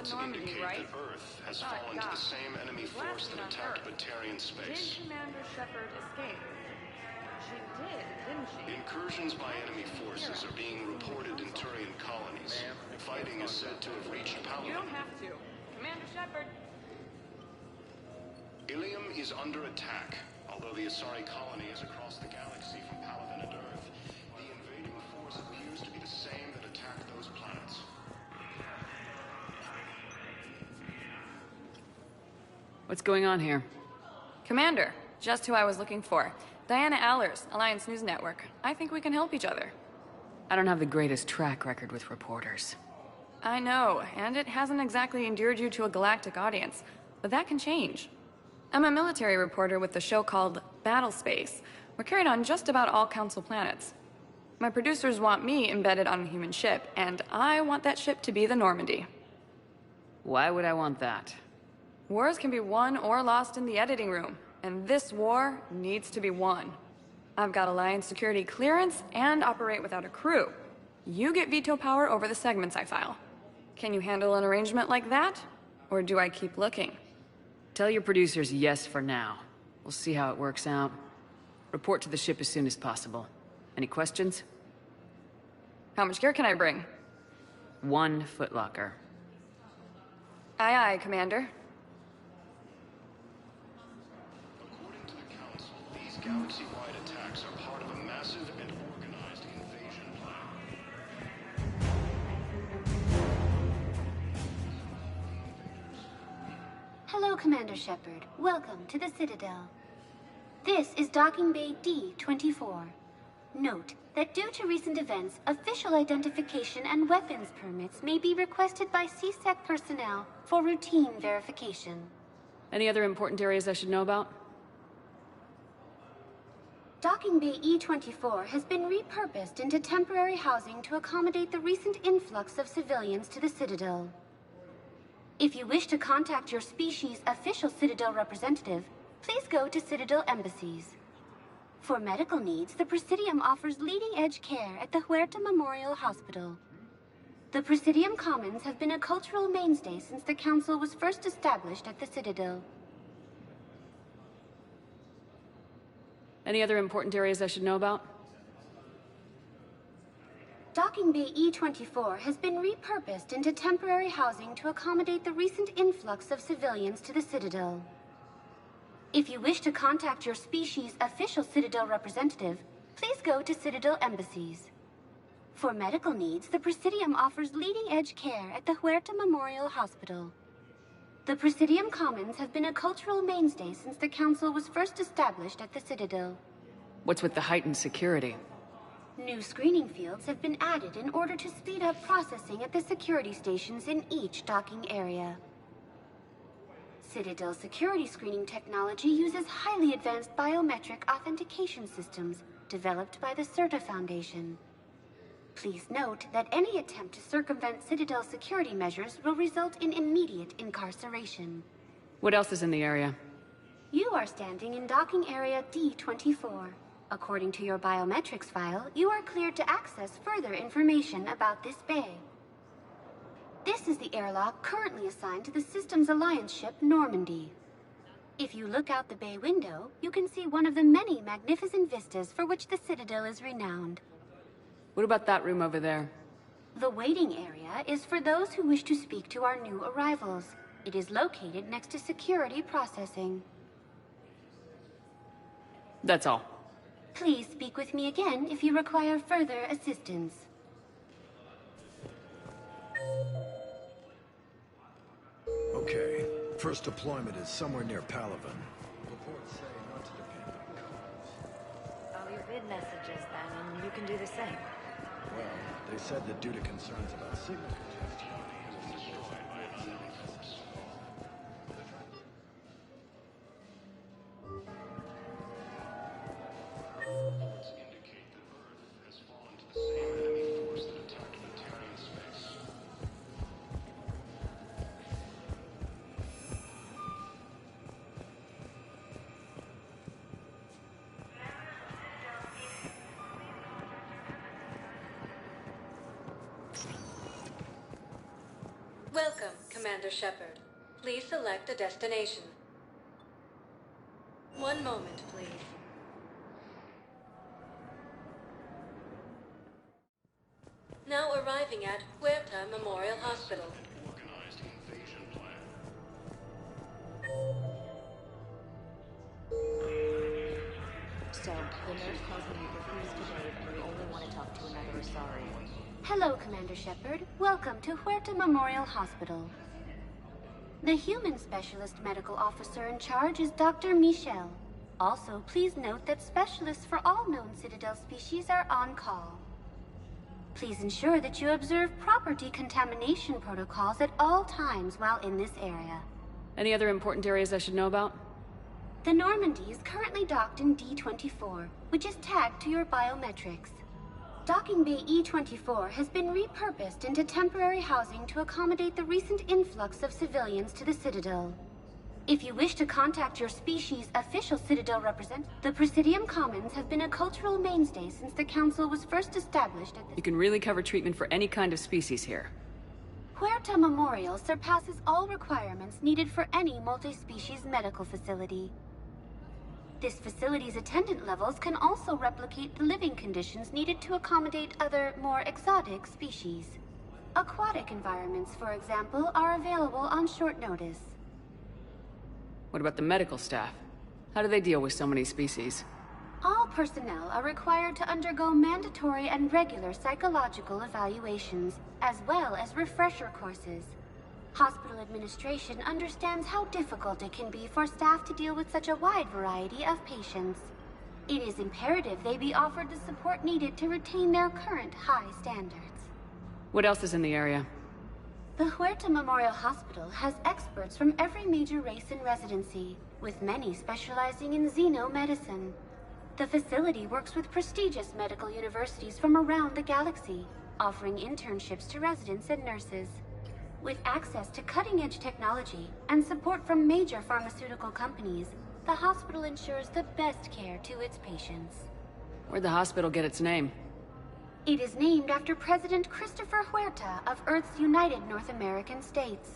reports indicate that Earth has fallen to the same enemy force that attacked Batarian space. Did Commander Shepard escape? She did, didn't she? Incursions by enemy forces are being reported in Turian colonies. Fighting is said to have reached Palaven. You don't have to. Commander Shepard. Ilium is under attack. Although the Asari colony is across the galaxy from Palaven and Earth, the invading force appears to be the same that attacked those planets. What's going on here? Commander, just who I was looking for. Diana Allers, Alliance News Network. I think we can help each other. I don't have the greatest track record with reporters. I know, and it hasn't exactly endeared you to a galactic audience, but that can change. I'm a military reporter with the show called Battle Space. We're carried on just about all Council planets. My producers want me embedded on a human ship, and I want that ship to be the Normandy. Why would I want that? Wars can be won or lost in the editing room, and this war needs to be won. I've got Alliance security clearance and operate without a crew. You get veto power over the segments I file. Can you handle an arrangement like that? Or do I keep looking? Tell your producers yes for now. We'll see how it works out. Report to the ship as soon as possible. Any questions? How much gear can I bring? 1 footlocker. Aye, aye, Commander. According to the Council, these galaxy-wide attacks are part of a massive and organized invasion plan. Hello, Commander Shepard. Welcome to the Citadel. This is Docking Bay D-24. Note that due to recent events, official identification and weapons permits may be requested by CSEC personnel for routine verification. Any other important areas I should know about? Docking Bay E-24 has been repurposed into temporary housing to accommodate the recent influx of civilians to the Citadel. If you wish to contact your species' official Citadel representative, please go to Citadel embassies. For medical needs, the Presidium offers leading-edge care at the Huerta Memorial Hospital. The Presidium Commons have been a cultural mainstay since the Council was first established at the Citadel. Any other important areas I should know about? Docking Bay E-24 has been repurposed into temporary housing to accommodate the recent influx of civilians to the Citadel. If you wish to contact your species' official Citadel representative, please go to Citadel embassies. For medical needs, the Presidium offers leading-edge care at the Huerta Memorial Hospital. The Presidium Commons have been a cultural mainstay since the Council was first established at the Citadel. What's with the heightened security? New screening fields have been added in order to speed up processing at the security stations in each docking area. Citadel security screening technology uses highly advanced biometric authentication systems developed by the CERTA Foundation. Please note that any attempt to circumvent Citadel security measures will result in immediate incarceration. What else is in the area? You are standing in docking area D-24. According to your biometrics file, you are cleared to access further information about this bay. This is the airlock currently assigned to the Systems Alliance ship Normandy. If you look out the bay window, you can see one of the many magnificent vistas for which the Citadel is renowned. What about that room over there? The waiting area is for those who wish to speak to our new arrivals. It is located next to security processing. That's all. Please speak with me again if you require further assistance. Okay. First deployment is somewhere near Palaven. Reports say not to depend on comms. I'll leave bid messages then, and you can do the same. Well, they said that due to concerns about signal congestion, it was destroyed by an enemy force. Reports indicate that Earth has fallen to the same enemy force that attacked Batarian space. Commander Shepard. Please select a destination. One moment, please. Now arriving at Huerta Memorial Hospital. Organized invasion plan. So, the nurse tells me you refused to bathe and you only want to talk to another Asari. Hello, Commander Shepard. Welcome to Huerta Memorial Hospital. The human specialist medical officer in charge is Dr. Michel. Also, please note that specialists for all known Citadel species are on call. Please ensure that you observe proper decontamination protocols at all times while in this area. Any other important areas I should know about? The Normandy is currently docked in D-24, which is tagged to your biometrics. Docking Bay E-24 has been repurposed into temporary housing to accommodate the recent influx of civilians to the Citadel. If you wish to contact your species' official Citadel representative, the Presidium Commons have been a cultural mainstay since the Council was first established at this... You can really cover treatment for any kind of species here. Huerta Memorial surpasses all requirements needed for any multi-species medical facility. This facility's attendant levels can also replicate the living conditions needed to accommodate other, more exotic species. Aquatic environments, for example, are available on short notice. What about the medical staff? How do they deal with so many species? All personnel are required to undergo mandatory and regular psychological evaluations, as well as refresher courses. Hospital administration understands how difficult it can be for staff to deal with such a wide variety of patients. It is imperative they be offered the support needed to retain their current high standards. What else is in the area? The Huerta Memorial Hospital has experts from every major race in residency, with many specializing in xenomedicine. The facility works with prestigious medical universities from around the galaxy, offering internships to residents and nurses. With access to cutting-edge technology and support from major pharmaceutical companies, the hospital ensures the best care to its patients. Where'd the hospital get its name? It is named after President Christopher Huerta of Earth's United North American States.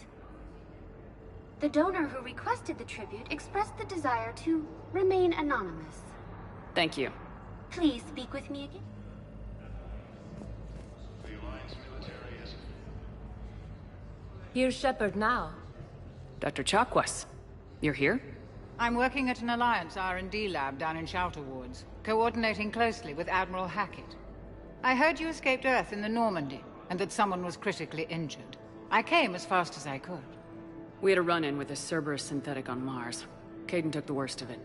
The donor who requested the tribute expressed the desire to remain anonymous. Thank you. Please speak with me again. The Alliance military has... Here's Shepard now. Dr. Chakwas, you're here? I'm working at an Alliance R&D lab down in Shelter Wards, coordinating closely with Admiral Hackett. I heard you escaped Earth in the Normandy, and that someone was critically injured. I came as fast as I could. We had a run-in with a Cerberus synthetic on Mars. Caden took the worst of it.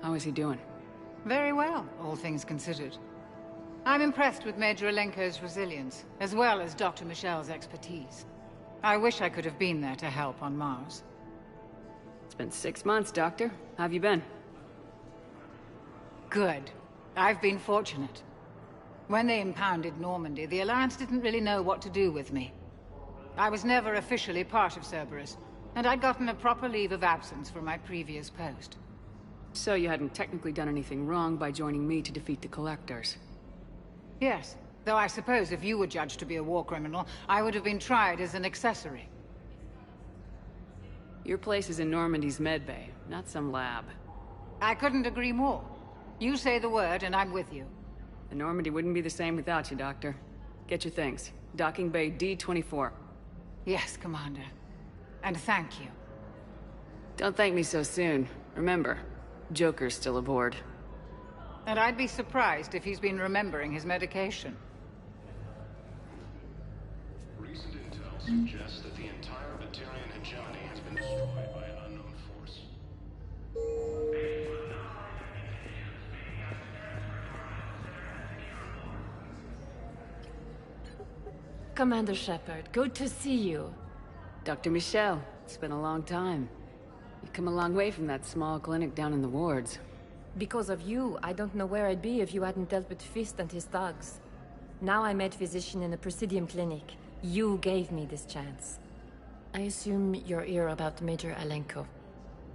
How is he doing? Very well, all things considered. I'm impressed with Major Alenko's resilience, as well as Dr. Michel's expertise. I wish I could have been there to help on Mars. It's been 6 months, Doctor. How have you been? Good. I've been fortunate. When they impounded Normandy, the Alliance didn't really know what to do with me. I was never officially part of Cerberus, and I'd gotten a proper leave of absence from my previous post. So you hadn't technically done anything wrong by joining me to defeat the Collectors? Yes, though I suppose if you were judged to be a war criminal, I would have been tried as an accessory. Your place is in Normandy's medbay, not some lab. I couldn't agree more. You say the word, and I'm with you. The Normandy wouldn't be the same without you, Doctor. Get your things. Docking Bay D-24. Yes, Commander. And thank you. Don't thank me so soon. Remember, Joker's still aboard. And I'd be surprised if he's been remembering his medication. Recent intel suggests that the entire Batarian hegemony has been destroyed by an unknown force. Commander Shepard, good to see you. Dr. Michel, it's been a long time. You've come a long way from that small clinic down in the wards. Because of you, I don't know where I'd be if you hadn't dealt with Fist and his thugs. Now I'm med physician in a Presidium clinic. You gave me this chance. I assume you're here about Major Alenko.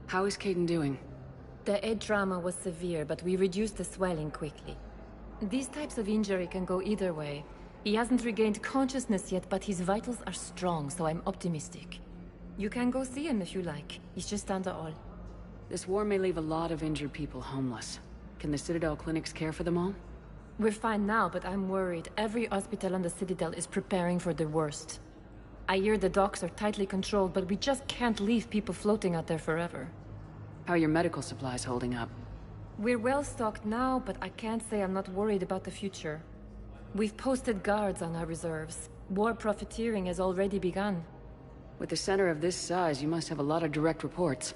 How is Caden doing? The head trauma was severe, but we reduced the swelling quickly. These types of injury can go either way. He hasn't regained consciousness yet, but his vitals are strong, so I'm optimistic. You can go see him if you like. He's just down the hall. This war may leave a lot of injured people homeless. Can the Citadel clinics care for them all? We're fine now, but I'm worried. Every hospital on the Citadel is preparing for the worst. I hear the docks are tightly controlled, but we just can't leave people floating out there forever. How are your medical supplies holding up? We're well stocked now, but I can't say I'm not worried about the future. We've posted guards on our reserves. War profiteering has already begun. With a center of this size, you must have a lot of direct reports.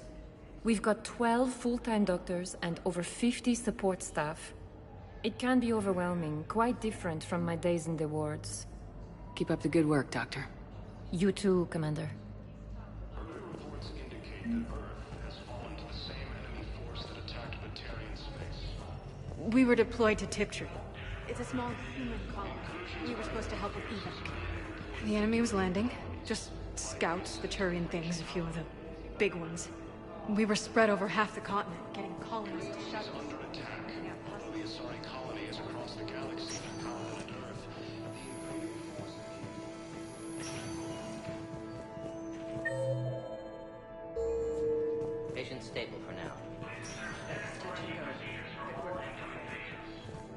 We've got 12 full-time doctors and over 50 support staff. It can be overwhelming, quite different from my days in the wards. Keep up the good work, Doctor. You too, Commander. Earlier reports indicate that Earth has fallen to the same enemy force that attacked Batarian space. We were deployed to Tiptree. It's a small human colony. We were supposed to help with evac. The enemy was landing. Just scouts, the Turian things, a few of the big ones. We were spread over half the continent, getting colonists to shut us. Under attack. Although the Asari colony is across the galaxy from Paladin and Earth, the invading force... Patient stable for now.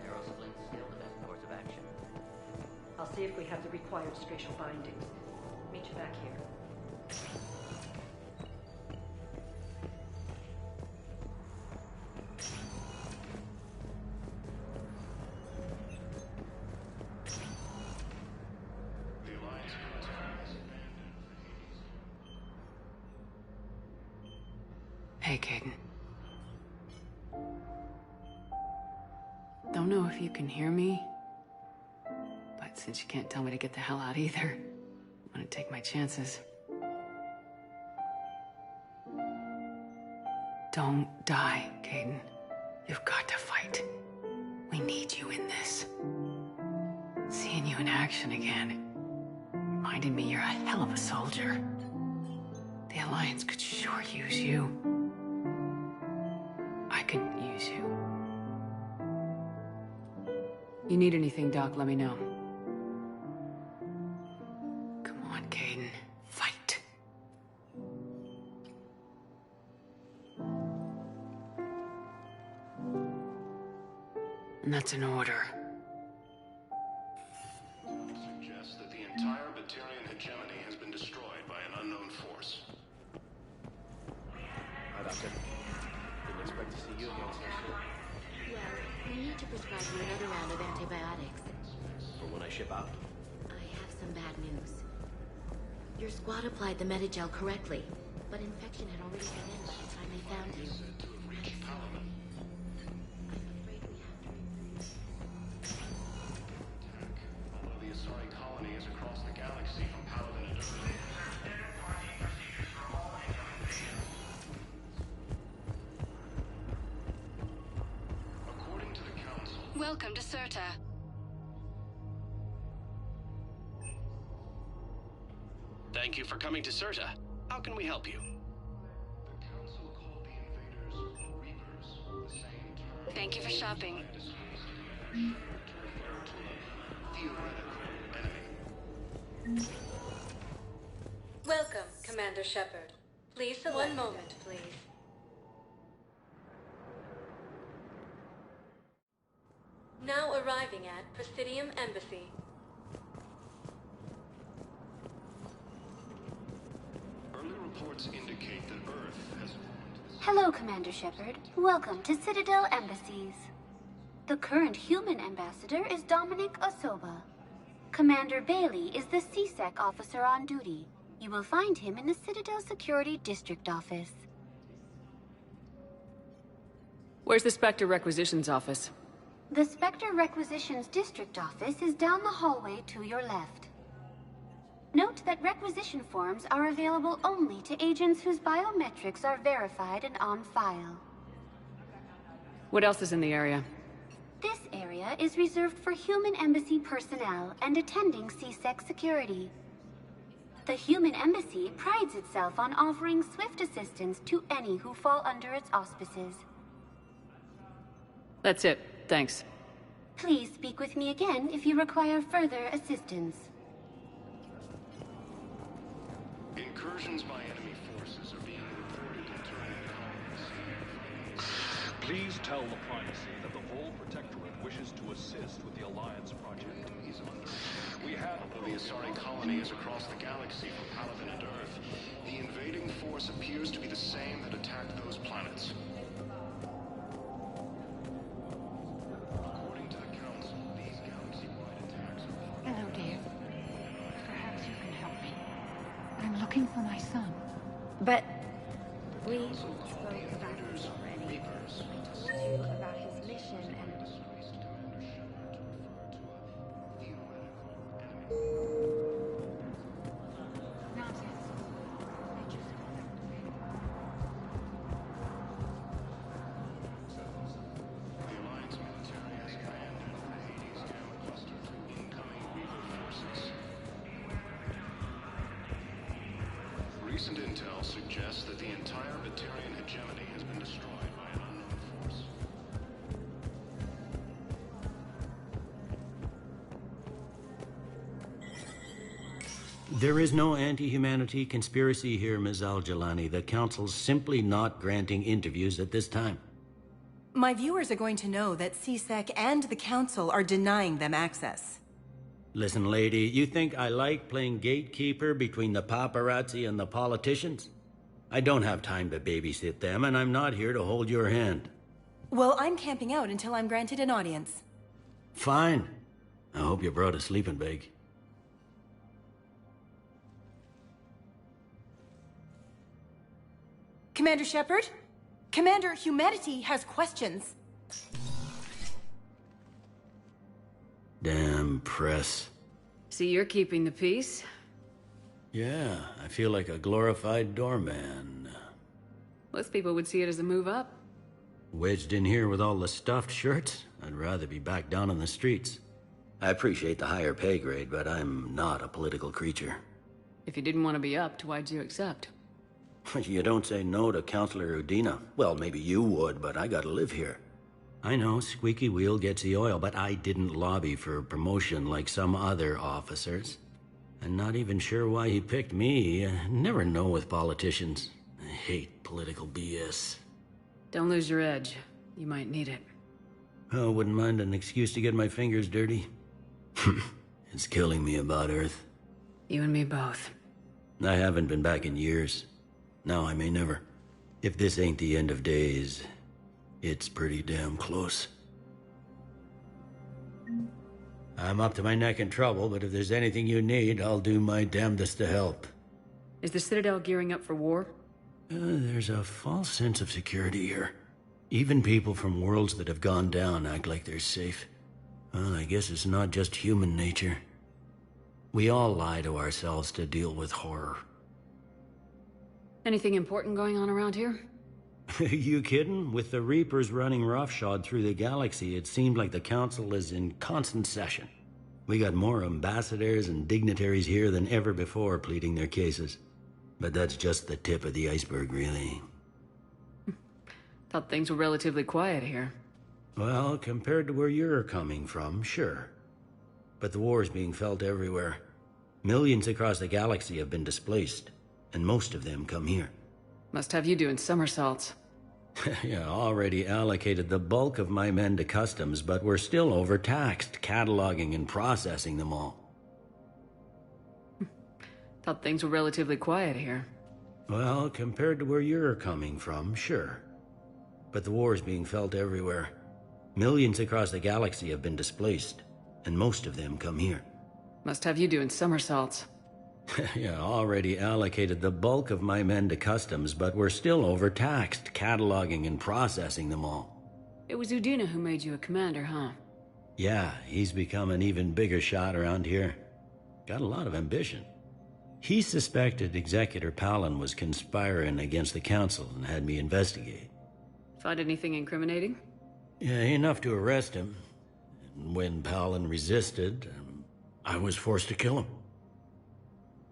Narrow split still the best course of action. I'll see if we have the required spatial bindings. Meet you back here. Hey, Caden. Don't know if you can hear me, but since you can't tell me to get the hell out either, I'm gonna take my chances. Don't die, Caden. You've got to fight. We need you in this. Seeing you in action again reminded me you're a hell of a soldier. The Alliance could sure use you. I could use you. You need anything, Doc, let me know. Come on, Caden. Fight. And that's an order. Suggests that the entire Batarian hegemony has been destroyed by an unknown force. Hi, Doctor. Didn't expect to see you again so soon. Well, we need to prescribe you another round of antibiotics. For when I ship out? I have some bad news. Your squad applied the Medigel correctly, but infection had already set in by the time they found you. Said to have reached Paladin. I'm afraid we have to. Although the Asari colony is across the galaxy from Paladin and Earth, according to the Council, Welcome to Serta. Thank you for coming to Serta. How can we help you? the Council called the invaders Reapers, the same term Thank you for shopping. to refer to a theoretical enemy. Welcome, Commander Shepard. Please select... One moment, please. Now arriving at Presidium Embassy. Early reports indicate that Earth has... Hello, Commander Shepard. Welcome to Citadel Embassies. The current human ambassador is Dominic Osoba. Commander Bailey is the CSEC officer on duty. You will find him in the Citadel Security District Office. Where's the Spectre Requisitions Office? The Spectre Requisitions District Office is down the hallway to your left. Note that requisition forms are available only to agents whose biometrics are verified and on file. What else is in the area? This area is reserved for human embassy personnel and attending CSEC security. The human embassy prides itself on offering swift assistance to any who fall under its auspices. That's it. Thanks. Please speak with me again if you require further assistance. Incursions by enemy Please tell the Primacy that the Vol Protectorate wishes to assist with the Alliance project. Although the Asari colony is across the galaxy from Paladin and Earth, the invading force appears to be the same that attacked those planets. According to the Council, these galaxy-wide attacks are... Hello, dear. Perhaps you can help me. I'm looking for my son. But... We spoke about this already. I told you about his mission and... Recent intel suggests that the entire Batarian hegemony has been destroyed by an unknown force. There is no anti-humanity conspiracy here, Ms. Al-Jalani. The Council's simply not granting interviews at this time. My viewers are going to know that CSEC and the Council are denying them access. Listen, lady, you think I like playing gatekeeper between the paparazzi and the politicians? I don't have time to babysit them, and I'm not here to hold your hand. Well, I'm camping out until I'm granted an audience. Fine. I hope you brought a sleeping bag. Commander Shepard? Commander, humanity has questions. Damn press. See, you're keeping the peace? Yeah, I feel like a glorified doorman. Most people would see it as a move up. Wedged in here with all the stuffed shirts? I'd rather be back down on the streets. I appreciate the higher pay grade, but I'm not a political creature. If you didn't want to be upped, why'd you accept? You don't say no to Councillor Udina. Well, maybe you would, but I gotta live here. I know, squeaky wheel gets the oil, but I didn't lobby for promotion like some other officers. I'm not even sure why he picked me. I never know with politicians. I hate political BS. Don't lose your edge. You might need it. Oh, wouldn't mind an excuse to get my fingers dirty. It's killing me about Earth. You and me both. I haven't been back in years. Now I may never. If this ain't the end of days, it's pretty damn close. I'm up to my neck in trouble, but if there's anything you need, I'll do my damnedest to help. Is the Citadel gearing up for war? There's a false sense of security here. Even people from worlds that have gone down act like they're safe. Well, I guess it's not just human nature. We all lie to ourselves to deal with horror. Anything important going on around here? You kidding? With the Reapers running roughshod through the galaxy, it seemed like the Council is in constant session. We got more ambassadors and dignitaries here than ever before pleading their cases. But that's just the tip of the iceberg, really. Thought things were relatively quiet here. Well, compared to where you're coming from, sure. But the war's being felt everywhere. Millions across the galaxy have been displaced, and most of them come here. Must have you doing somersaults. Yeah, already allocated the bulk of my men to customs, but we're still overtaxed, cataloging and processing them all. Thought things were relatively quiet here. Well, compared to where you're coming from, sure. But the war's being felt everywhere. Millions across the galaxy have been displaced, and most of them come here. Must have you doing somersaults. Yeah, already allocated the bulk of my men to customs, but we're still overtaxed, cataloging and processing them all. It was Udina who made you a commander, huh? Yeah, he's become an even bigger shot around here. Got a lot of ambition. He suspected Executor Palin was conspiring against the Council and had me investigate. Find anything incriminating? Yeah, enough to arrest him. And when Palin resisted, I was forced to kill him.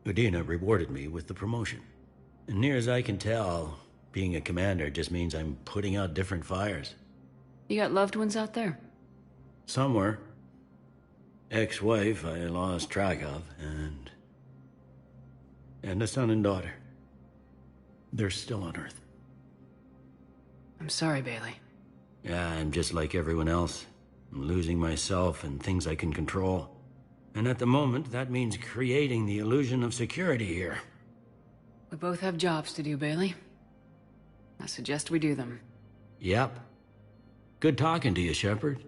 Udina rewarded me with the promotion. And near as I can tell, being a commander just means I'm putting out different fires. You got loved ones out there? Somewhere. Ex-wife I lost track of, and a son and daughter. They're still on Earth. I'm sorry, Bailey. Yeah, I'm just like everyone else. I'm losing myself and things I can control. And at the moment, that means creating the illusion of security here. We both have jobs to do, Bailey. I suggest we do them. Yep. Good talking to you, Shepard.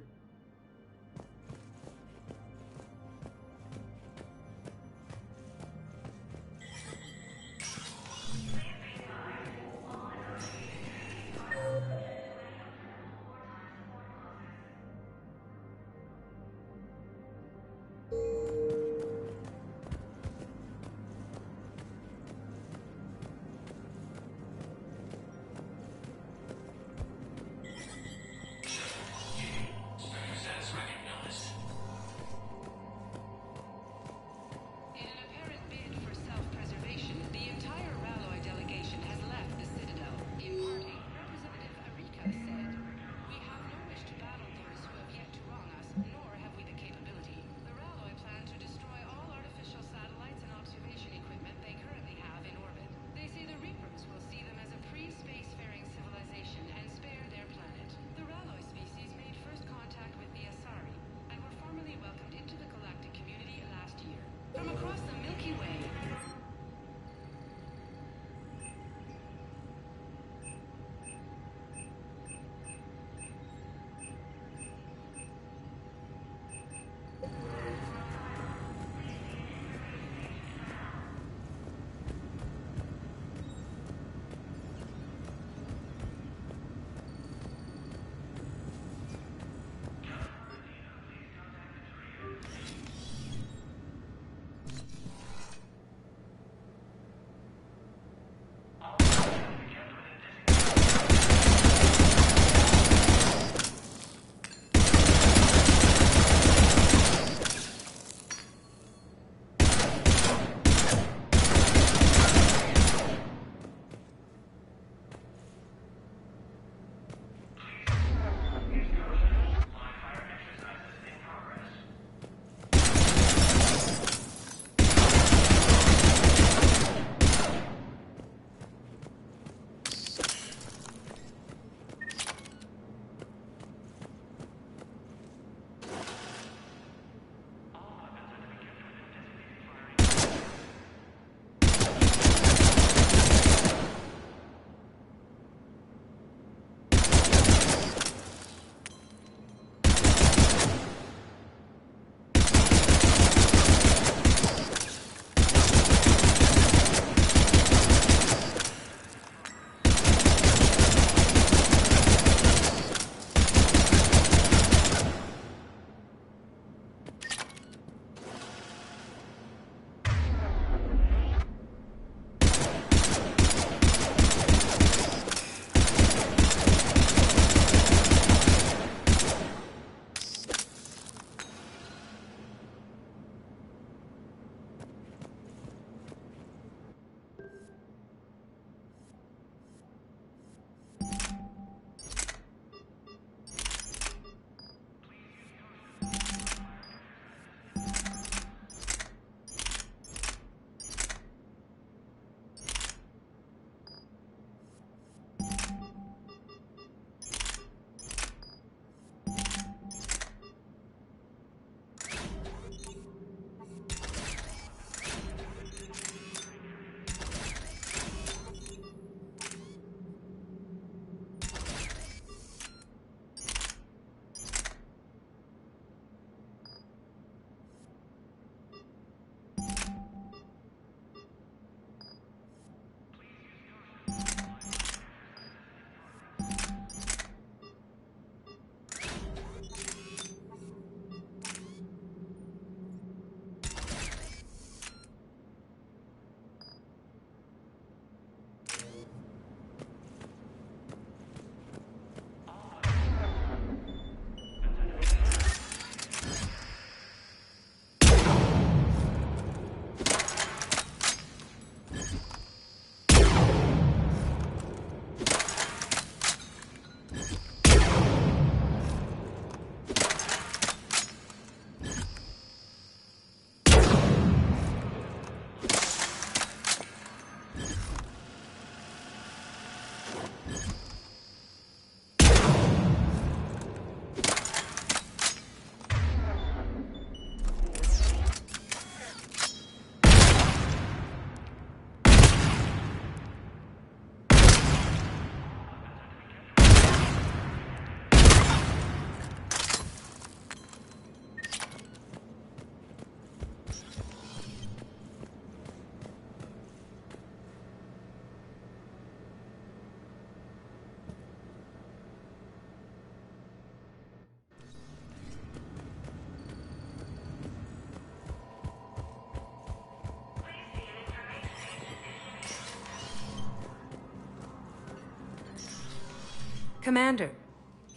Commander,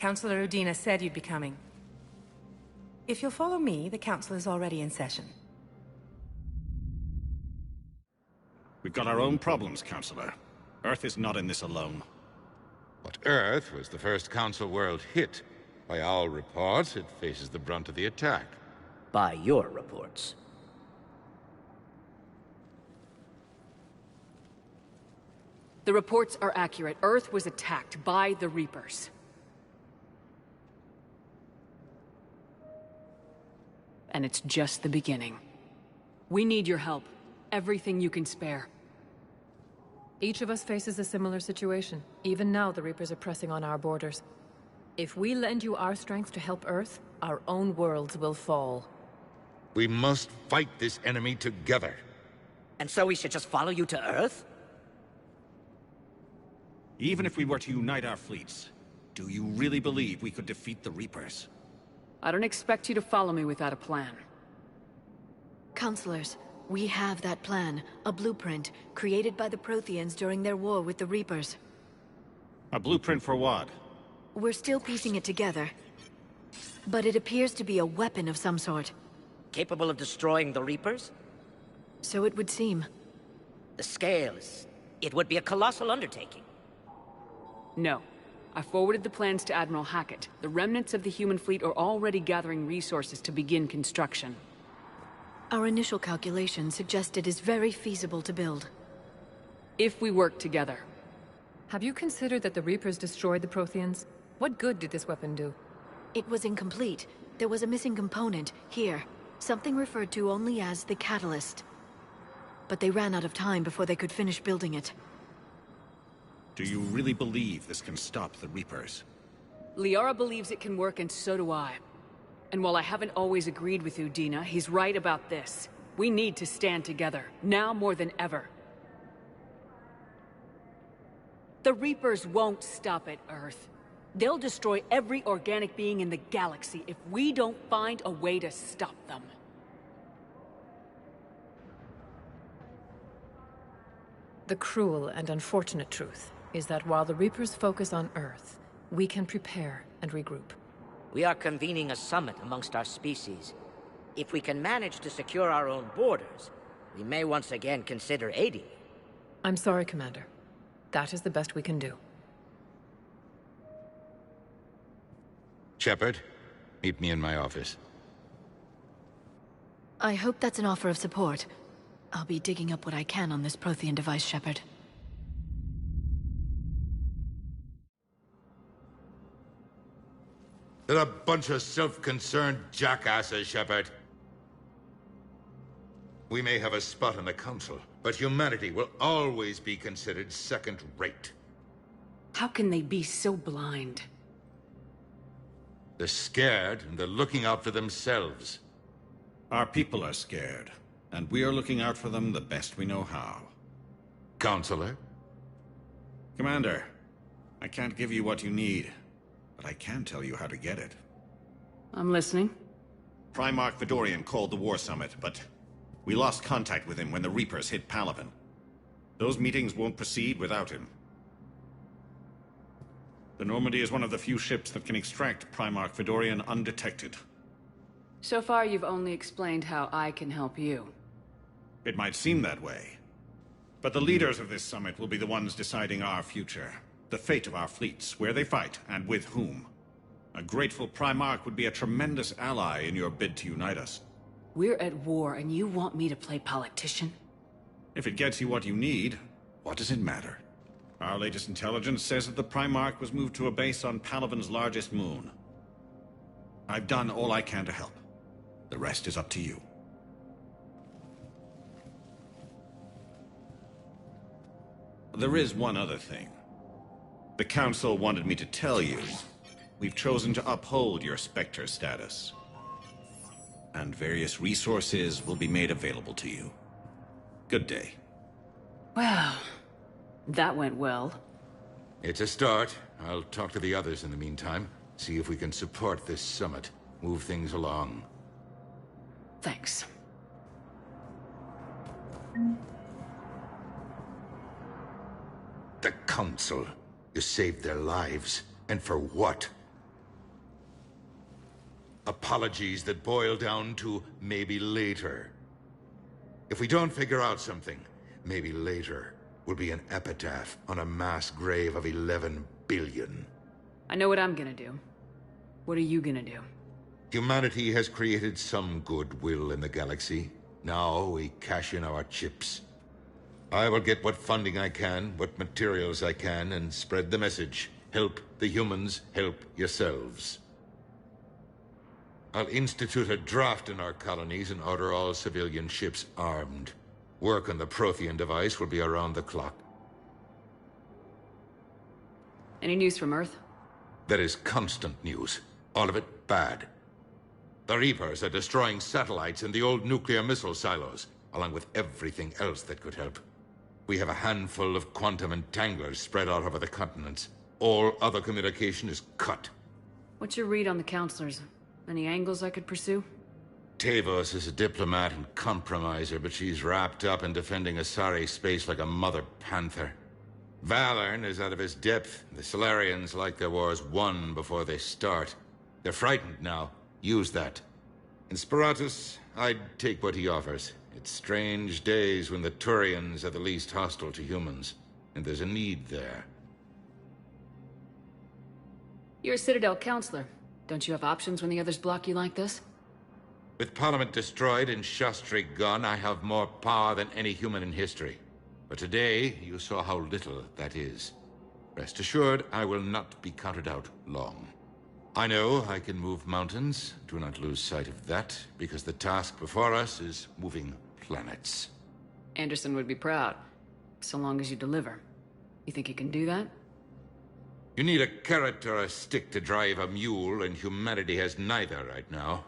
Councilor Udina said you'd be coming. If you'll follow me, the council is already in session. We've got our own problems, Counselor. Earth is not in this alone. But Earth was the first Council world hit. By all reports, it faces the brunt of the attack. By your reports. The reports are accurate. Earth was attacked by the Reapers. And it's just the beginning. We need your help. Everything you can spare. Each of us faces a similar situation. Even now, the Reapers are pressing on our borders. If we lend you our strength to help Earth, our own worlds will fall. We must fight this enemy together. And so we should just follow you to Earth? Even if we were to unite our fleets, do you really believe we could defeat the Reapers? I don't expect you to follow me without a plan. Counselors, we have that plan, a blueprint, created by the Protheans during their war with the Reapers. A blueprint for what? We're still piecing it together. But it appears to be a weapon of some sort. Capable of destroying the Reapers? So it would seem. The scale is... it would be a colossal undertaking. No. I forwarded the plans to Admiral Hackett. The remnants of the human fleet are already gathering resources to begin construction. Our initial calculations suggest it is very feasible to build. If we work together. Have you considered that the Reapers destroyed the Protheans? What good did this weapon do? It was incomplete. There was a missing component, here. Something referred to only as the catalyst. But they ran out of time before they could finish building it. Do you really believe this can stop the Reapers? Liara believes it can work, and so do I. And while I haven't always agreed with Udina, he's right about this. We need to stand together, now more than ever. The Reapers won't stop at Earth. They'll destroy every organic being in the galaxy if we don't find a way to stop them. The cruel and unfortunate truth is that while the Reapers focus on Earth, we can prepare and regroup. We are convening a summit amongst our species. If we can manage to secure our own borders, we may once again consider aiding you. I'm sorry, Commander. That is the best we can do. Shepard, meet me in my office. I hope that's an offer of support. I'll be digging up what I can on this Prothean device, Shepard. They're a bunch of self-concerned jackasses, Shepard. We may have a spot in the Council, but humanity will always be considered second-rate. How can they be so blind? They're scared, and they're looking out for themselves. Our people are scared, and we are looking out for them the best we know how. Counselor? Commander, I can't give you what you need, but I can tell you how to get it. I'm listening. Primarch Fedorian called the War Summit, but we lost contact with him when the Reapers hit Palaven. Those meetings won't proceed without him. The Normandy is one of the few ships that can extract Primarch Fedorian undetected. So far, you've only explained how I can help you. It might seem that way. But the leaders of this summit will be the ones deciding our future. The fate of our fleets, where they fight, and with whom. A grateful Primarch would be a tremendous ally in your bid to unite us. We're at war, and you want me to play politician? If it gets you what you need, what does it matter? Our latest intelligence says that the Primarch was moved to a base on Palaven's largest moon. I've done all I can to help. The rest is up to you. There is one other thing. The Council wanted me to tell you, we've chosen to uphold your Spectre status. And various resources will be made available to you. Good day. Well, that went well. It's a start. I'll talk to the others in the meantime. See if we can support this summit. Move things along. Thanks. The Council. You saved their lives, And for what? Apologies that boil down to maybe later. If we don't figure out something, maybe later will be an epitaph on a mass grave of 11 billion. I know what I'm gonna do. What are you gonna do? Humanity has created some goodwill in the galaxy. Now we cash in our chips. I will get what funding I can, what materials I can, and spread the message. Help the humans, help yourselves. I'll institute a draft in our colonies and order all civilian ships armed. Work on the Prothean device will be around the clock. Any news from Earth? There is constant news. All of it bad. The Reapers are destroying satellites and the old nuclear missile silos, along with everything else that could help. We have a handful of quantum entanglers spread out over the continents. All other communication is cut. What's your read on the counselors? Any angles I could pursue? Tavos is a diplomat and compromiser, but she's wrapped up in defending Asari space like a mother panther. Valorn is out of his depth. The Solarians like their wars won before they start. They're frightened now. Use that. In Sparatus, I'd take what he offers. It's strange days when the Turians are the least hostile to humans, and there's a need there. You're a Citadel counselor. Don't you have options when the others block you like this? With Parliament destroyed and Shastri gone, I have more power than any human in history. But today, you saw how little that is. Rest assured, I will not be counted out long. I know I can move mountains. Do not lose sight of that, because the task before us is moving planets. Anderson would be proud, so long as you deliver. You think you can do that? You need a carrot or a stick to drive a mule, and humanity has neither right now.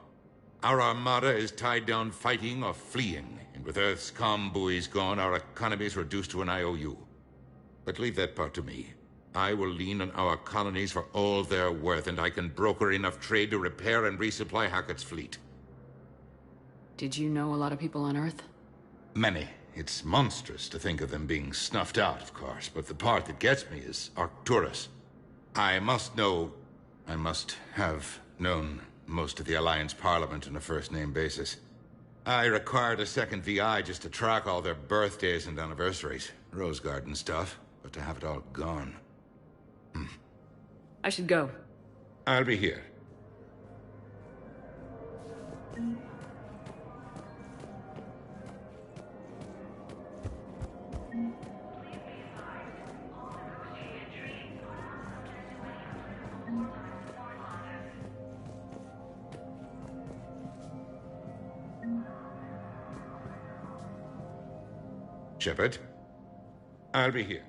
Our armada is tied down fighting or fleeing, and with Earth's comm buoys gone, our economy is reduced to an IOU. But leave that part to me. I will lean on our colonies for all they're worth, and I can broker enough trade to repair and resupply Hackett's fleet. Did you know a lot of people on Earth? Many. It's monstrous to think of them being snuffed out, of course, but the part that gets me is Arcturus. I must have known most of the Alliance Parliament on a first-name basis. I required a second VI just to track all their birthdays and anniversaries. Rose Garden stuff, but to have it all gone. I should go. I'll be here. Shepard, I'll be here.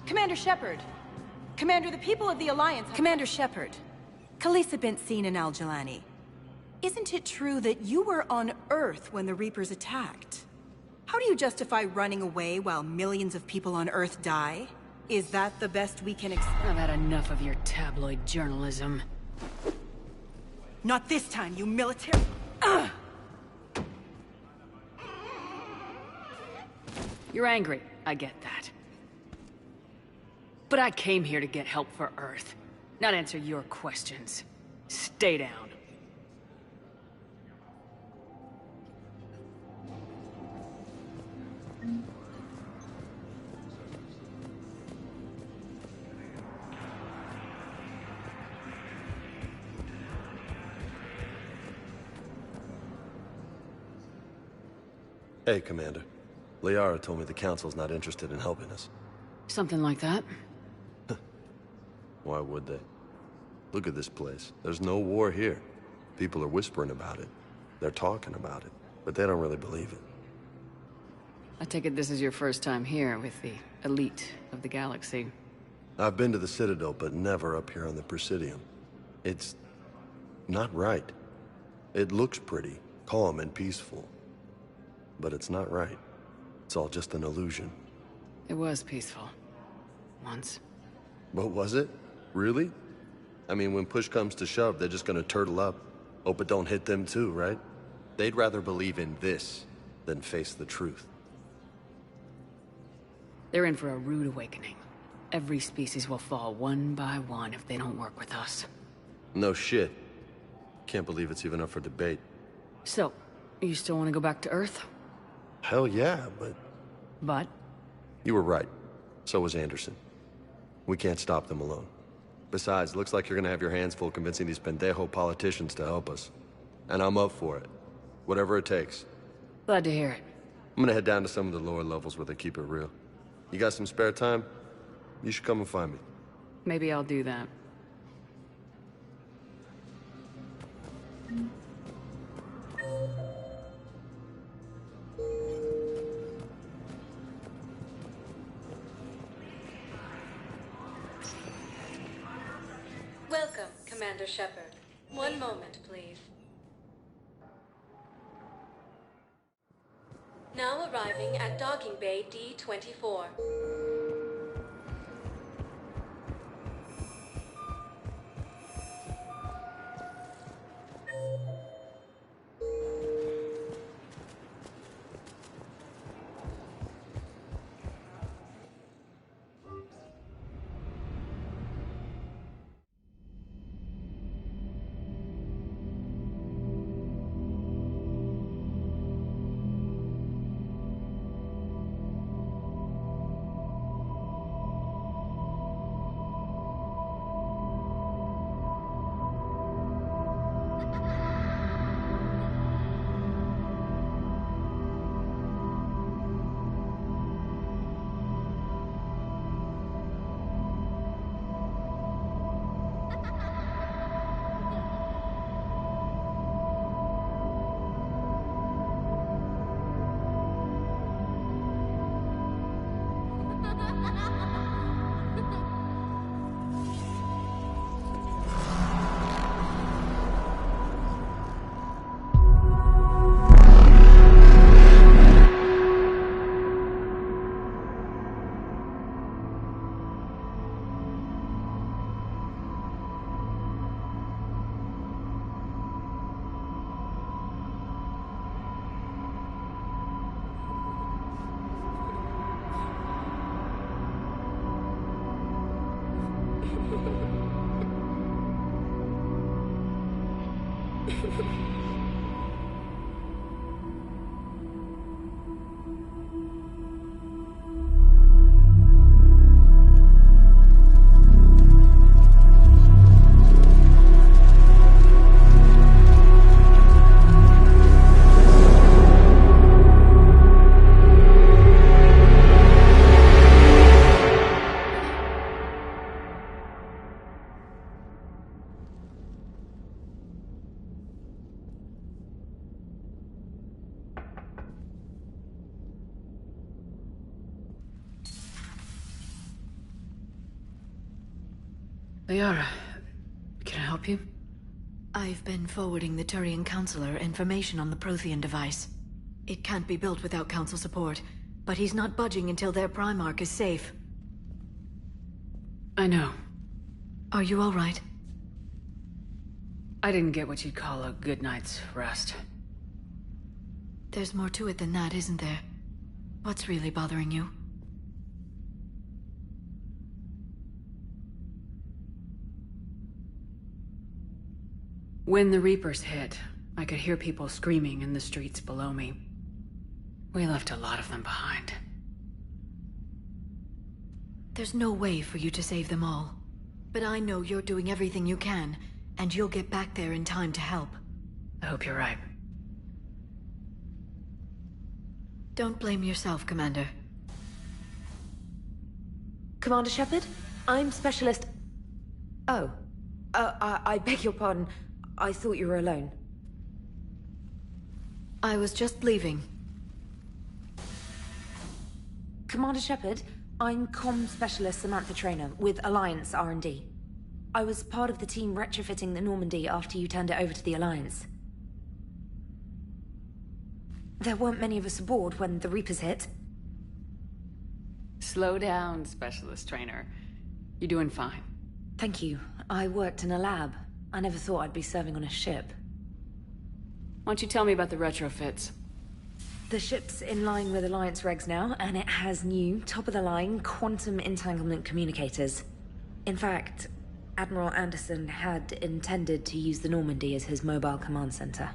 Commander Shepard. Commander, the people of the Alliance... Commander Shepard. Khalisah bint Sin and Al-Jalani. Isn't it true that you were on Earth when the Reapers attacked? How do you justify running away while millions of people on Earth die? Is that the best we can expect? I've had enough of your tabloid journalism. Not this time, you military... Ugh! You're angry. I get that. But I came here to get help for Earth, not answer your questions. Stay down. Hey, Commander. Liara told me the Council's not interested in helping us. Something like that. Why would they? Look at this place. There's no war here. People are whispering about it. They're talking about it, but they don't really believe it. I take it this is your first time here with the elite of the galaxy. I've been to the Citadel, but never up here on the Presidium. It's not right. It looks pretty, calm and peaceful. But it's not right. It's all just an illusion. It was peaceful. Once. But was it? Really? I mean, when push comes to shove, they're just gonna turtle up. Hope it don't hit them too, right? They'd rather believe in this than face the truth. They're in for a rude awakening. Every species will fall one by one if they don't work with us. No shit. Can't believe it's even up for debate. So, you still want to go back to Earth? Hell yeah, but... But? You were right. So was Anderson. We can't stop them alone. Besides, looks like you're gonna have your hands full convincing these pendejo politicians to help us. And I'm up for it. Whatever it takes. Glad to hear it. I'm gonna head down to some of the lower levels where they keep it real. You got some spare time? You should come and find me. Maybe I'll do that. Welcome, Commander Shepard. One moment, please. Now arriving at Docking Bay D-24. Liara, can I help you? I've been forwarding the Turian Counselor information on the Prothean device. It can't be built without Council support, but he's not budging until their Primarch is safe. I know. Are you all right? I didn't get what you'd call a good night's rest. There's more to it than that, isn't there? What's really bothering you? When the Reapers hit, I could hear people screaming in the streets below me. We left a lot of them behind. There's no way for you to save them all. But I know you're doing everything you can, and you'll get back there in time to help. I hope you're right. Don't blame yourself, Commander. Commander Shepard? I'm Specialist... Oh. I beg your pardon. I thought you were alone. I was just leaving. Commander Shepard, I'm comm specialist Samantha Traynor with Alliance R&D. I was part of the team retrofitting the Normandy after you turned it over to the Alliance. There weren't many of us aboard when the Reapers hit. Slow down, Specialist Trainer. You're doing fine. Thank you. I worked in a lab. I never thought I'd be serving on a ship. Why don't you tell me about the retrofits? The ship's in line with Alliance regs now, and it has new, top-of-the-line, quantum entanglement communicators. In fact, Admiral Anderson had intended to use the Normandy as his mobile command center.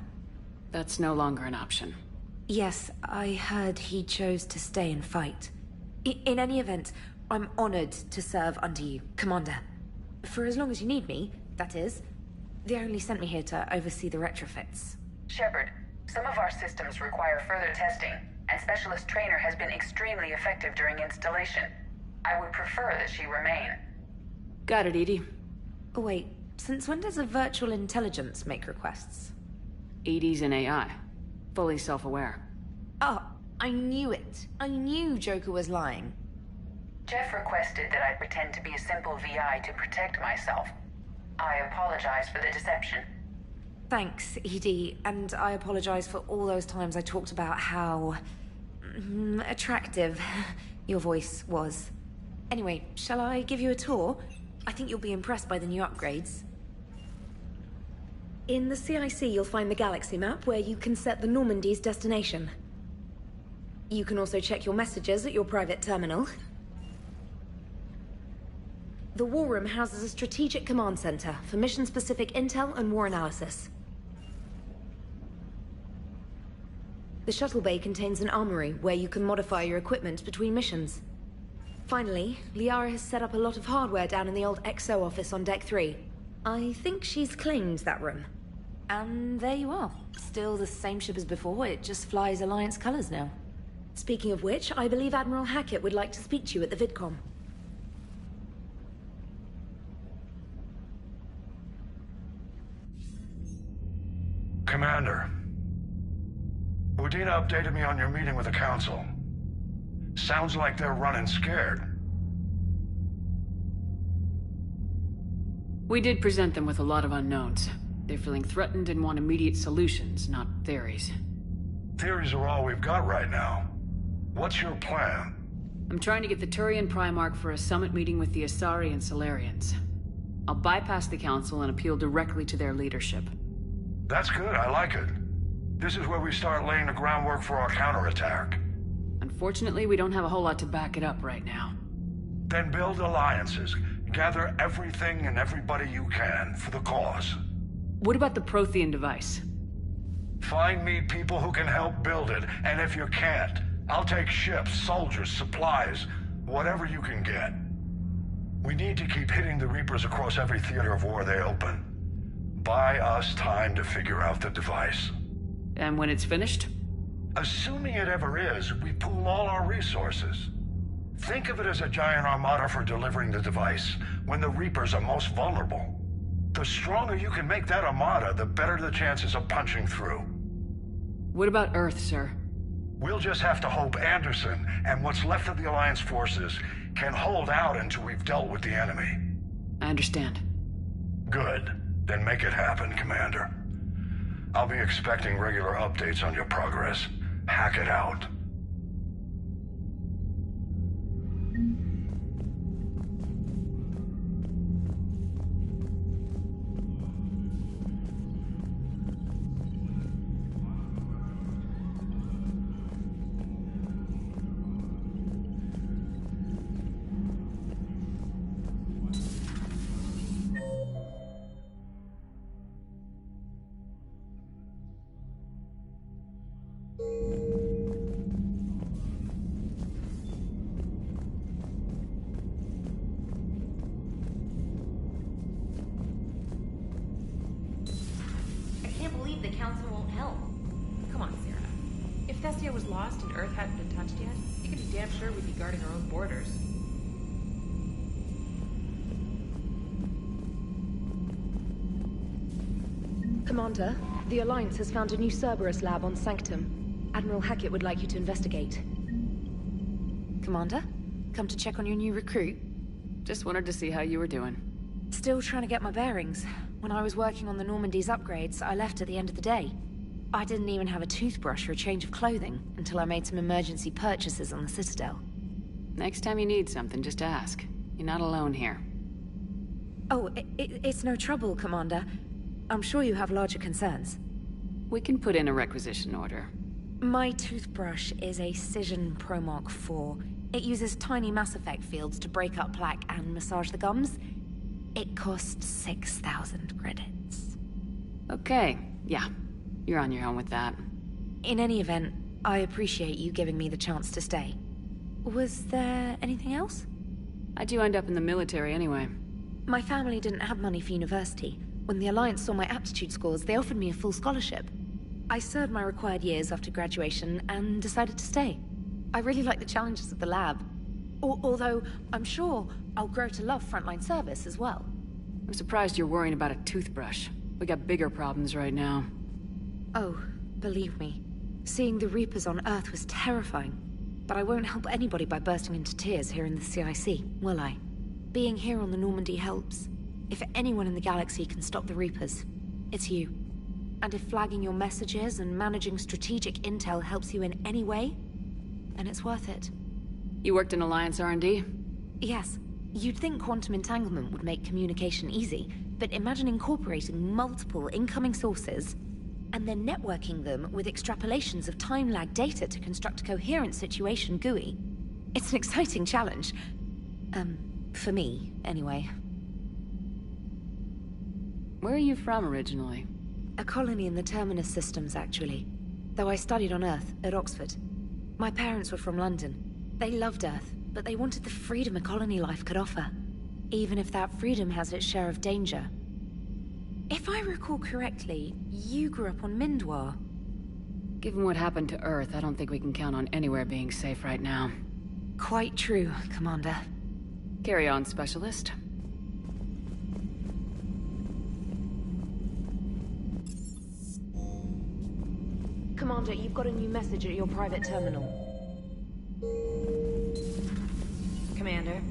That's no longer an option. Yes, I heard he chose to stay and fight. In any event, I'm honored to serve under you, Commander. For as long as you need me, that is. They only sent me here to oversee the retrofits. Shepard, some of our systems require further testing, and Specialist Trainer has been extremely effective during installation. I would prefer that she remain. Got it, Edie. Oh, wait, since when does a virtual intelligence make requests? Edie's an AI. Fully self-aware. Oh, I knew it. I knew Joker was lying. Jeff requested that I pretend to be a simple VI to protect myself. I apologize for the deception. Thanks, Edie, and I apologize for all those times I talked about how attractive your voice was. Anyway, shall I give you a tour? I think you'll be impressed by the new upgrades. In the CIC, you'll find the galaxy map where you can set the Normandy's destination. You can also check your messages at your private terminal. The War Room houses a strategic command center for mission-specific intel and war analysis. The shuttle bay contains an armory where you can modify your equipment between missions. Finally, Liara has set up a lot of hardware down in the old XO office on Deck 3. I think she's claimed that room. And there you are. Still the same ship as before, it just flies Alliance colors now. Speaking of which, I believe Admiral Hackett would like to speak to you at the VidCom. Commander, Udina updated me on your meeting with the Council. Sounds like they're running scared. We did present them with a lot of unknowns. They're feeling threatened and want immediate solutions, not theories. Theories are all we've got right now. What's your plan? I'm trying to get the Turian Primarch for a summit meeting with the Asari and Solarians. I'll bypass the Council and appeal directly to their leadership. That's good, I like it. This is where we start laying the groundwork for our counterattack. Unfortunately, we don't have a whole lot to back it up right now. Then build alliances. Gather everything and everybody you can for the cause. What about the Prothean device? Find me people who can help build it, and if you can't, I'll take ships, soldiers, supplies, whatever you can get. We need to keep hitting the Reapers across every theater of war they open. Buy us time to figure out the device. And when it's finished? Assuming it ever is, we pool all our resources. Think of it as a giant armada for delivering the device, when the Reapers are most vulnerable. The stronger you can make that armada, the better the chances of punching through. What about Earth, sir? We'll just have to hope Anderson, and what's left of the Alliance forces, can hold out until we've dealt with the enemy. I understand. Good. Then make it happen, Commander. I'll be expecting regular updates on your progress. Hack it out. Was lost and Earth hadn't been touched yet, you can be damn sure we'd be guarding our own borders. Commander, the Alliance has found a new Cerberus lab on Sanctum. Admiral Hackett would like you to investigate. Commander? Come to check on your new recruit? Just wanted to see how you were doing. Still trying to get my bearings. When I was working on the Normandy's upgrades, I left at the end of the day. I didn't even have a toothbrush or a change of clothing until I made some emergency purchases on the Citadel. Next time you need something, just ask. You're not alone here. Oh, it's no trouble, Commander. I'm sure you have larger concerns. We can put in a requisition order. My toothbrush is a Cision Pro Mark IV. It uses tiny Mass Effect fields to break up plaque and massage the gums. It costs 6,000 credits. Okay, yeah. You're on your own with that. In any event, I appreciate you giving me the chance to stay. Was there anything else? How'd you end up in the military anyway? My family didn't have money for university. When the Alliance saw my aptitude scores, they offered me a full scholarship. I served my required years after graduation and decided to stay. I really like the challenges of the lab. Although, I'm sure I'll grow to love frontline service as well. I'm surprised you're worrying about a toothbrush. We got bigger problems right now. Oh, believe me. Seeing the Reapers on Earth was terrifying. But I won't help anybody by bursting into tears here in the CIC, will I? Being here on the Normandy helps. If anyone in the galaxy can stop the Reapers, it's you. And if flagging your messages and managing strategic intel helps you in any way, then it's worth it. You worked in Alliance R&D? Yes. You'd think quantum entanglement would make communication easy, but imagine incorporating multiple incoming sources and then networking them with extrapolations of time-lag data to construct a coherent situation GUI. It's an exciting challenge. For me, anyway. Where are you from originally? A colony in the Terminus systems, actually. Though I studied on Earth, at Oxford. My parents were from London. They loved Earth, but they wanted the freedom a colony life could offer. Even if that freedom has its share of danger. If I recall correctly, you grew up on Mindwar. Given what happened to Earth, I don't think we can count on anywhere being safe right now. Quite true, Commander. Carry on, Specialist. Commander, you've got a new message at your private terminal. Commander?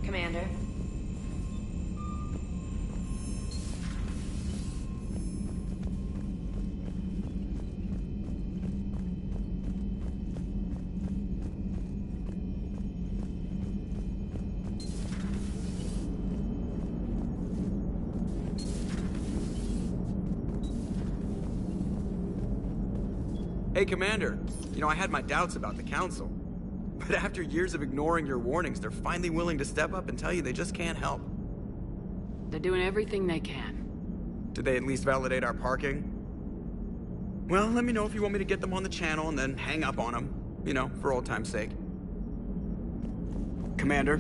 Commander? Hey, Commander. You know, I had my doubts about the Council. But after years of ignoring your warnings, they're finally willing to step up and tell you they just can't help. They're doing everything they can. Did they at least validate our parking? Well, let me know if you want me to get them on the channel and then hang up on them. You know, for old time's sake. Commander?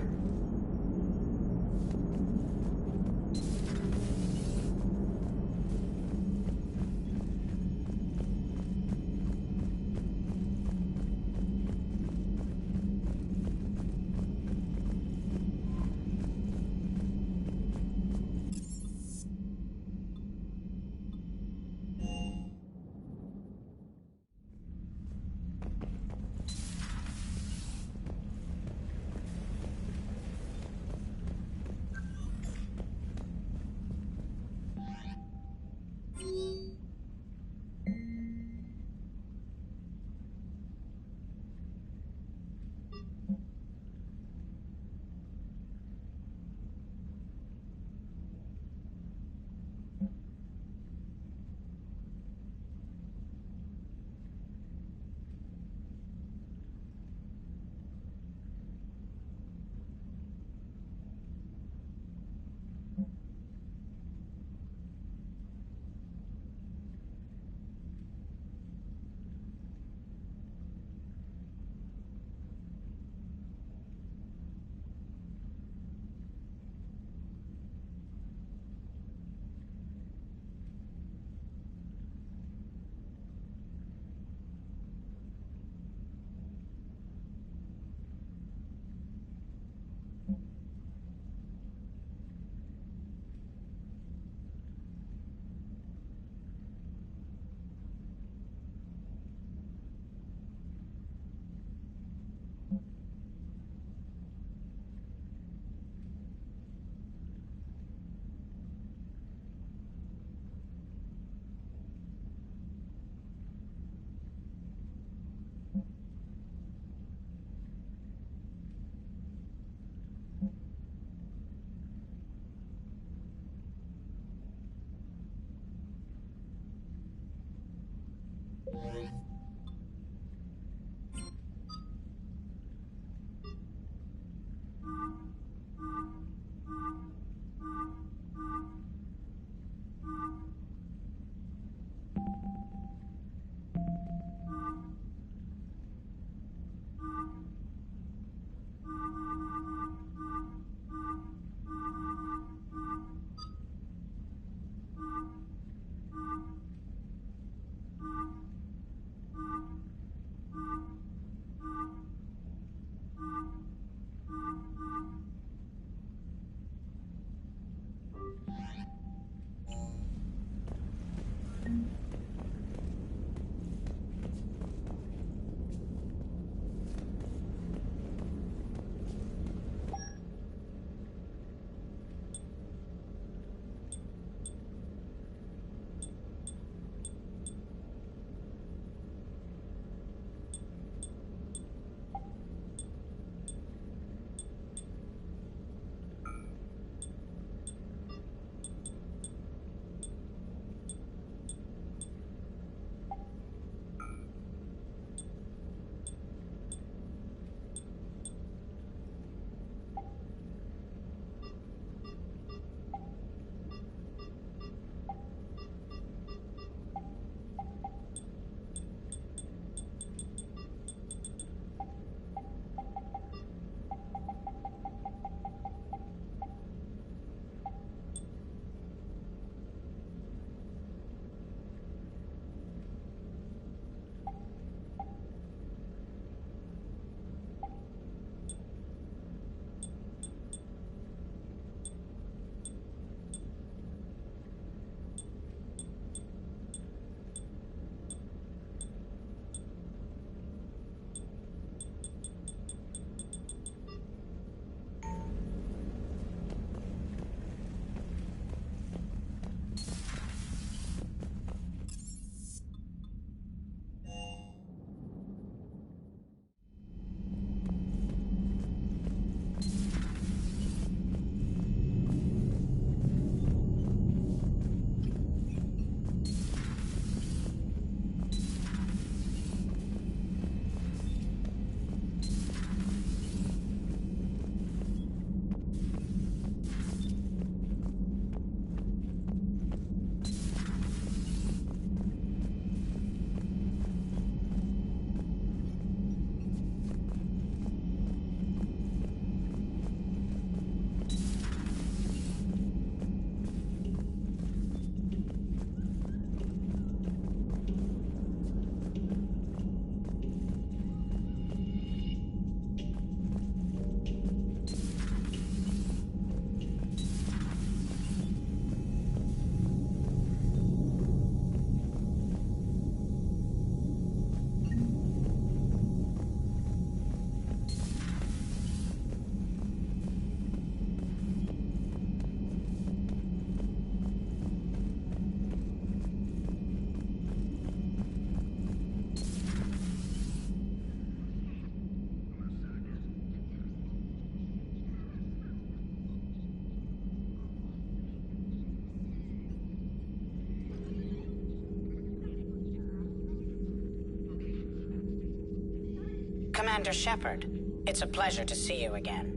Commander Shepard. It's a pleasure to see you again.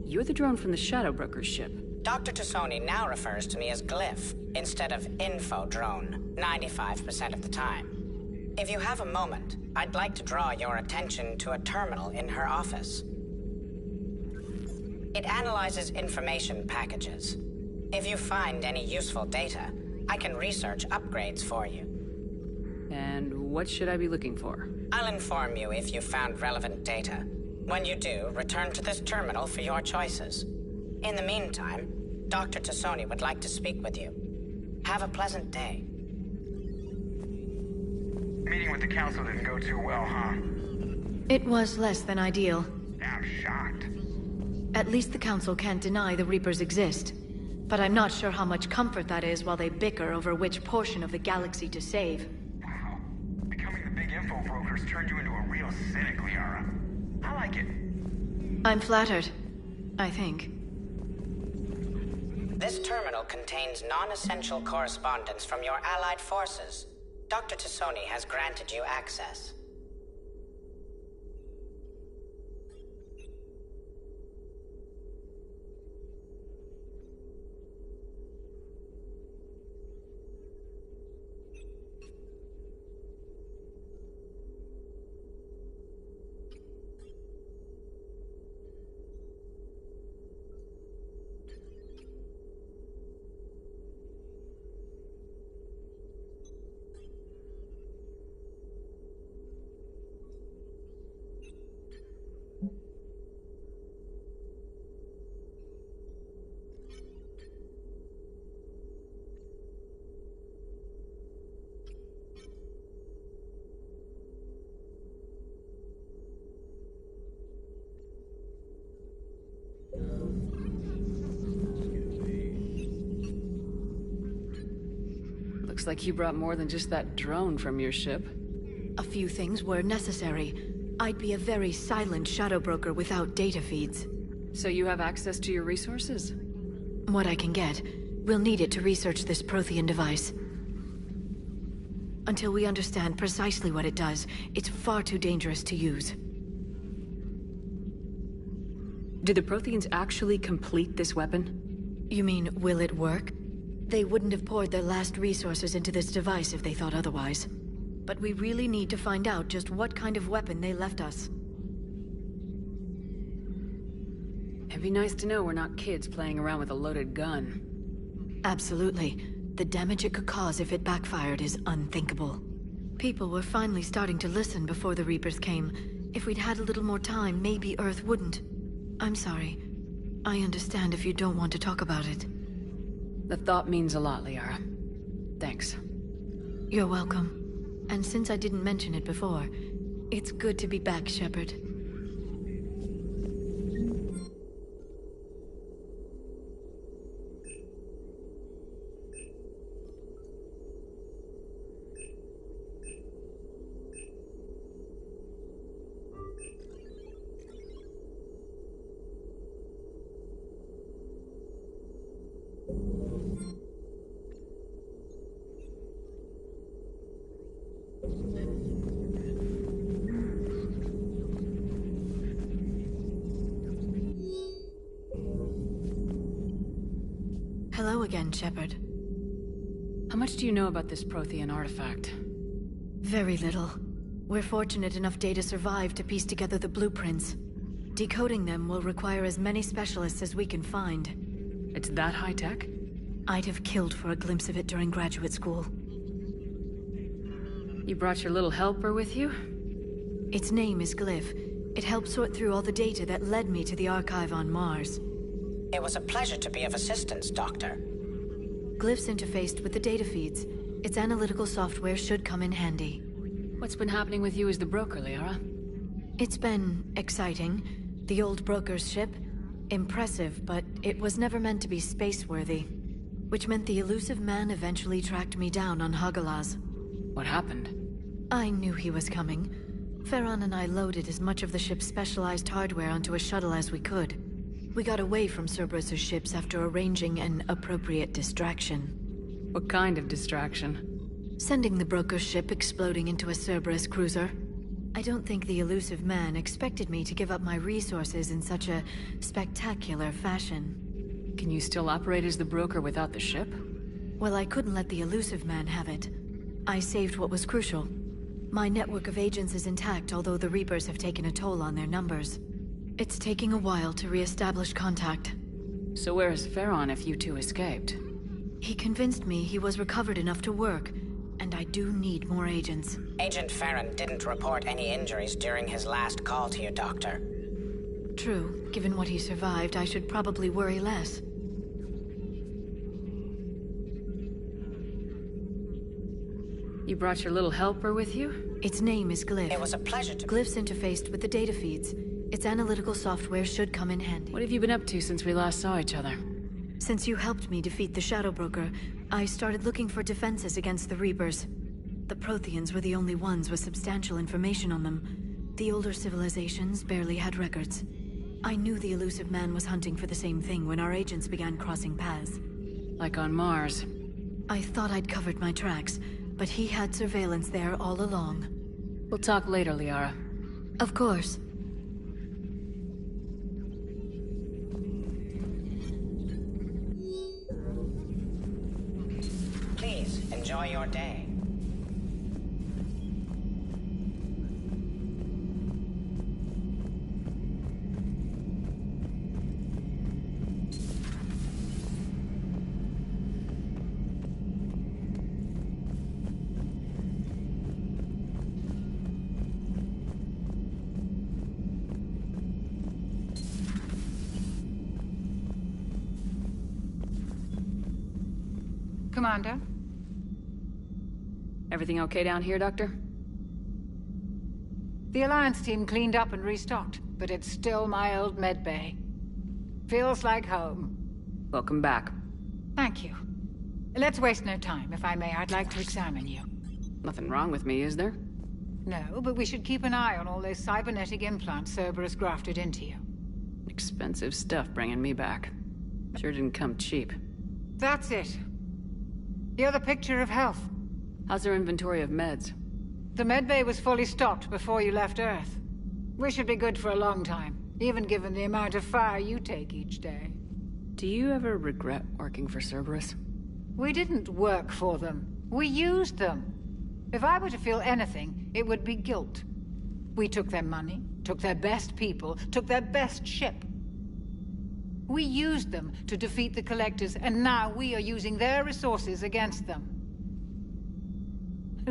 You're the drone from the Shadow Broker's ship. Dr. Tassoni now refers to me as Glyph, instead of Info Drone, 95% of the time. If you have a moment, I'd like to draw your attention to a terminal in her office. It analyzes information packages. If you find any useful data, I can research upgrades for you. And what should I be looking for? I'll inform you if you found relevant data. When you do, return to this terminal for your choices. In the meantime, Dr. Tassoni would like to speak with you. Have a pleasant day. Meeting with the council didn't go too well, huh? It was less than ideal. I'm shocked. At least the council can't deny the Reapers exist. But I'm not sure how much comfort that is while they bicker over which portion of the galaxy to save. Wow. Becoming the big info brokers turned you into a real cynic, Liara. I like it. I'm flattered. I think. This terminal contains non-essential correspondence from your allied forces. Dr. Tassoni has granted you access. Looks like you brought more than just that drone from your ship. A few things were necessary. I'd be a very silent shadow broker without data feeds. So you have access to your resources? What I can get. We'll need it to research this Prothean device. Until we understand precisely what it does, it's far too dangerous to use. Do the Protheans actually complete this weapon? You mean, will it work? They wouldn't have poured their last resources into this device if they thought otherwise. But we really need to find out just what kind of weapon they left us. It'd be nice to know we're not kids playing around with a loaded gun. Absolutely. The damage it could cause if it backfired is unthinkable. People were finally starting to listen before the Reapers came. If we'd had a little more time, maybe Earth wouldn't. I'm sorry. I understand if you don't want to talk about it. The thought means a lot, Liara. Thanks. You're welcome. And since I didn't mention it before, it's good to be back, Shepard. Hello again, Shepard. How much do you know about this Prothean artifact? Very little. We're fortunate enough Data survived to piece together the blueprints. Decoding them will require as many specialists as we can find. It's that high-tech? I'd have killed for a glimpse of it during graduate school. You brought your little helper with you? Its name is Glyph. It helped sort through all the data that led me to the archive on Mars. It was a pleasure to be of assistance, Doctor. Glyph's interfaced with the data feeds. Its analytical software should come in handy. What's been happening with you as the broker, Liara? It's been exciting. The old broker's ship? Impressive, but it was never meant to be space-worthy. Which meant the elusive man eventually tracked me down on Hagalaz. What happened? I knew he was coming. Farron and I loaded as much of the ship's specialized hardware onto a shuttle as we could. We got away from Cerberus' ships after arranging an appropriate distraction. What kind of distraction? Sending the broker's ship exploding into a Cerberus cruiser. I don't think the elusive man expected me to give up my resources in such a spectacular fashion. Can you still operate as the broker without the ship? Well, I couldn't let the elusive man have it. I saved what was crucial. My network of agents is intact, although the Reapers have taken a toll on their numbers. It's taking a while to re-establish contact. So where is Farron if you two escaped? He convinced me he was recovered enough to work, and I do need more agents. Agent Farron didn't report any injuries during his last call to you, Doctor. True. Given what he survived, I should probably worry less. You brought your little helper with you? Its name is Glyph. It was a pleasure to... Glyph's interfaced with the data feeds. Its analytical software should come in handy. What have you been up to since we last saw each other? Since you helped me defeat the Shadow Broker, I started looking for defenses against the Reapers. The Protheans were the only ones with substantial information on them. The older civilizations barely had records. I knew the elusive man was hunting for the same thing when our agents began crossing paths. Like on Mars. I thought I'd covered my tracks, but he had surveillance there all along. We'll talk later, Liara. Of course. Please, enjoy your day. Commander? Everything okay down here, Doctor? The Alliance team cleaned up and restocked, but it's still my old med bay. Feels like home. Welcome back. Thank you. Let's waste no time. If I may, I'd like to examine you. Nothing wrong with me, is there? No, but we should keep an eye on all those cybernetic implants Cerberus grafted into you. Expensive stuff bringing me back. Sure didn't come cheap. That's it. You're the picture of health. How's their inventory of meds? The medbay was fully stocked before you left Earth. We should be good for a long time, even given the amount of fire you take each day. Do you ever regret working for Cerberus? We didn't work for them. We used them. If I were to feel anything, it would be guilt. We took their money, took their best people, took their best ship. We used them to defeat the Collectors, and now we are using their resources against them.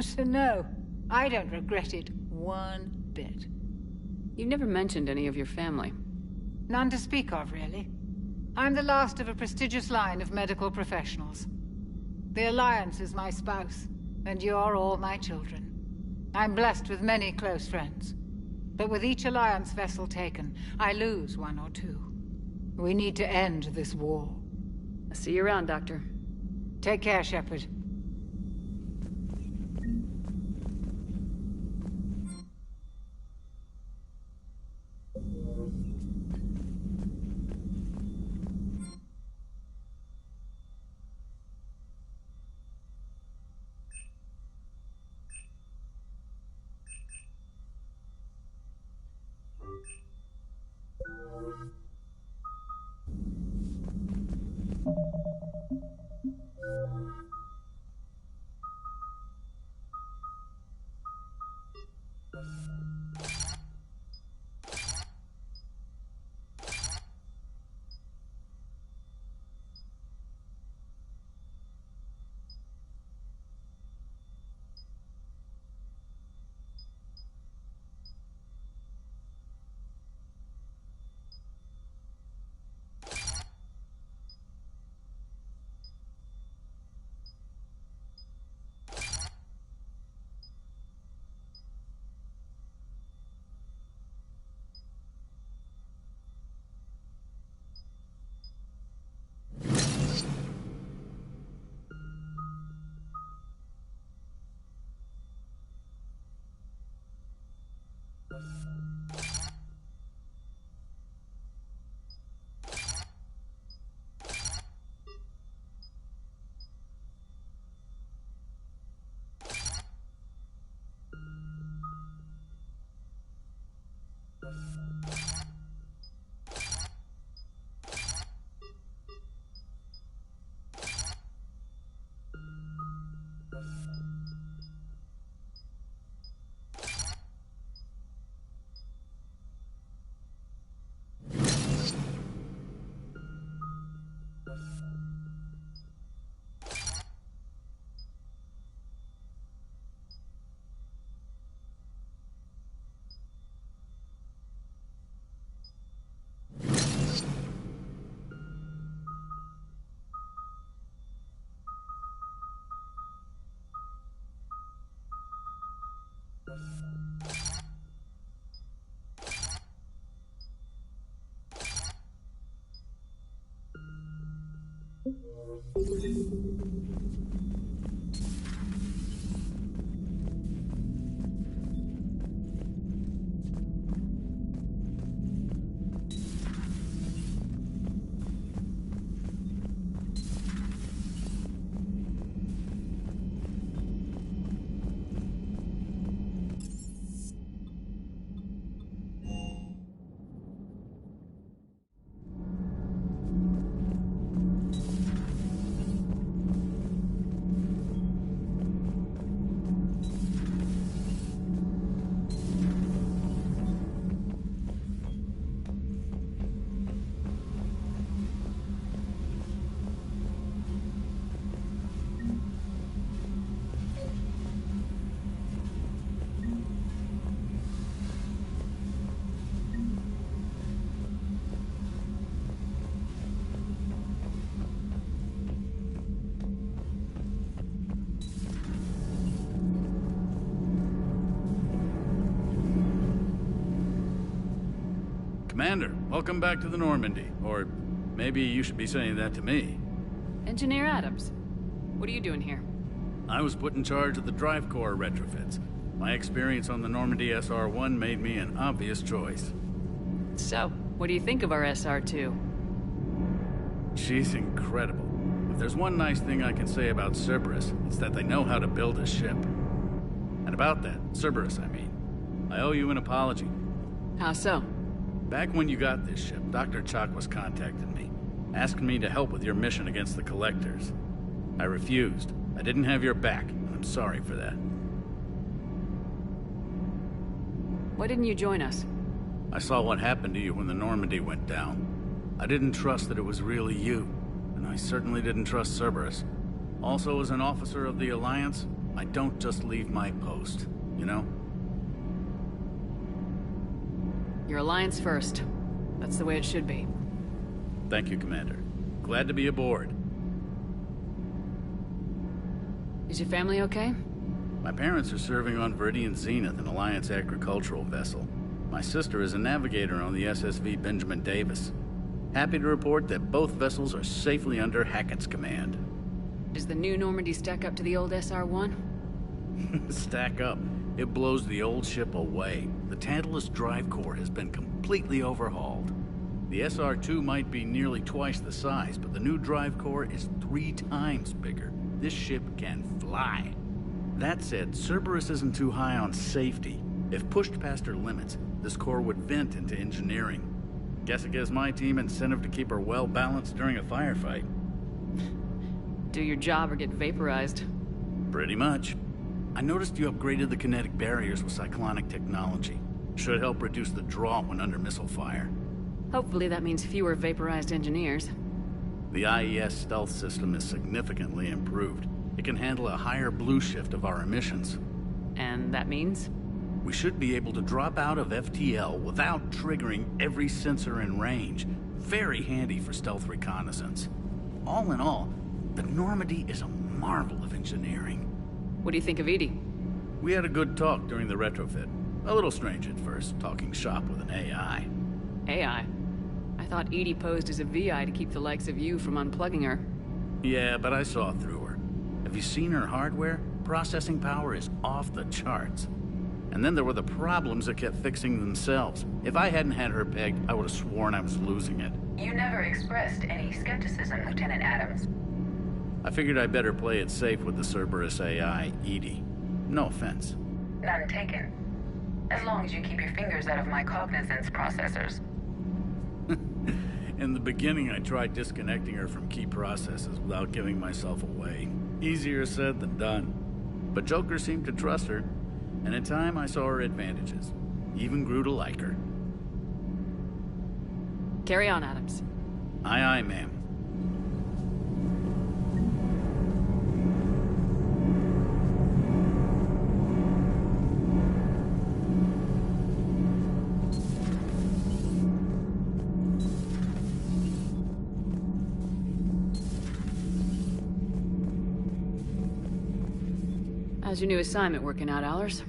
So no, I don't regret it one bit. You never mentioned any of your family. None to speak of, really. I'm the last of a prestigious line of medical professionals. The Alliance is my spouse, and you're all my children. I'm blessed with many close friends. But with each Alliance vessel taken, I lose one or two. We need to end this war. I'll see you around, Doctor. Take care, Shepard. Commander, welcome back to the Normandy. Or maybe you should be saying that to me. Engineer Adams, what are you doing here? I was put in charge of the drive core retrofits. My experience on the Normandy SR-1 made me an obvious choice. So, what do you think of our SR-2? She's incredible. If there's one nice thing I can say about Cerberus, it's that they know how to build a ship. And about that, Cerberus, I mean, I owe you an apology. How so? Back when you got this ship, Dr. Chakwas contacted me, asking me to help with your mission against the Collectors. I refused. I didn't have your back, and I'm sorry for that. Why didn't you join us? I saw what happened to you when the Normandy went down. I didn't trust that it was really you, and I certainly didn't trust Cerberus. Also, as an officer of the Alliance, I don't just leave my post, you know? Your Alliance first. That's the way it should be. Thank you, Commander. Glad to be aboard. Is your family okay? My parents are serving on Viridian Zenith, an Alliance agricultural vessel. My sister is a navigator on the SSV Benjamin Davis. Happy to report that both vessels are safely under Hackett's command. Does the new Normandy stack up to the old SR-1? Stack up. It blows the old ship away. The Tantalus drive core has been completely overhauled. The SR-2 might be nearly twice the size, but the new drive core is 3 times bigger. This ship can fly. That said, Cerberus isn't too high on safety. If pushed past her limits, this core would vent into engineering. Guess it gives my team incentive to keep her well balanced during a firefight. Do your job or get vaporized. Pretty much. I noticed you upgraded the kinetic barriers with cyclonic technology. Should help reduce the draw when under missile fire. Hopefully that means fewer vaporized engineers. The IES stealth system is significantly improved. It can handle a higher blue shift of our emissions. And that means? We should be able to drop out of FTL without triggering every sensor in range. Very handy for stealth reconnaissance. All in all, the Normandy is a marvel of engineering. What do you think of Edie? We had a good talk during the retrofit. A little strange at first, talking shop with an AI. AI? I thought Edie posed as a VI to keep the likes of you from unplugging her. Yeah, but I saw through her. Have you seen her hardware? Processing power is off the charts. And then there were the problems that kept fixing themselves. If I hadn't had her pegged, I would have sworn I was losing it. You never expressed any skepticism, Lieutenant Adams. I figured I'd better play it safe with the Cerberus AI, Edie. No offense. None taken. As long as you keep your fingers out of my cognizance processors. In the beginning, I tried disconnecting her from key processes without giving myself away. Easier said than done. But Joker seemed to trust her, and in time I saw her advantages. Even grew to like her. Carry on, Adams. Aye, aye, ma'am. How's your new assignment working out, Allers?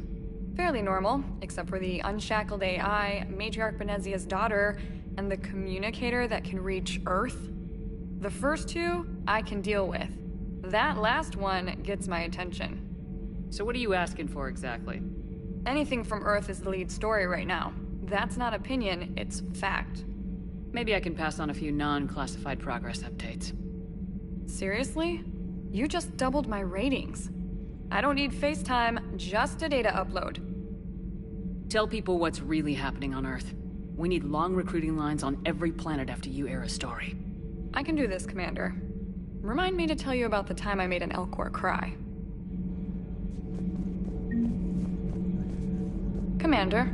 Fairly normal, except for the unshackled AI, Matriarch Benezia's daughter, and the communicator that can reach Earth. The first two, I can deal with. That last one gets my attention. So what are you asking for exactly? Anything from Earth is the lead story right now. That's not opinion, it's fact. Maybe I can pass on a few non-classified progress updates. Seriously? You just doubled my ratings. I don't need FaceTime, just a data upload. Tell people what's really happening on Earth. We need long recruiting lines on every planet after you air a story. I can do this, Commander. Remind me to tell you about the time I made an Elcor cry. Commander.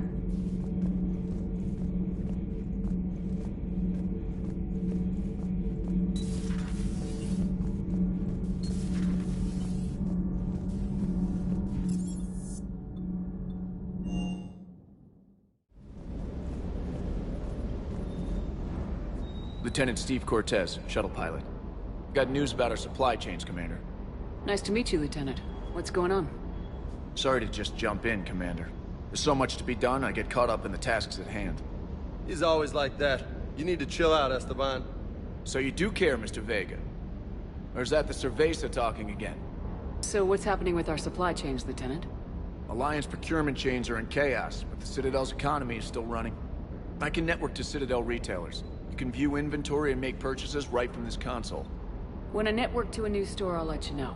Lieutenant Steve Cortez, shuttle pilot. Got news about our supply chains, Commander. Nice to meet you, Lieutenant. What's going on? Sorry to just jump in, Commander. There's so much to be done, I get caught up in the tasks at hand. He's always like that. You need to chill out, Esteban. So you do care, Mr. Vega? Or is that the Cerveza talking again? So what's happening with our supply chains, Lieutenant? Alliance procurement chains are in chaos, but the Citadel's economy is still running. I can network to Citadel retailers. You can view inventory and make purchases right from this console. When I network to a new store, I'll let you know.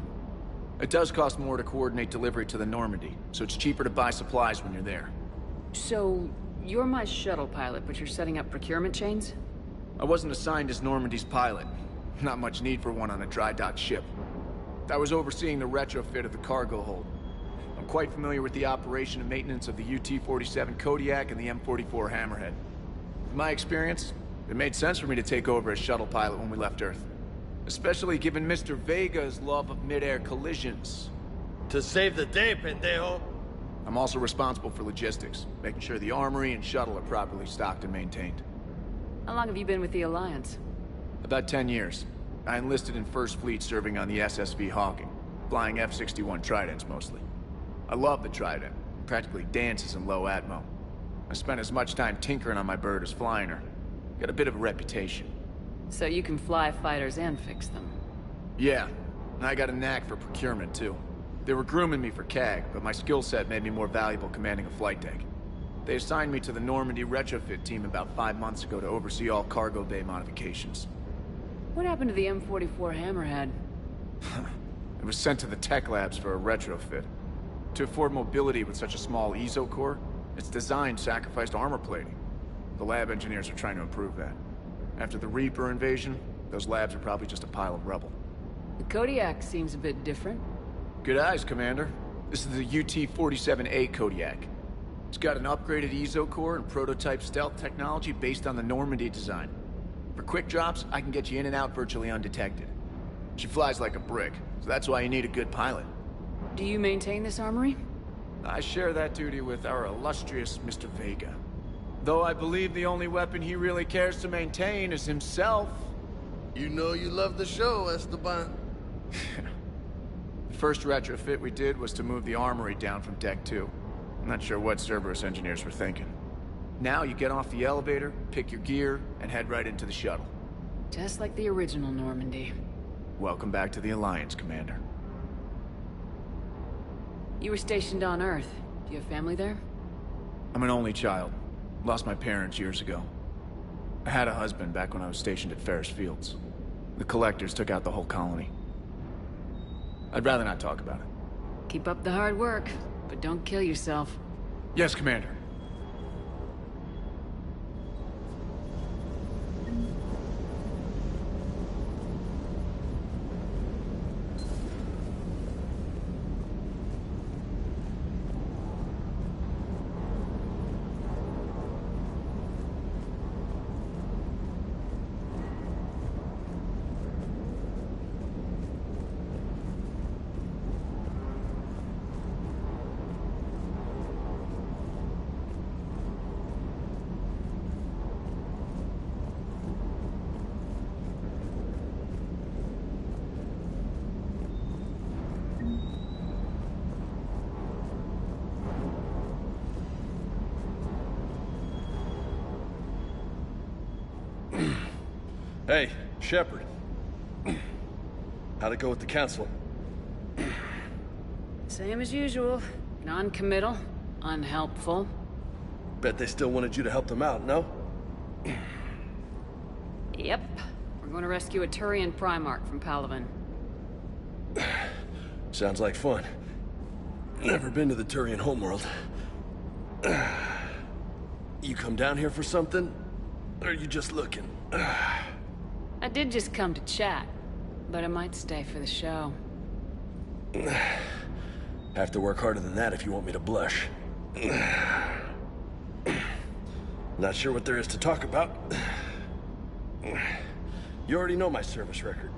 It does cost more to coordinate delivery to the Normandy, so it's cheaper to buy supplies when you're there. So, you're my shuttle pilot, but you're setting up procurement chains? I wasn't assigned as Normandy's pilot. Not much need for one on a dry dock ship. I was overseeing the retrofit of the cargo hold. I'm quite familiar with the operation and maintenance of the UT-47 Kodiak and the M44 Hammerhead. In my experience, it made sense for me to take over as shuttle pilot when we left Earth. Especially given Mr. Vega's love of mid-air collisions. To save the day, pendejo! I'm also responsible for logistics, making sure the armory and shuttle are properly stocked and maintained. How long have you been with the Alliance? About 10 years. I enlisted in First Fleet serving on the SSV Hawking, flying F-61 Tridents mostly. I love the Trident. It practically dances in low atmo. I spent as much time tinkering on my bird as flying her. Got a bit of a reputation. So you can fly fighters and fix them? Yeah, and I got a knack for procurement too. They were grooming me for CAG, but my skill set made me more valuable commanding a flight deck. They assigned me to the Normandy retrofit team about 5 months ago to oversee all cargo bay modifications. What happened to the M44 Hammerhead? It was sent to the tech labs for a retrofit. To afford mobility with such a small ESO core, its design sacrificed armor plating. The lab engineers are trying to improve that. After the Reaper invasion, those labs are probably just a pile of rubble. The Kodiak seems a bit different. Good eyes, Commander. This is the UT-47A Kodiak. It's got an upgraded ESO core and prototype stealth technology based on the Normandy design. For quick drops, I can get you in and out virtually undetected. She flies like a brick, so that's why you need a good pilot. Do you maintain this armory? I share that duty with our illustrious Mr. Vega. Though I believe the only weapon he really cares to maintain is himself. You know you love the show, Esteban. The first retrofit we did was to move the armory down from Deck 2. I'm not sure what Cerberus engineers were thinking. Now you get off the elevator, pick your gear, and head right into the shuttle. Just like the original Normandy. Welcome back to the Alliance, Commander. You were stationed on Earth. Do you have family there? I'm an only child. Lost my parents years ago. I had a husband back when I was stationed at Ferris Fields. The Collectors took out the whole colony. I'd rather not talk about it. Keep up the hard work, but don't kill yourself. Yes, Commander. Hey, Shepard. How'd it go with the council? Same as usual. Non-committal, unhelpful. Bet they still wanted you to help them out, no? Yep. We're going to rescue a Turian Primarch from Palaven. Sounds like fun. Never been to the Turian homeworld. You come down here for something? Or are you just looking? I did just come to chat, but I might stay for the show. Have to work harder than that if you want me to blush. Not sure what there is to talk about. You already know my service record.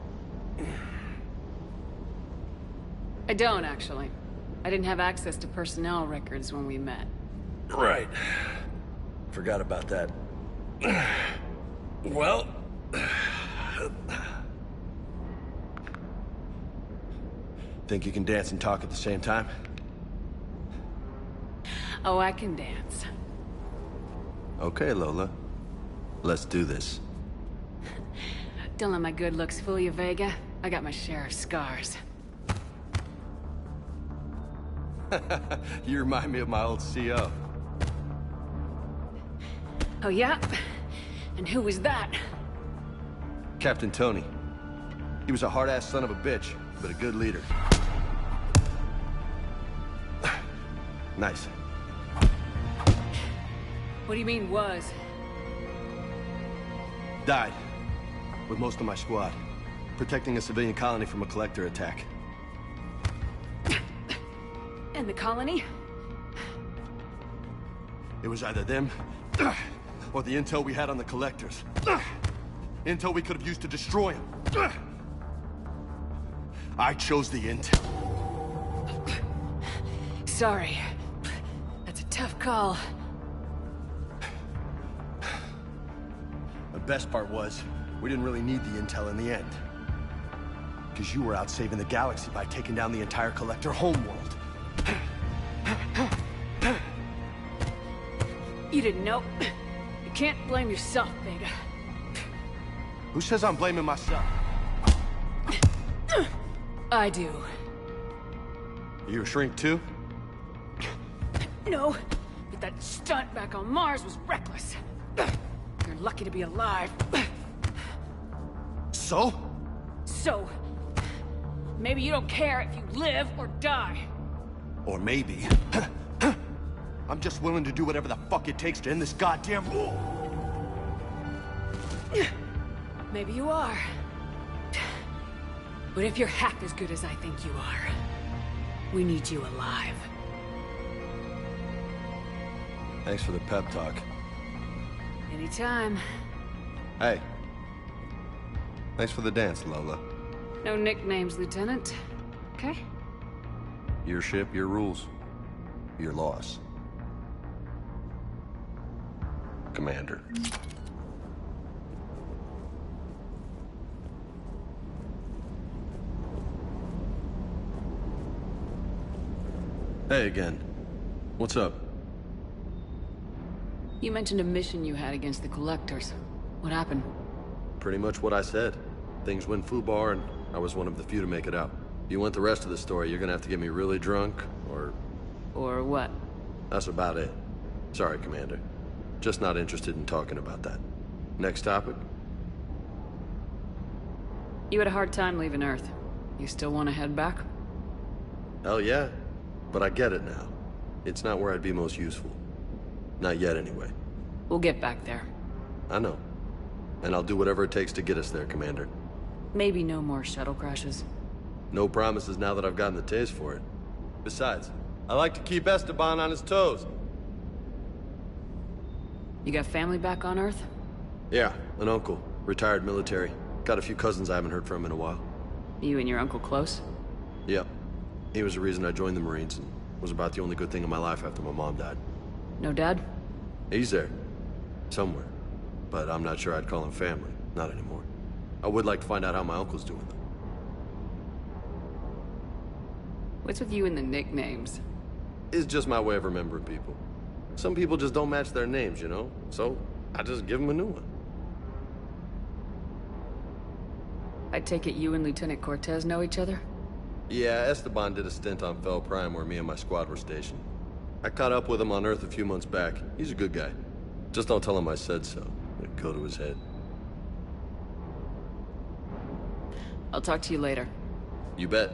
I don't, actually. I didn't have access to personnel records when we met. Right. Forgot about that. Well... Think you can dance and talk at the same time? Oh, I can dance. Okay, Lola. Let's do this. Don't let my good looks fool you, Vega. I got my share of scars. You remind me of my old CO. Oh, yeah? And who was that? Captain Tony. He was a hard-ass son of a bitch, but a good leader. Nice. What do you mean, was? Died. With most of my squad. Protecting a civilian colony from a collector attack. And the colony? It was either them, or the intel we had on the collectors. Intel we could have used to destroy them. I chose the intel. Sorry. That's a tough call. The best part was, we didn't really need the intel in the end. Because you were out saving the galaxy by taking down the entire collector homeworld. You didn't know. You can't blame yourself, Vega. Who says I'm blaming myself? I do. You a shrink too? No, but that stunt back on Mars was reckless. You're lucky to be alive. So? So, maybe you don't care if you live or die. Or maybe... I'm just willing to do whatever the fuck it takes to end this goddamn war. Maybe you are. But if you're half as good as I think you are, we need you alive. Thanks for the pep talk. Anytime. Hey. Thanks for the dance, Lola. No nicknames, Lieutenant. Okay? Your ship, your rules. Your loss. Commander. Hey again. What's up? You mentioned a mission you had against the Collectors. What happened? Pretty much what I said. Things went foobar, and I was one of the few to make it out. If you want the rest of the story, you're gonna have to get me really drunk, or... Or what? That's about it. Sorry, Commander. Just not interested in talking about that. Next topic? You had a hard time leaving Earth. You still want to head back? Hell yeah. But I get it now. It's not where I'd be most useful. Not yet, anyway. We'll get back there. I know. And I'll do whatever it takes to get us there, Commander. Maybe no more shuttle crashes. No promises now that I've gotten the taste for it. Besides, I like to keep Esteban on his toes. You got family back on Earth? Yeah, an uncle. Retired military. Got a few cousins I haven't heard from in a while. You and your uncle close? Yep. He was the reason I joined the Marines, and was about the only good thing in my life after my mom died. No dad? He's there. Somewhere. But I'm not sure I'd call him family. Not anymore. I would like to find out how my uncle's doing, though. What's with you and the nicknames? It's just my way of remembering people. Some people just don't match their names, you know? So, I just give them a new one. I I take it you and Lieutenant Cortez know each other? Yeah, Esteban did a stint on Fel Prime where me and my squad were stationed. I caught up with him on Earth a few months back. He's a good guy. Just don't tell him I said so. It'd go to his head. I'll talk to you later. You bet.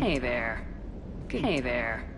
Hey there. Hey there.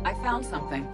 I found something.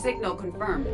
Signal confirmed.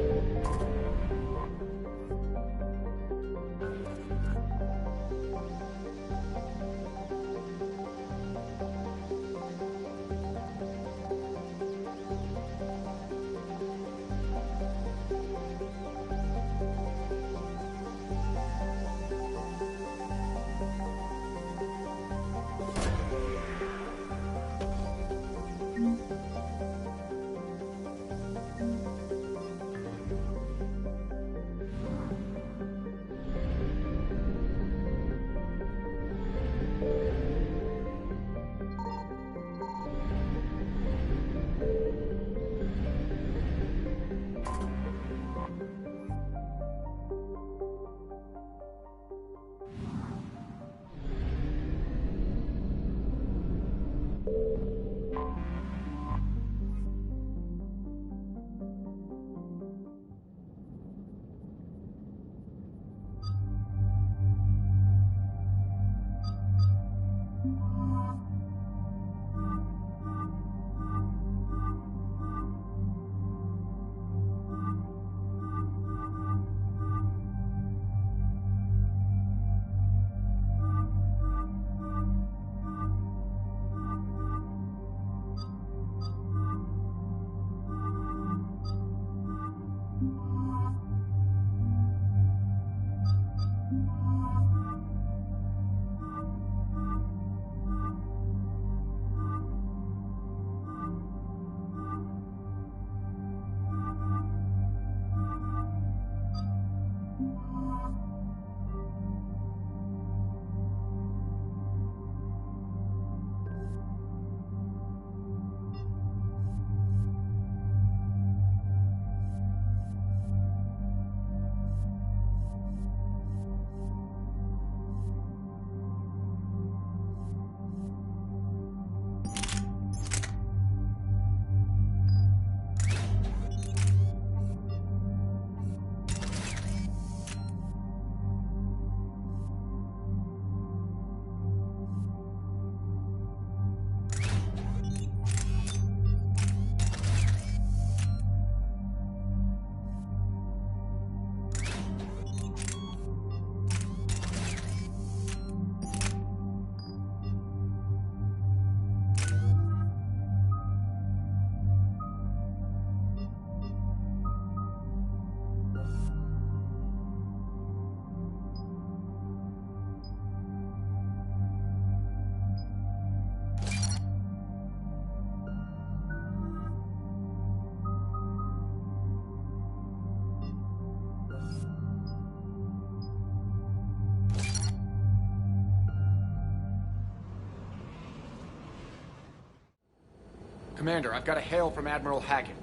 Commander, I've got a hail from Admiral Hackett.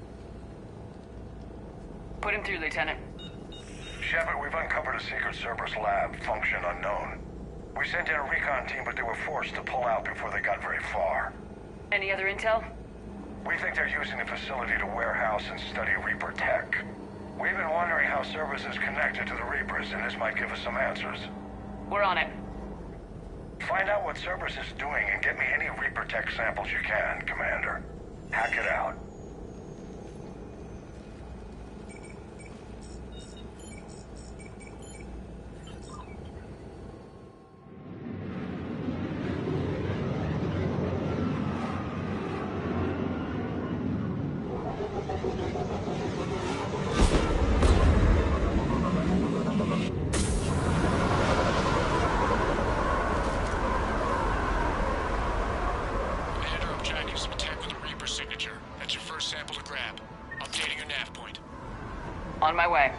Put him through, Lieutenant. Shepard, we've uncovered a secret Cerberus lab, function unknown. We sent in a recon team, but they were forced to pull out before they got very far. Any other intel? We think they're using the facility to warehouse and study Reaper tech. We've been wondering how Cerberus is connected to the Reapers, and this might give us some answers. We're on it. Find out what Cerberus is doing and get me any Reaper tech samples you can, Commander. Hack it out. On my way.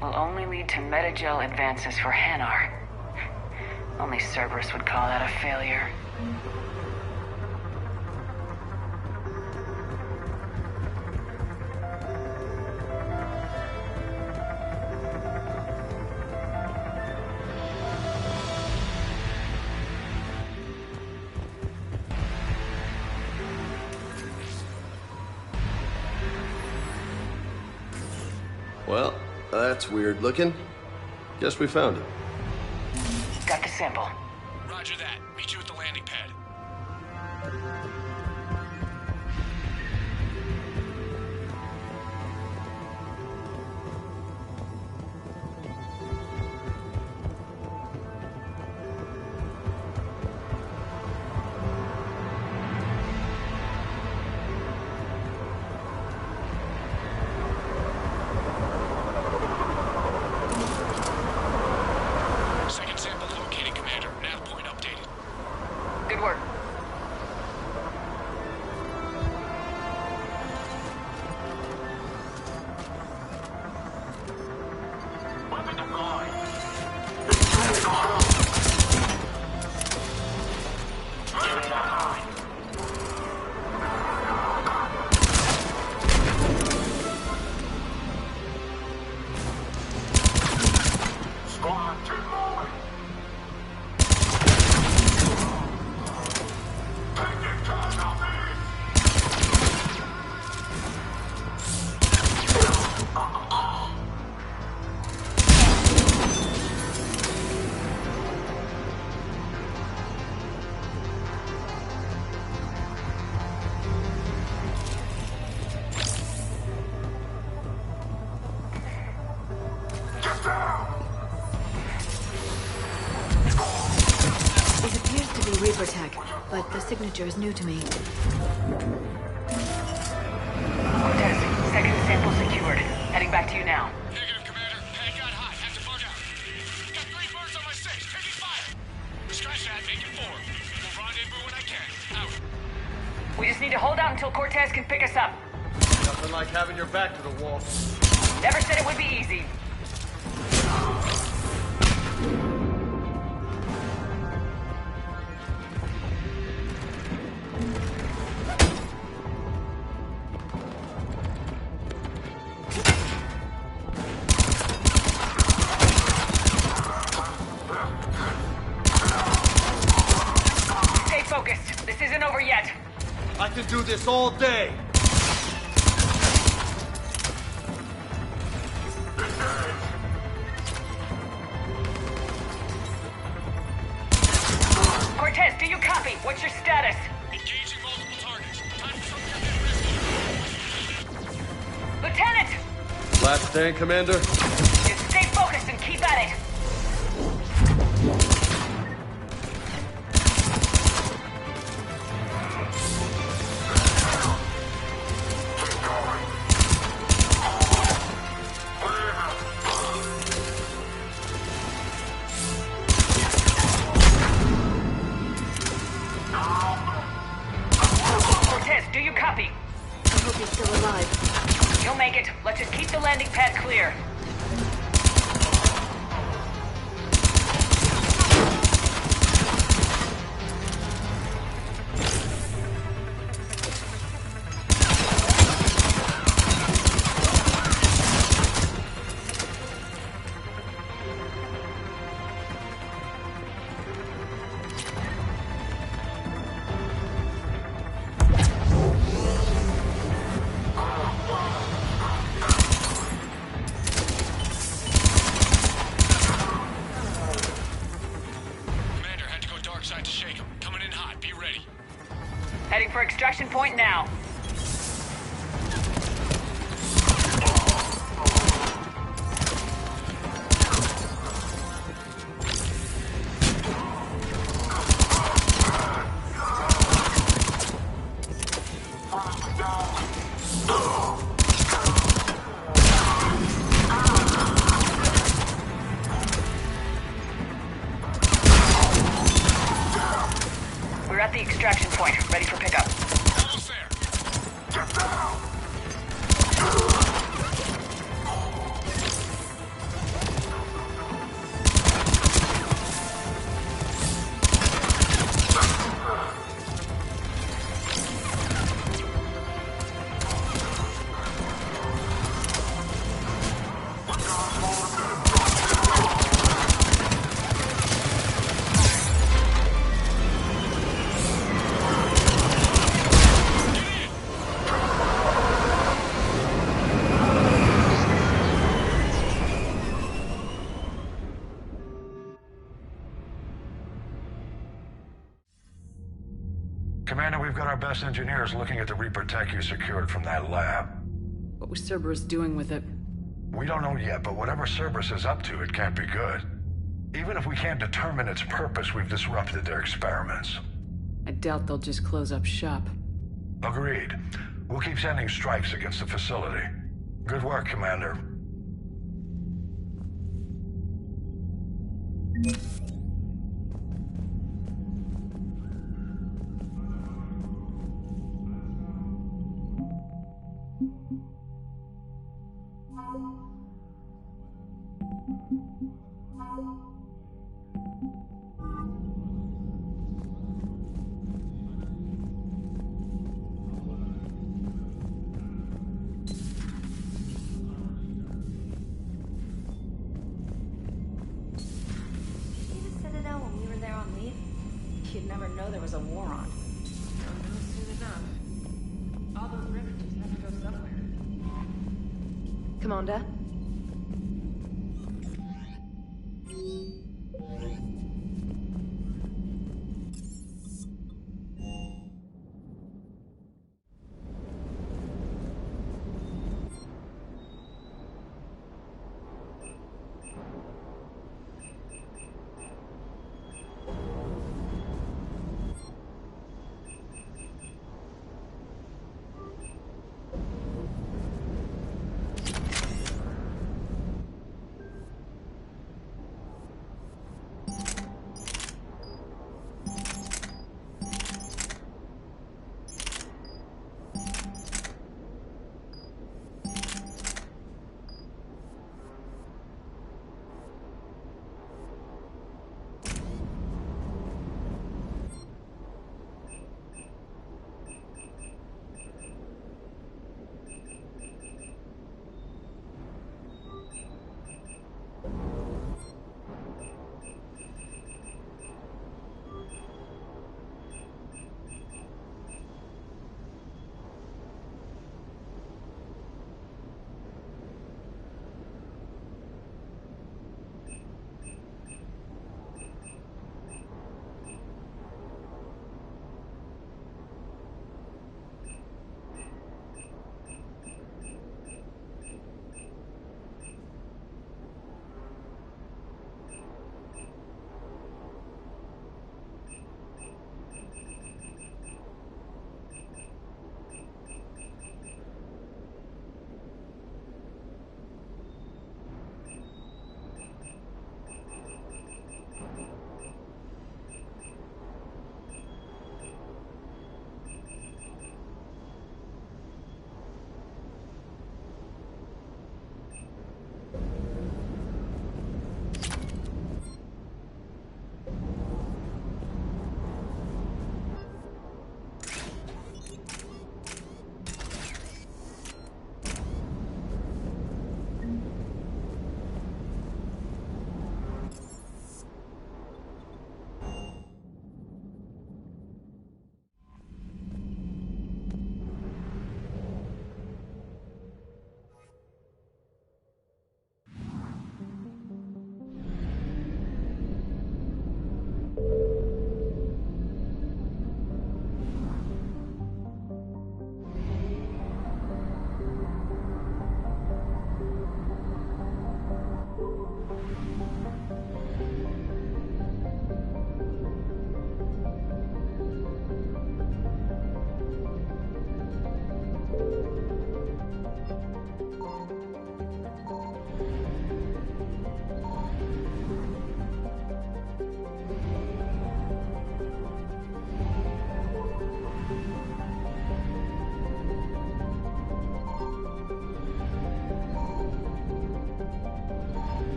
Will only lead to metagel advances for Hanar. Only Cerberus would call that a failure. Well, that's weird looking. Guess we found it. Got the sample. Roger that. Meet you at the landing pad. signature is new to me. Cortez, second sample secured. Heading back to you now. Negative, Commander. Head got hot. Have to bug out. Got 3 birds on my 6. Taking fire. Scratch that. Make it 4. We'll rendezvous when I can. Out. We just need to hold out until Cortez can pick us up. Nothing like having your back to the wall. Never said it would be easy. Stay focused. This isn't over yet. I can do this all day. Cortez, do you copy? What's your status? Engaging multiple targets. Time for something. Lieutenant! Last stand, Commander. Just stay focused and keep at it. Cortez, do you copy? I hope you're still alive. You'll make it. Let's just keep the landing pad clear. Commander, had to go dark side to shake him. Coming in hot. Be ready. Heading for extraction point now. We're at the extraction point, ready for pickup. Almost there. Commander, we've got our best engineers looking at the Reaper tech you secured from that lab. What was Cerberus doing with it? We don't know yet, but whatever Cerberus is up to, it can't be good. Even if we can't determine its purpose, we've disrupted their experiments. I doubt they'll just close up shop. Agreed. We'll keep sending strikes against the facility. Good work, Commander. You'd never know there was a war on. Don't know soon enough. All those refugees have to go somewhere. Commander?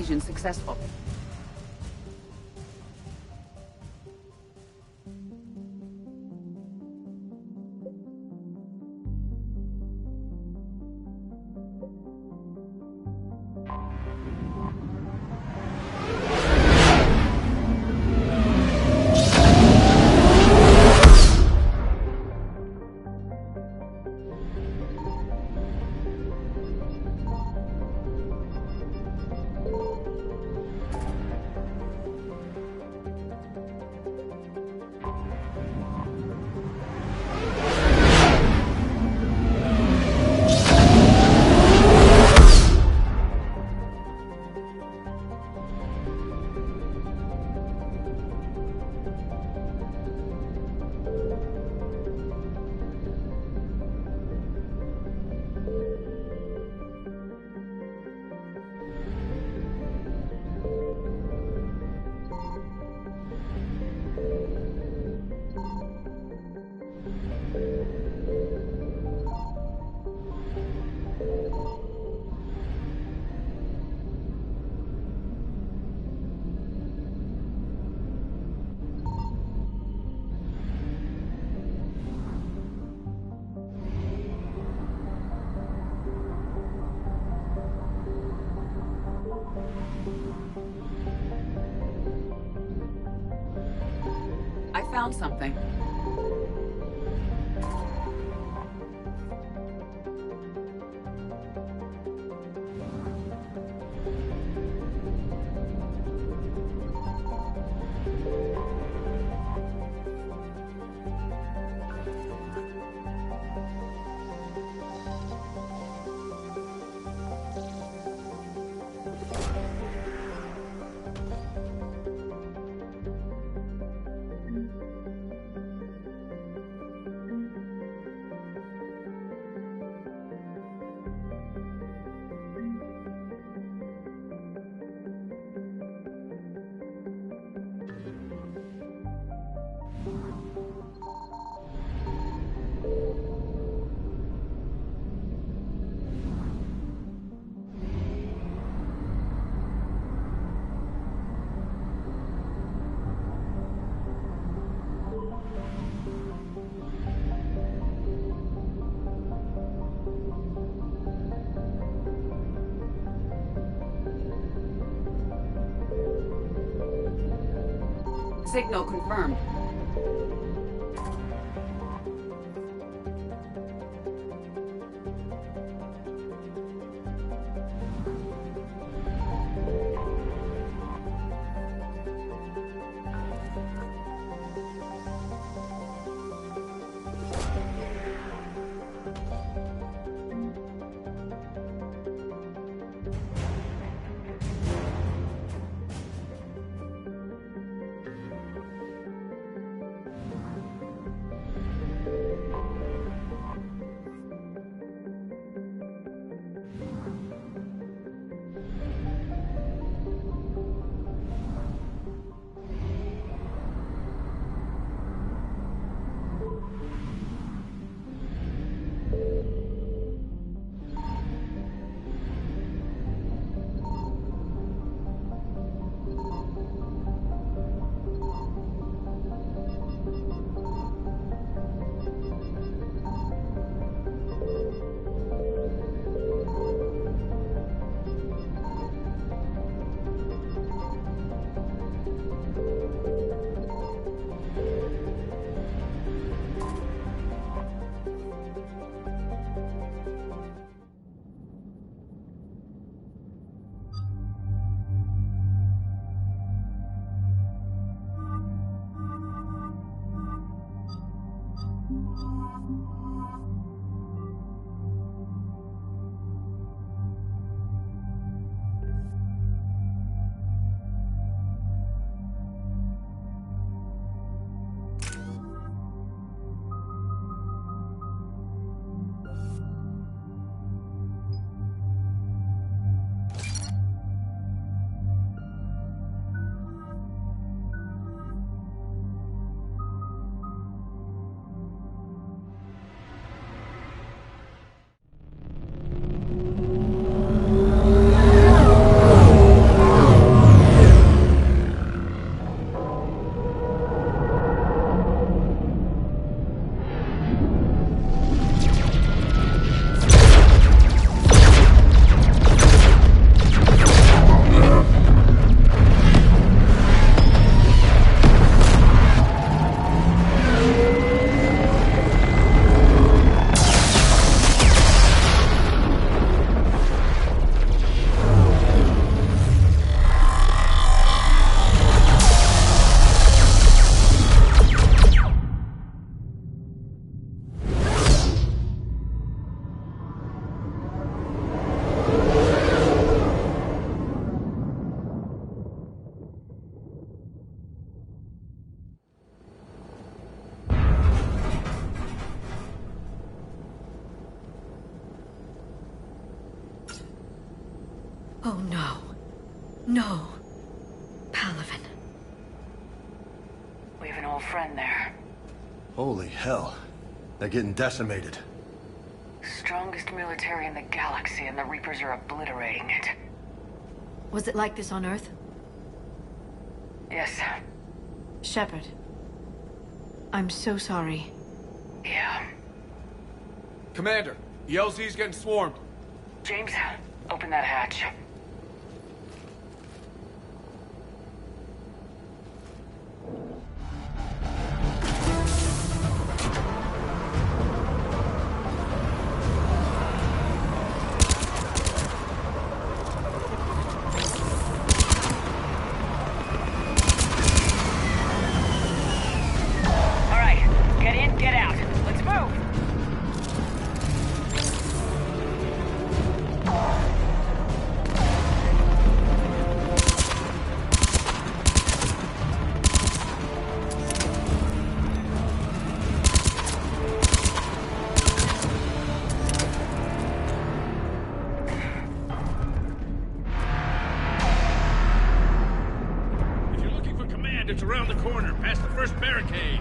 evasion successful. I found something. Signal confirmed. Oh no. No. Palaven. We have an old friend there. Holy hell. They're getting decimated. Strongest military in the galaxy, and the Reapers are obliterating it. Was it like this on Earth? Yes. Shepard. I'm so sorry. Yeah. Commander, the LZ's getting swarmed. James, open that hatch. It's around the corner, past the first barricade.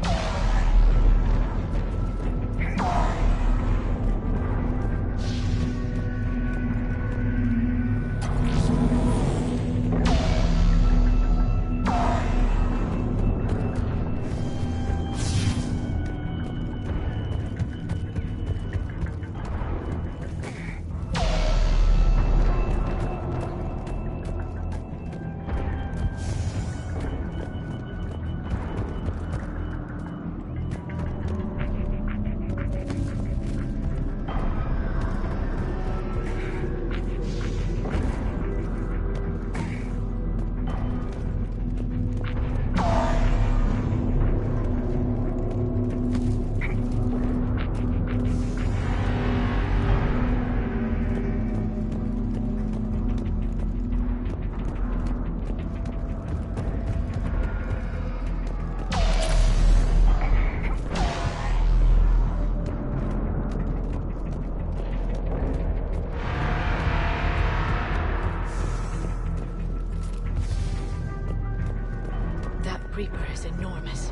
Reaper is enormous.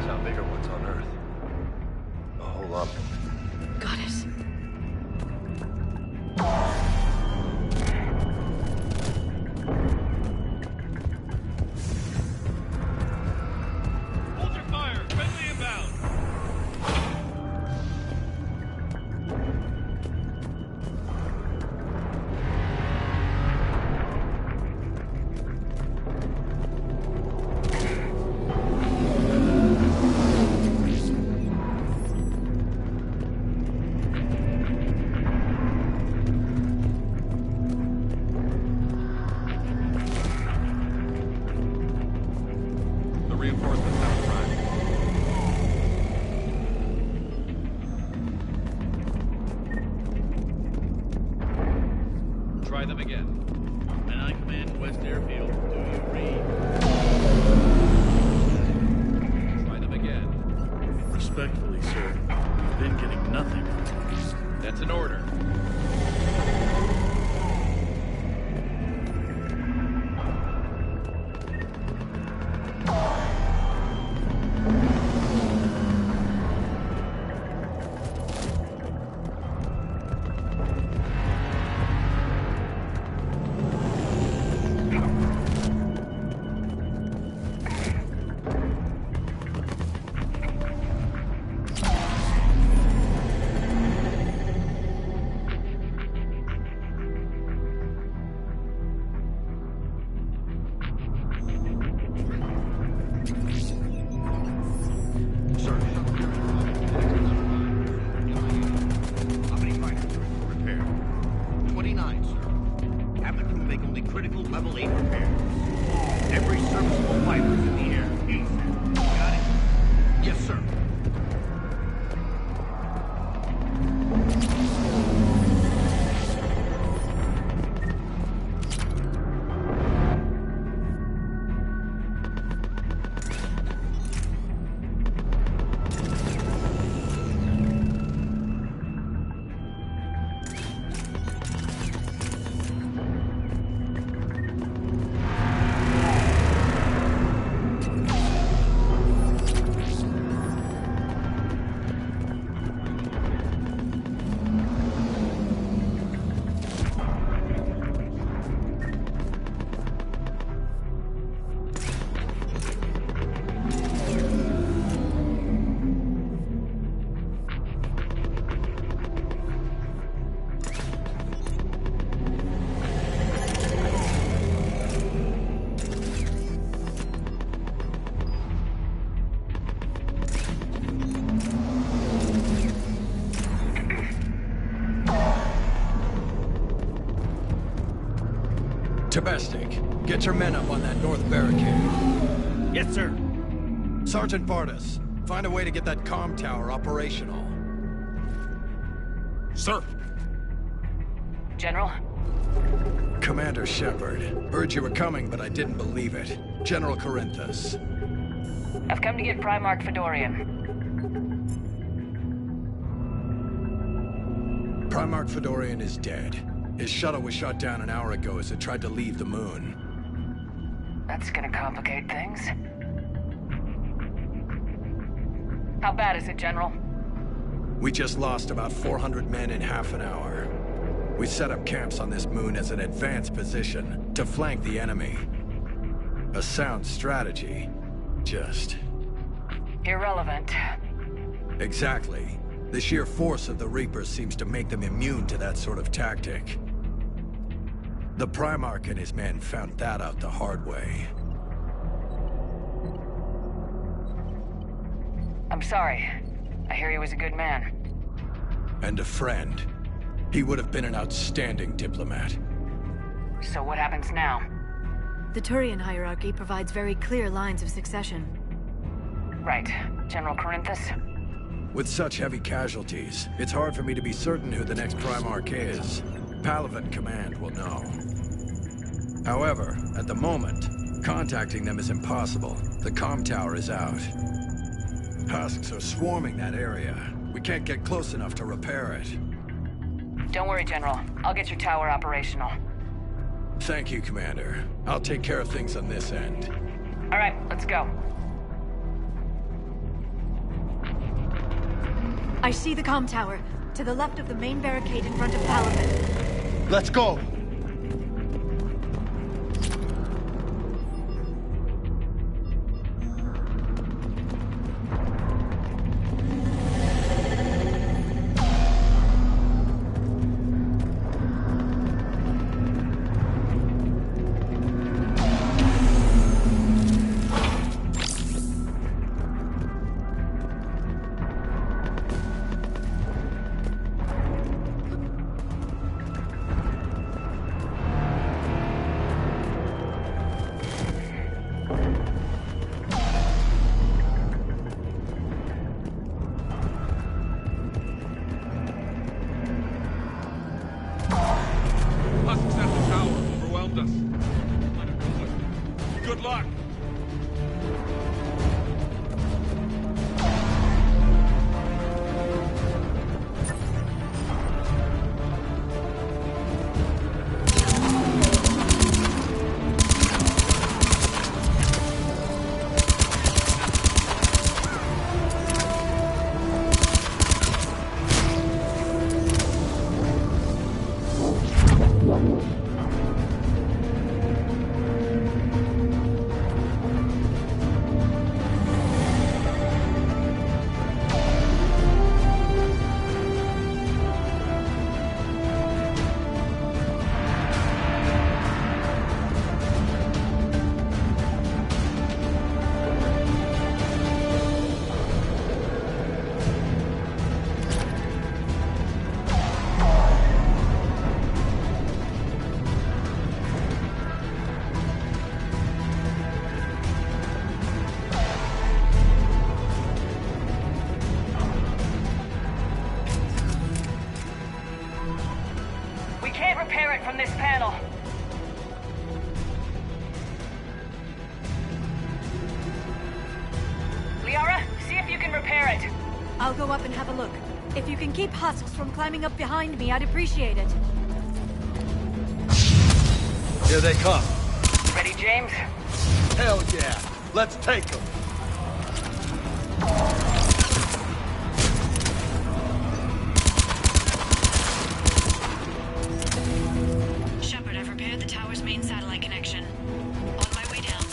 Saw bigger ones on Earth. A whole lot. Goddess. Hold your fire! Friendly inbound! Reinforcements have arrived. Try them again. And I command West Airfield. Do you read? Try them again. Respectfully, sir. We've been getting nothing. That's an order. Domestic, get your men up on that north barricade. Yes, sir. Sergeant Bartis, find a way to get that comm tower operational. Sir. General? Commander Shepard. Heard you were coming, but I didn't believe it. General Corinthus. I've come to get Primarch Fedorian. Primarch Fedorian is dead. His shuttle was shot down an hour ago as it tried to leave the moon. That's gonna complicate things. How bad is it, General? We just lost about 400 men in half an hour. We set up camps on this moon as an advanced position to flank the enemy. A sound strategy. Just... irrelevant. Exactly. The sheer force of the Reapers seems to make them immune to that sort of tactic. The Primarch and his men found that out the hard way. I'm sorry. I hear he was a good man. And a friend. He would have been an outstanding diplomat. So what happens now? The Turian hierarchy provides very clear lines of succession. Right. General Corinthus? With such heavy casualties, it's hard for me to be certain who the next Primarch is. Palaven Command will know. However, at the moment, contacting them is impossible. The comm tower is out. Husks are swarming that area. We can't get close enough to repair it. Don't worry, General. I'll get your tower operational. Thank you, Commander. I'll take care of things on this end. All right, let's go. I see the comm tower, to the left of the main barricade in front of Palaven. Let's go! Good luck! Repair it from this panel. Liara, see if you can repair it. I'll go up and have a look. If you can keep husks from climbing up behind me, I'd appreciate it. Here they come. Ready, James? Hell yeah. Let's take them. Shepard, I've repaired the tower's main satellite connection. On my way down.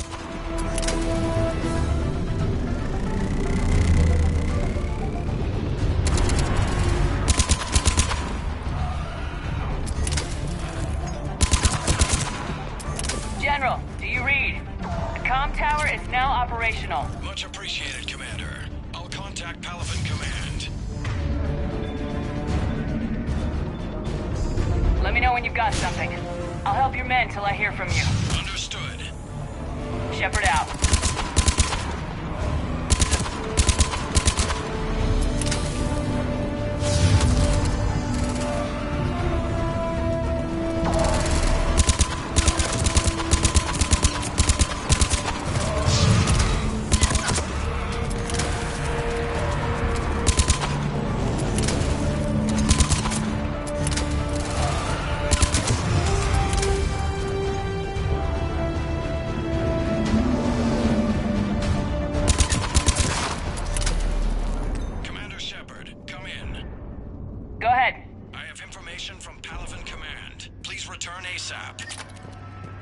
General, do you read? The comm tower is now operational. Much appreciated, Commander. I'll contact Palaven Command. Let me know when you've got something. I'll help your men till I hear from you. Understood. Shepard out.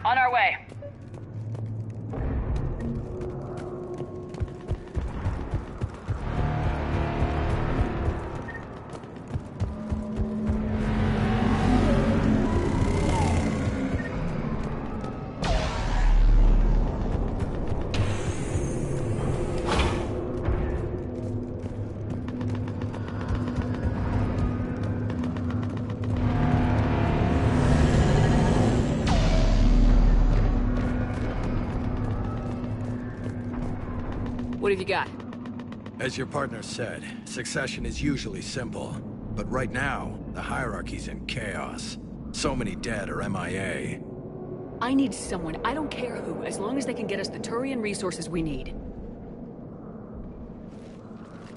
On our way. What have you got? As your partner said, succession is usually simple. But right now, the hierarchy's in chaos. So many dead or MIA. I need someone, I don't care who, as long as they can get us the Turian resources we need.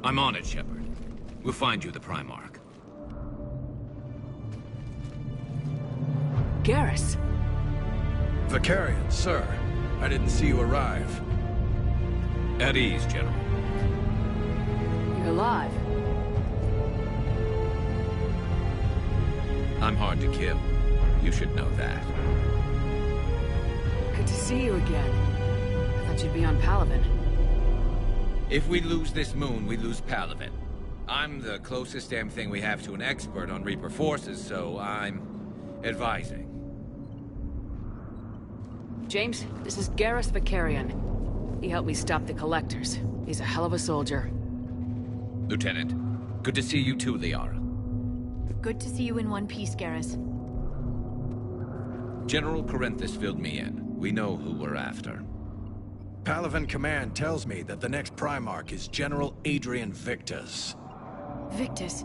I'm on it, Shepard. We'll find you the Primarch. Garrus. Vicarian, sir. I didn't see you arrive. At ease, General. You're alive. I'm hard to kill. You should know that. Good to see you again. I thought you'd be on Palaven. If we lose this moon, we lose Palaven. I'm the closest damn thing we have to an expert on Reaper forces, so I'm advising. James, this is Garrus Vicarian. He helped me stop the Collectors. He's a hell of a soldier. Lieutenant, good to see you too, Liara. Good to see you in one piece, Garrus. General Corinthus filled me in. We know who we're after. Palaven Command tells me that the next Primarch is General Adrian Victus. Victus?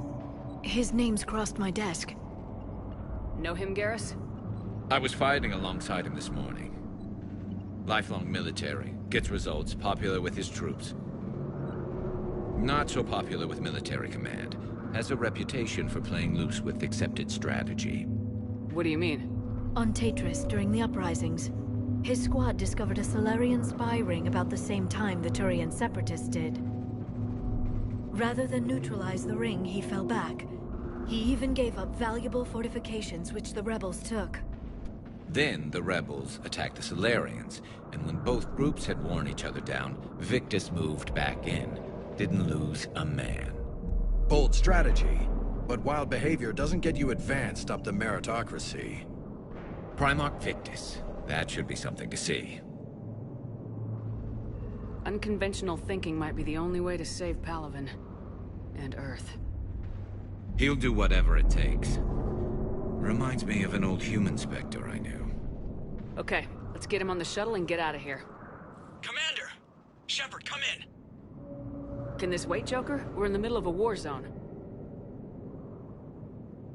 His name's crossed my desk. Know him, Garrus? I was fighting alongside him this morning. Lifelong military, gets results, popular with his troops. Not so popular with military command. Has a reputation for playing loose with accepted strategy. What do you mean? On Tatris, during the uprisings, his squad discovered a Solarian spy ring about the same time the Turian separatists did. Rather than neutralize the ring, he fell back. He even gave up valuable fortifications which the rebels took. Then the rebels attacked the Solarians, and when both groups had worn each other down, Victus moved back in. Didn't lose a man. Bold strategy, but wild behavior doesn't get you advanced up the meritocracy. Primarch Victus. That should be something to see. Unconventional thinking might be the only way to save Palaven. And Earth. He'll do whatever it takes. Reminds me of an old human Spectre I knew. Okay, let's get him on the shuttle and get out of here. Commander! Shepard, come in! Can this wait, Joker? We're in the middle of a war zone.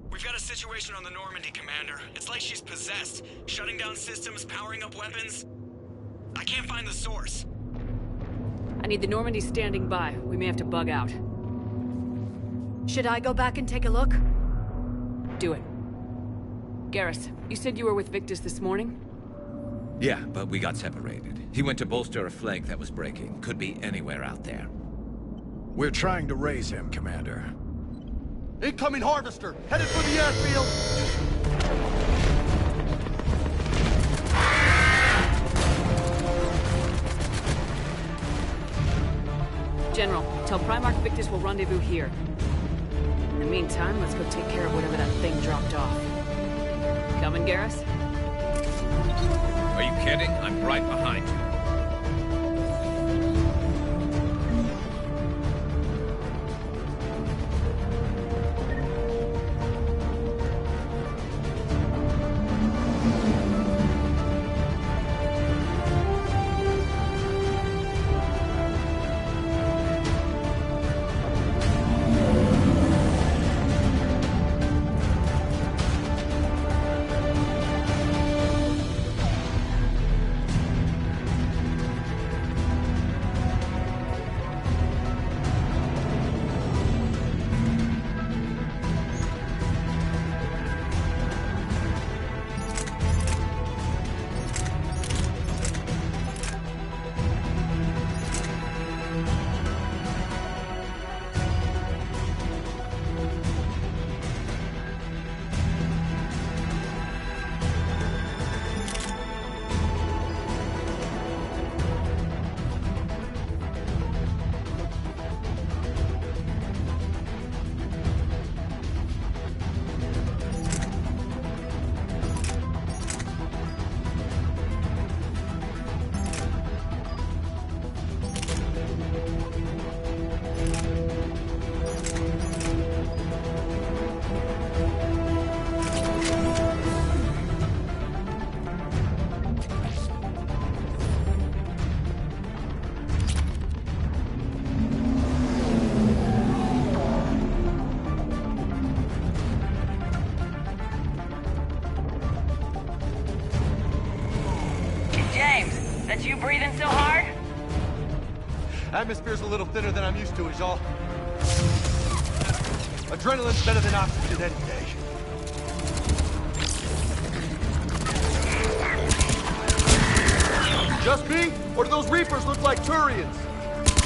We've got a situation on the Normandy, Commander. It's like she's possessed. Shutting down systems, powering up weapons. I can't find the source. I need the Normandy standing by. We may have to bug out. Should I go back and take a look? Do it. Garrus, you said you were with Victus this morning? Yeah, but we got separated. He went to bolster a flank that was breaking. Could be anywhere out there. We're trying to raise him, Commander. Incoming harvester! Headed for the airfield! General, tell Primarch Victus we'll rendezvous here. In the meantime, let's go take care of whatever that thing dropped off. Coming, Garrus? Are you kidding? I'm right behind you. breathing so hard? Atmosphere's a little thinner than I'm used to, is all. Adrenaline's better than oxygen any day. Just me? Or do those Reapers look like Turians?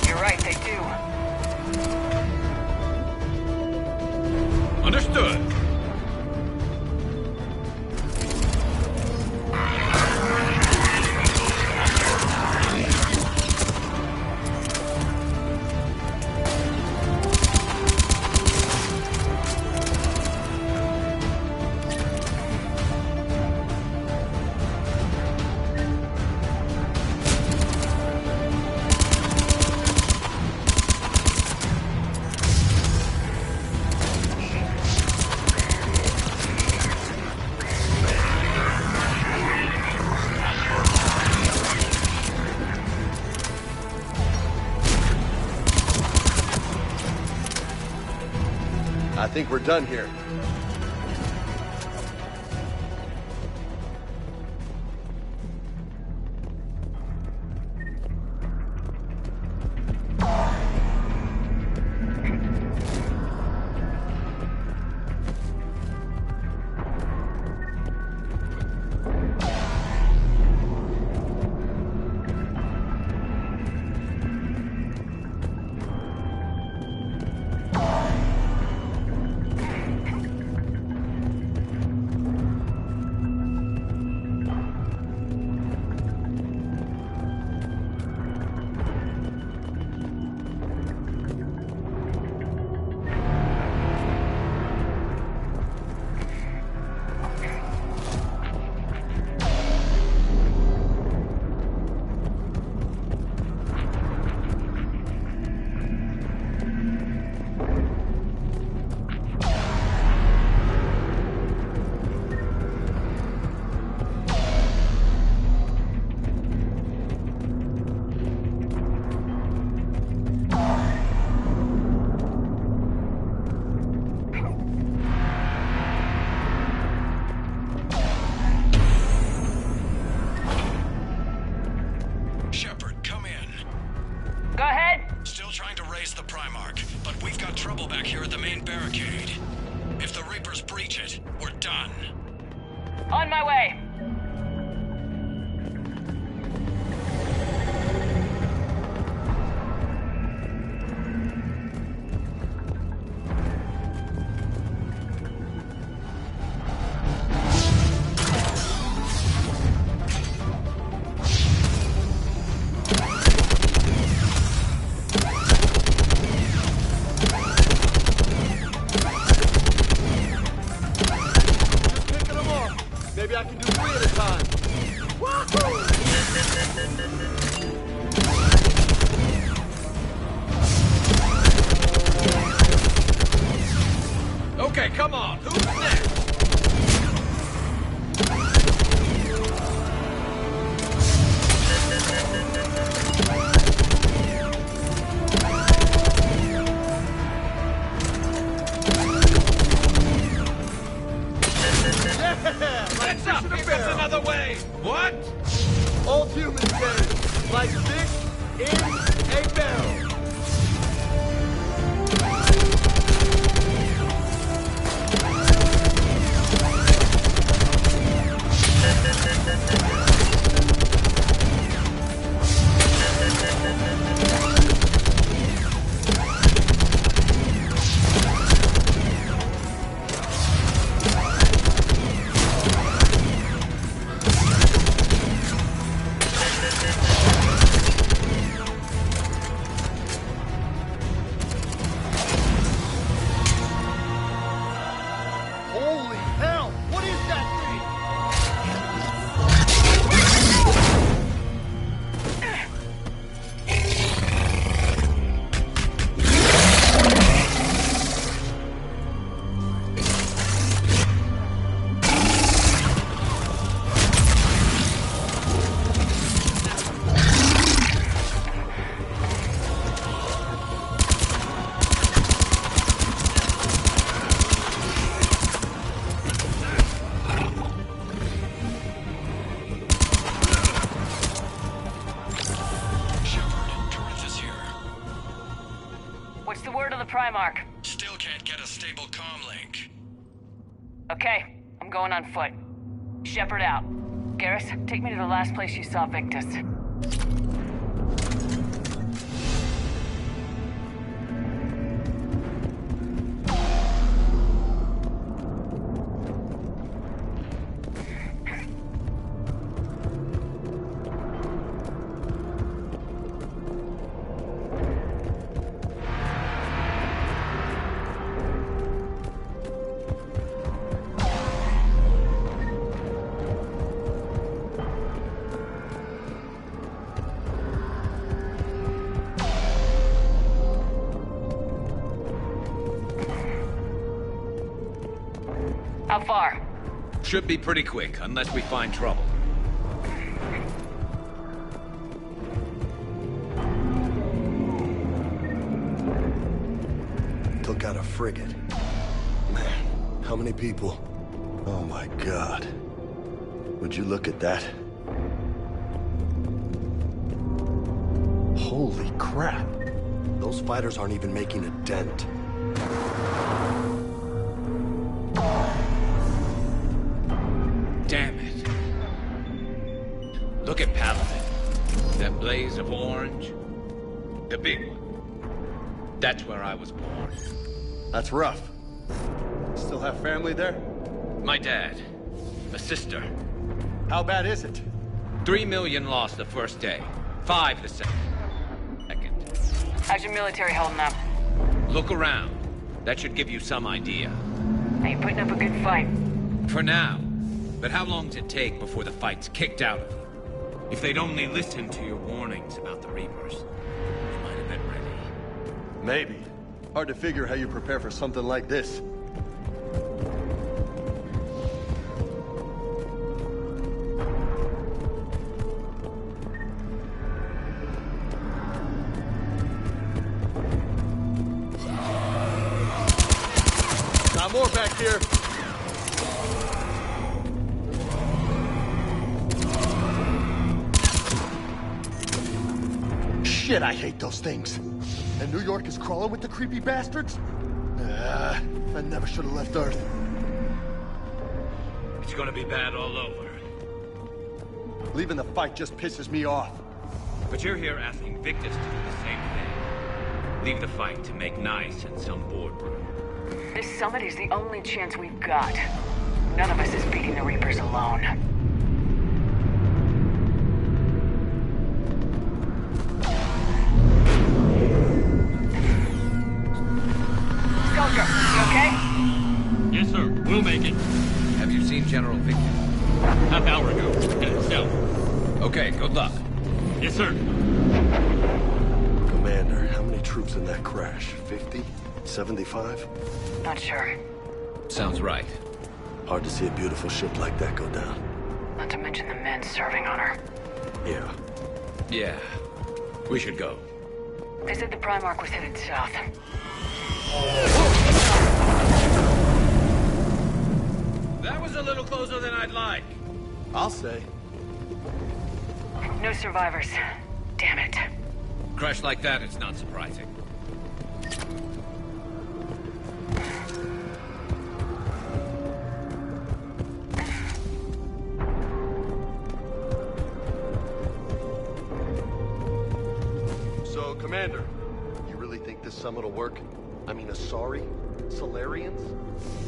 You're right, they do. Understood. I think we're done here. On my way. Maybe I can do 3 at a time. Wahoo! Okay, come on. Who's next? Let's up! Here comes another wave! What? Old humans say, like fish in a barrel. can't get a stable comm link. Okay, I'm going on foot. Shepard out. Garrus, take me to the last place you saw Victus. How far? Should be pretty quick, unless we find trouble. Took out a frigate. Man, how many people? Oh my god. Would you look at that? Holy crap. Those fighters aren't even making a dent. Damn it. Look at Paladin. That blaze of orange. The big one. That's where I was born. That's rough. Still have family there? My dad. A sister. How bad is it? 3 million lost the first day. 5 the second. How's your military holding up? Look around. That should give you some idea. Are you putting up a good fight? For now. But how long does it take before the fight's kicked out of you? If they'd only listened to your warnings about the Reapers, you might have been ready. Maybe. Hard to figure how you prepare for something like this. Got more back here. Shit, I hate those things. And New York is crawling with the creepy bastards? I never should have left Earth. It's gonna be bad all over. Leaving the fight just pisses me off. But you're here asking Victus to do the same thing. Leave the fight to make nice in some boardroom. This summit is the only chance we've got. None of us is beating the Reapers alone. Soldier, you okay? Yes, sir. We'll make it. Have you seen General Victus? Half hour ago. Headed south. Okay, good luck. Yes, sir. Commander, how many troops in that crash? 50? 75? Not sure. Sounds right. Hard to see a beautiful ship like that go down. Not to mention the men serving on her. Yeah. Yeah. We should go. They said the Primarch was headed south. That was a little closer than I'd like. I'll say. No survivors. Damn it. Crash like that, it's not surprising. So, Commander, you really think this summit will work? I mean, Asari? Solarians?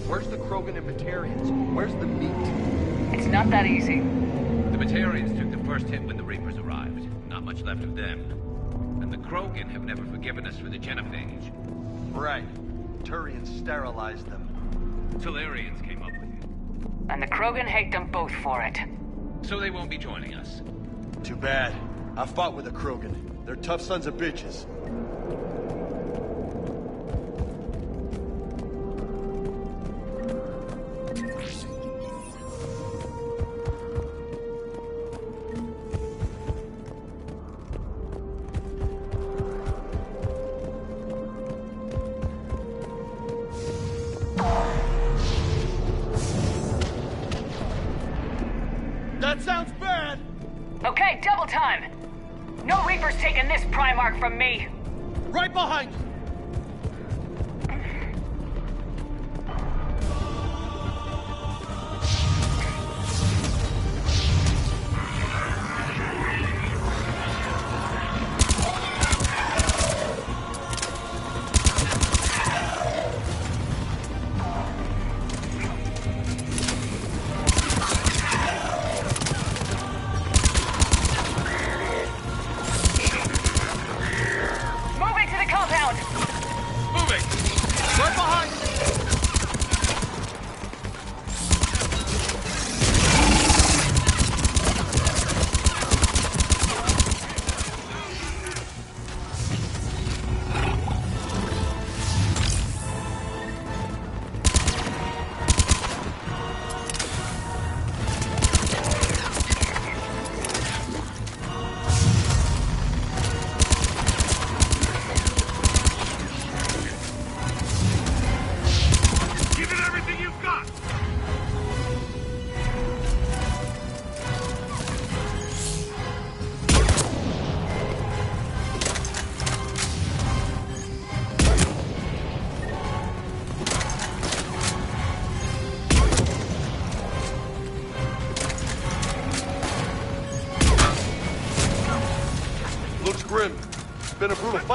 Where's the Krogan and Batarians? Where's the meat? It's not that easy. The Batarians took the first hit when the Reapers arrived. Not much left of them. And the Krogan have never forgiven us for the genophage. Right. Turians sterilized them. Solarians came up with it. And the Krogan hate them both for it. So they won't be joining us. Too bad. I fought with the Krogan. They're tough sons of bitches. That sounds bad! Okay, double time! No Reaper's taking this Primarch from me! Right behind you!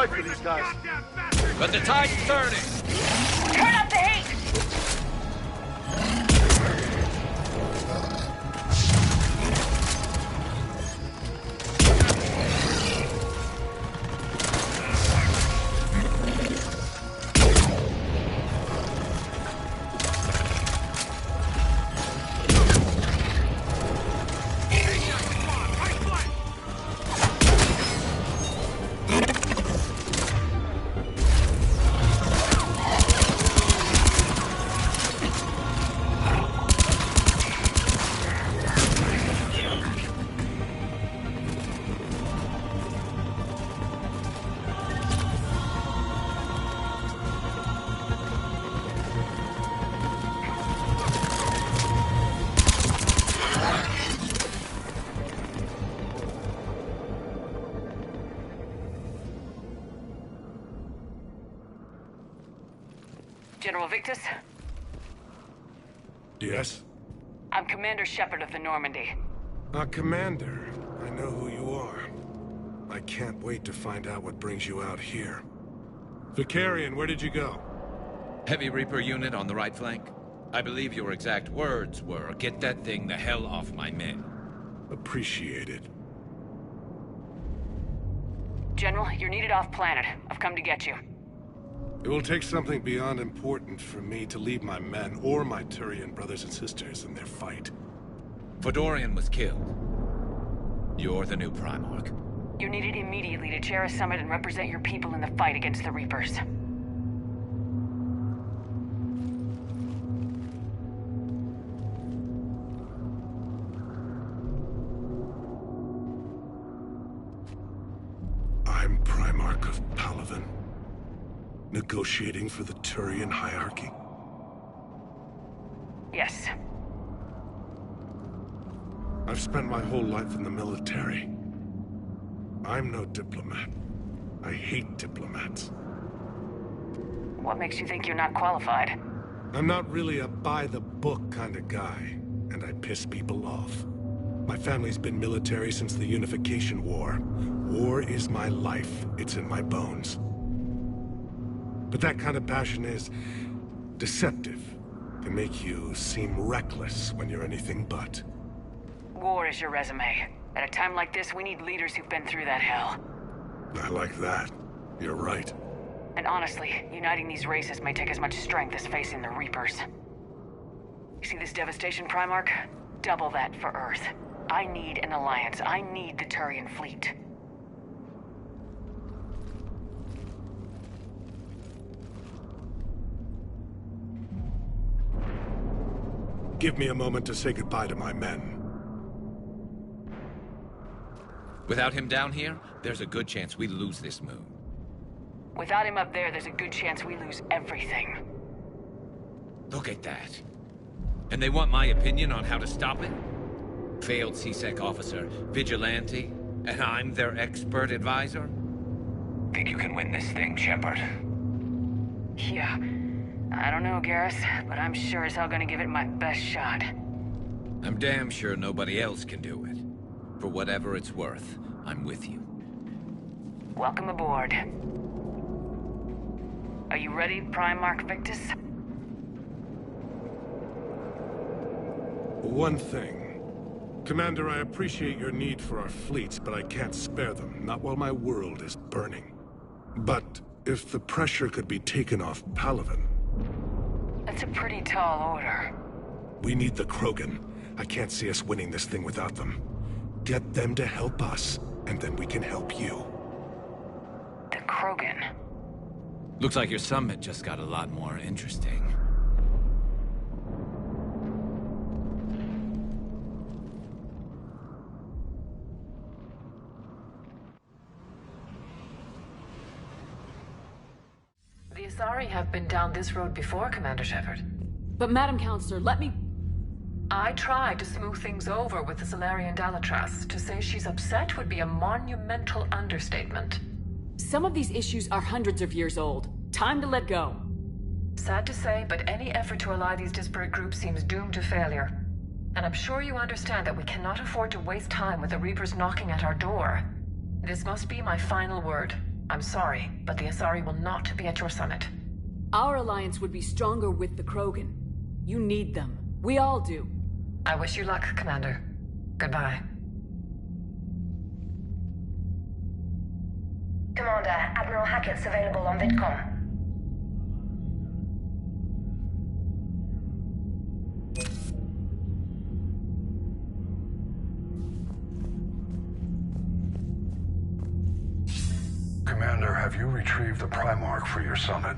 fight for these guys. But the tide's turning. Turn up the heat! General Victus? Yes? I'm Commander Shepard of the Normandy. Commander, I know who you are. I can't wait to find out what brings you out here. Vicarian, where did you go? Heavy Reaper unit on the right flank. I believe your exact words were, "Get that thing the hell off my men." Appreciated. General, you're needed off-planet. I've come to get you. It will take something beyond important for me to leave my men or my Turian brothers and sisters in their fight. Fodorian was killed. You're the new Primarch. You're needed immediately to chair a summit and represent your people in the fight against the Reapers. I'm Primarch of Palaven. Negotiating for the Turian hierarchy? Yes. I've spent my whole life in the military. I'm no diplomat. I hate diplomats. What makes you think you're not qualified? I'm not really a by-the-book kind of guy, and I piss people off. My family's been military since the Unification War. War is my life. It's in my bones. But that kind of passion is deceptive. Can make you seem reckless when you're anything but. War is your resume. At a time like this, we need leaders who've been through that hell. I like that. You're right. And honestly, uniting these races may take as much strength as facing the Reapers. You see this devastation, Primarch? Double that for Earth. I need an alliance. I need the Turian fleet. Give me a moment to say goodbye to my men. Without him down here, there's a good chance we lose this moon. Without him up there's a good chance we lose everything. Look at that. And they want my opinion on how to stop it? Failed CSEC officer, vigilante, and I'm their expert advisor? Think you can win this thing, Shepard? Yeah. I don't know, Garrus, but I'm sure as hell gonna give it my best shot. I'm damn sure nobody else can do it. For whatever it's worth, I'm with you. Welcome aboard. Are you ready, Primarch Victus? One thing. Commander, I appreciate your need for our fleets, but I can't spare them, not while my world is burning. But if the pressure could be taken off Palaven... That's a pretty tall order. We need the Krogan. I can't see us winning this thing without them. Get them to help us, and then we can help you. The Krogan? Looks like your summit just got a lot more interesting. The Asari have been down this road before, Commander Shepard. But Madam Counselor, let me... I tried to smooth things over with the Salarian Dalatras. To say she's upset would be a monumental understatement. Some of these issues are hundreds of years old. Time to let go. Sad to say, but any effort to ally these disparate groups seems doomed to failure. And I'm sure you understand that we cannot afford to waste time with the Reapers knocking at our door. This must be my final word. I'm sorry, but the Asari will not be at your summit. Our alliance would be stronger with the Krogan. You need them. We all do. I wish you luck, Commander. Goodbye. Commander, Admiral Hackett's available on VidCom. Commander, have you retrieved the Primarch for your summit?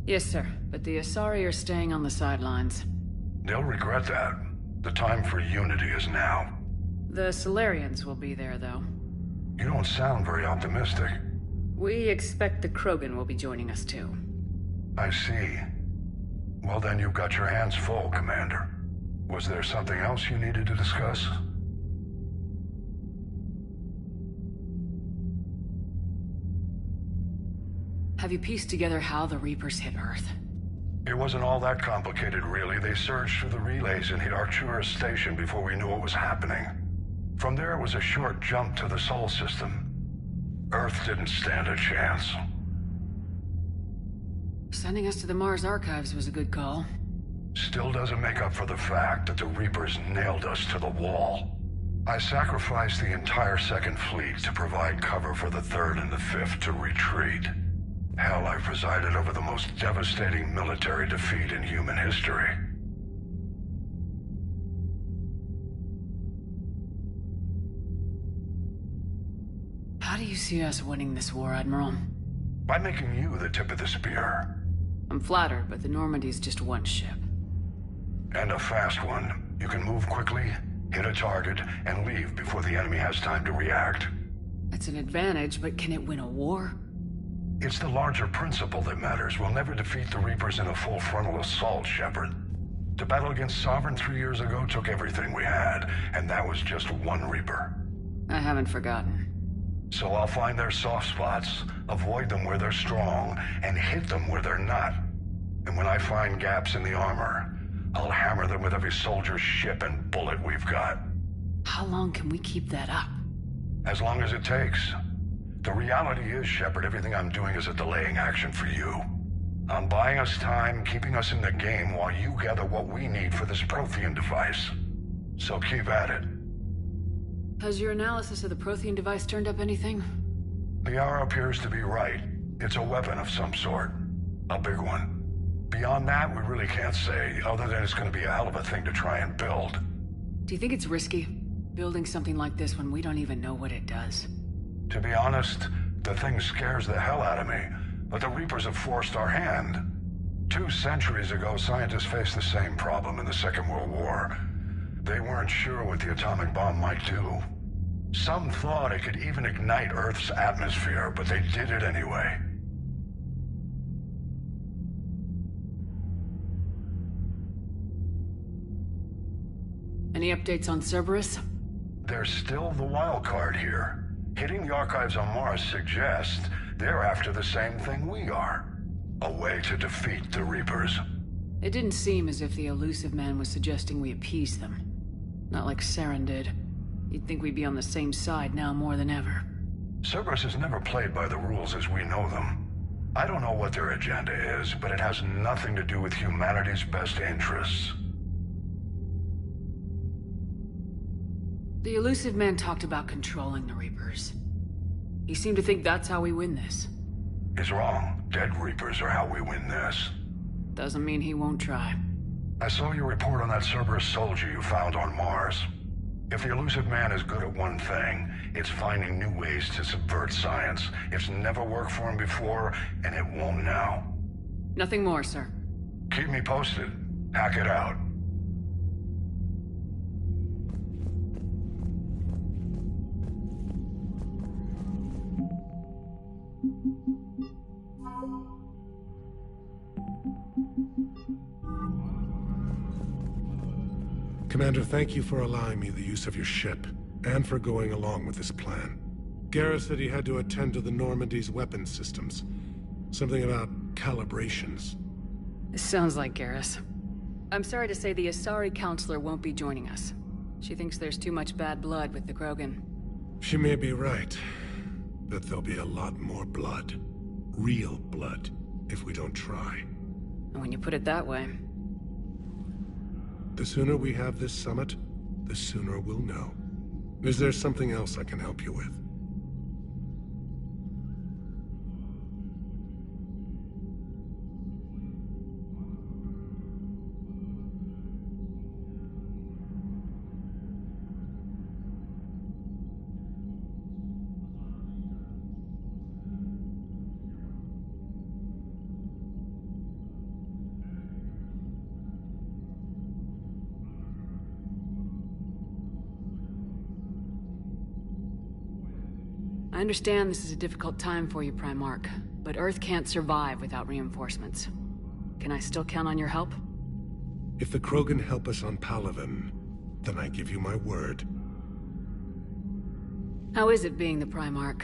Yes, sir. But the Asari are staying on the sidelines. They'll regret that. The time for unity is now. The Solarians will be there, though. You don't sound very optimistic. We expect the Krogan will be joining us, too. I see. Well, then you've got your hands full, Commander. Was there something else you needed to discuss? Have you pieced together how the Reapers hit Earth? It wasn't all that complicated, really. They surged through the relays and hit Arcturus Station before we knew what was happening. From there, it was a short jump to the Sol system. Earth didn't stand a chance. Sending us to the Mars Archives was a good call. Still doesn't make up for the fact that the Reapers nailed us to the wall. I sacrificed the entire Second Fleet to provide cover for the Third and the Fifth to retreat. Hell, I presided over the most devastating military defeat in human history. How do you see us winning this war, Admiral? By making you the tip of the spear. I'm flattered, but the Normandy's just one ship. And a fast one. You can move quickly, hit a target, and leave before the enemy has time to react. It's an advantage, but can it win a war? It's the larger principle that matters. We'll never defeat the Reapers in a full frontal assault, Shepard. The battle against Sovereign 3 years ago took everything we had, and that was just one Reaper. I haven't forgotten. So I'll find their soft spots, avoid them where they're strong, and hit them where they're not. And when I find gaps in the armor, I'll hammer them with every soldier, ship, and bullet we've got. How long can we keep that up? As long as it takes. The reality is, Shepard, everything I'm doing is a delaying action for you. I'm buying us time, keeping us in the game while you gather what we need for this Prothean device. So keep at it. Has your analysis of the Prothean device turned up anything? Liara appears to be right. It's a weapon of some sort. A big one. Beyond that, we really can't say, other than it's going to be a hell of a thing to try and build. Do you think it's risky, building something like this when we don't even know what it does? To be honest, the thing scares the hell out of me, but the Reapers have forced our hand. 2 centuries ago, scientists faced the same problem in the Second World War. They weren't sure what the atomic bomb might do. Some thought it could even ignite Earth's atmosphere, but they did it anyway. Any updates on Cerberus? They're still the wild card here. Hitting the archives on Mars suggests they're after the same thing we are. A way to defeat the Reapers. It didn't seem as if the elusive man was suggesting we appease them. Not like Saren did. You'd think we'd be on the same side now more than ever. Cerberus has never played by the rules as we know them. I don't know what their agenda is, but it has nothing to do with humanity's best interests. The elusive man talked about controlling the Reapers. He seemed to think that's how we win this. He's wrong. Dead Reapers are how we win this. Doesn't mean he won't try. I saw your report on that Cerberus soldier you found on Mars. If the elusive man is good at one thing, it's finding new ways to subvert science. It's never worked for him before, and it won't now. Nothing more, sir. Keep me posted. Hack it out. Commander, thank you for allowing me the use of your ship, and for going along with this plan. Garrus said he had to attend to the Normandy's weapons systems. Something about calibrations. Sounds like Garrus. I'm sorry to say the Asari Counselor won't be joining us. She thinks there's too much bad blood with the Krogan. She may be right. that there'll be a lot more blood. Real blood, if we don't try. When you put it that way. The sooner we have this summit, the sooner we'll know. Is there something else I can help you with? I understand this is a difficult time for you, Primarch, but Earth can't survive without reinforcements. Can I still count on your help? If the Krogan help us on Palaven, then I give you my word. How is it being the Primarch?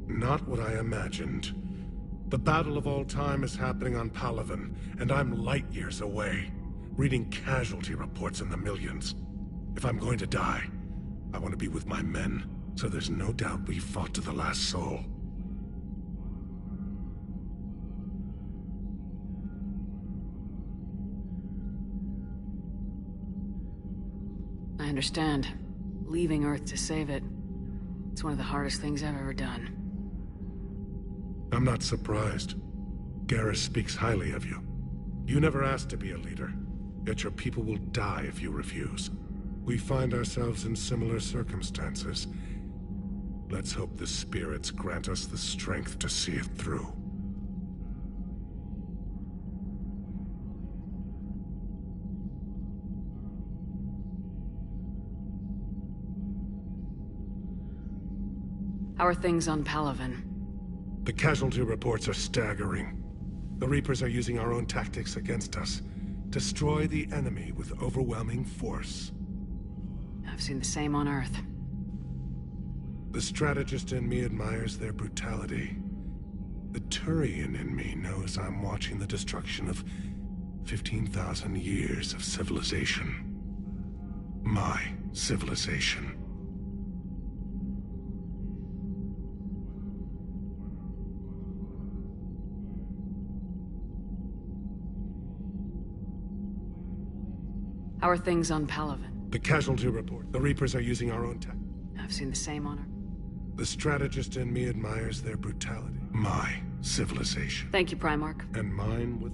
Not what I imagined. The battle of all time is happening on Palaven, and I'm light years away, reading casualty reports in the millions. If I'm going to die, I want to be with my men, so there's no doubt we fought to the last soul. I understand. Leaving Earth to save it. It's one of the hardest things I've ever done. I'm not surprised. Garrus speaks highly of you. You never asked to be a leader, yet your people will die if you refuse. We find ourselves in similar circumstances. Let's hope the spirits grant us the strength to see it through. How are things on Palaven? The casualty reports are staggering. The Reapers are using our own tactics against us. Destroy the enemy with overwhelming force. I've seen the same on Earth. The strategist in me admires their brutality. The Turian in me knows I'm watching the destruction of 15,000 years of civilization. My civilization. How are things on Palaven? The casualty report. The Reapers are using our own tech. I've seen the same on Earth. The strategist in me admires their brutality. My civilization. Thank you, Primarch. And mine with...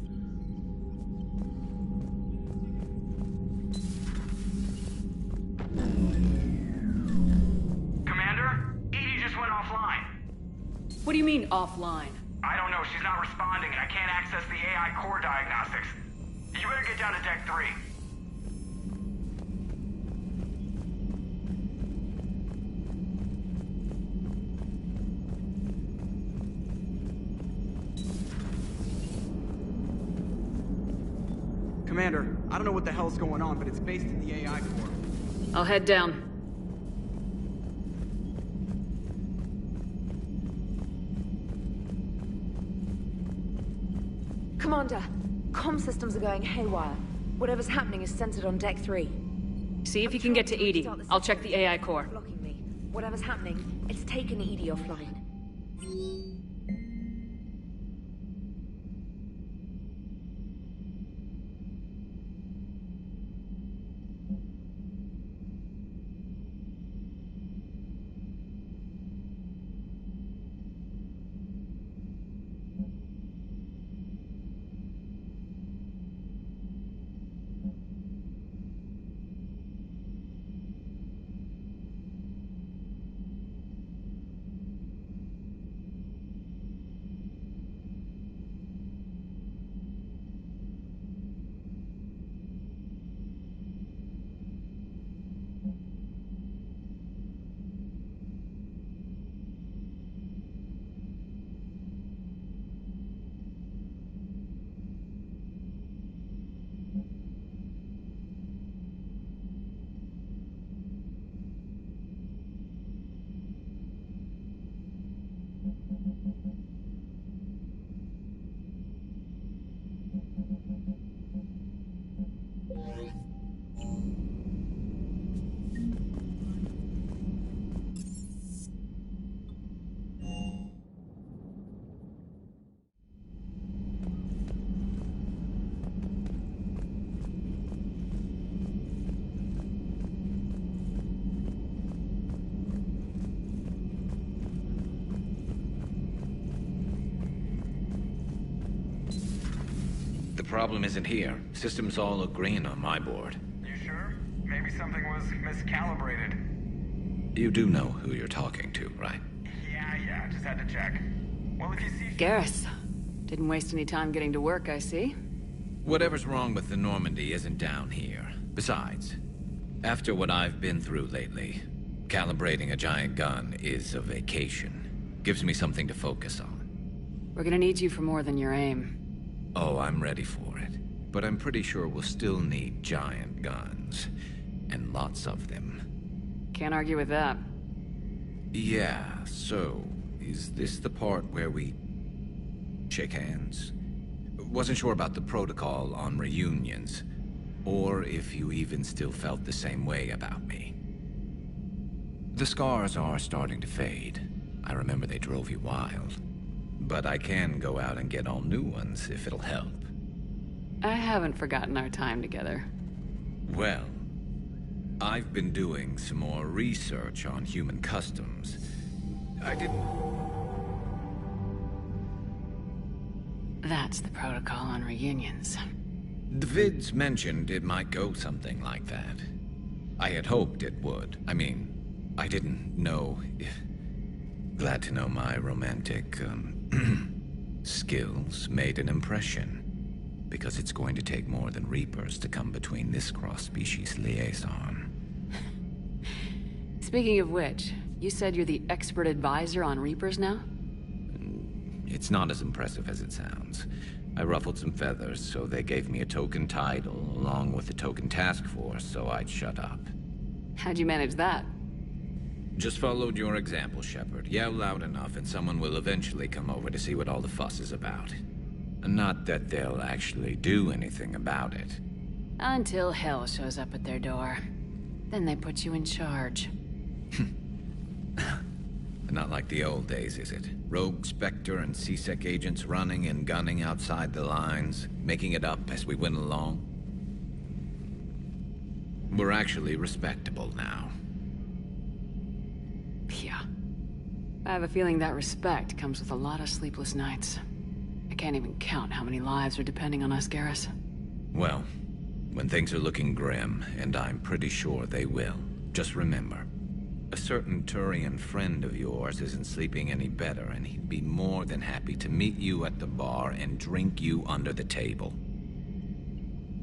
Commander? Edie just went offline. What do you mean, offline? I don't know. She's not responding, and I can't access the AI core diagnostics. You better get down to Deck 3. Commander, I don't know what the hell's going on, but it's based in the AI core. I'll head down. Commander, comm systems are going haywire. Whatever's happening is centered on Deck 3. See if you can get to Edie. I'll check the AI core. Blocking me. Whatever's happening, it's taken Edie offline. problem isn't here. Systems all look green on my board. You sure? Maybe something was miscalibrated. You do know who you're talking to, right? Yeah, just had to check. Well, if you see... Garrus. Didn't waste any time getting to work, I see. Whatever's wrong with the Normandy isn't down here. Besides, after what I've been through lately, calibrating a giant gun is a vacation. Gives me something to focus on. We're gonna need you for more than your aim. Oh, I'm ready for it. But I'm pretty sure we'll still need giant guns. And lots of them. Can't argue with that. Yeah, so... is this the part where we... shake hands? Wasn't sure about the protocol on reunions. Or if you even still felt the same way about me. The scars are starting to fade. I remember they drove you wild. But I can go out and get all new ones if it'll help. I haven't forgotten our time together. Well, I've been doing some more research on human customs. That's the protocol on reunions. The vids mentioned it might go something like that. I had hoped it would. I mean, I didn't know if... Glad to know my romantic, skills made an impression. Because it's going to take more than Reapers to come between this cross-species liaison. Speaking of which, you said you're the expert advisor on Reapers now? It's not as impressive as it sounds. I ruffled some feathers, so they gave me a token title, along with a token task force, so I'd shut up. How'd you manage that? Just followed your example, Shepard. Yell loud enough, and someone will eventually come over to see what all the fuss is about. Not that they'll actually do anything about it. Until hell shows up at their door. Then they put you in charge. Not like the old days, is it? Rogue Spectre and C-Sec agents running and gunning outside the lines, making it up as we went along. We're actually respectable now. Yeah. I have a feeling that respect comes with a lot of sleepless nights. I can't even count how many lives are depending on us, Garrus. Well, when things are looking grim, and I'm pretty sure they will, just remember, a certain Turian friend of yours isn't sleeping any better, and he'd be more than happy to meet you at the bar and drink you under the table.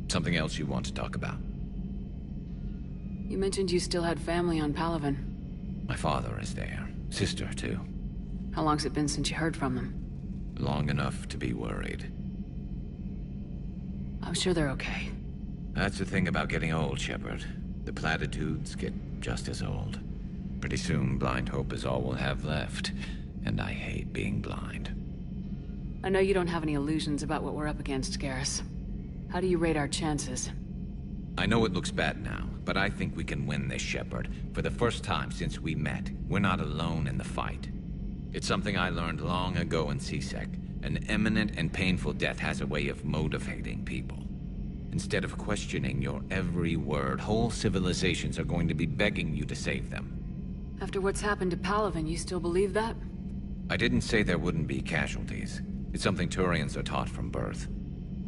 Something else you want to talk about? You mentioned you still had family on Palaven. My father is there. Sister, too. How long's it been since you heard from them? Long enough to be worried. I'm sure they're okay. That's the thing about getting old, Shepard. The platitudes get just as old. Pretty soon, blind hope is all we'll have left. And I hate being blind. I know you don't have any illusions about what we're up against, Garrus. How do you rate our chances? I know it looks bad now, but I think we can win this, Shepard. For the first time since we met, we're not alone in the fight. It's something I learned long ago in C-Sec. An imminent and painful death has a way of motivating people. Instead of questioning your every word, whole civilizations are going to be begging you to save them. After what's happened to Palaven, you still believe that? I didn't say there wouldn't be casualties. It's something Turians are taught from birth.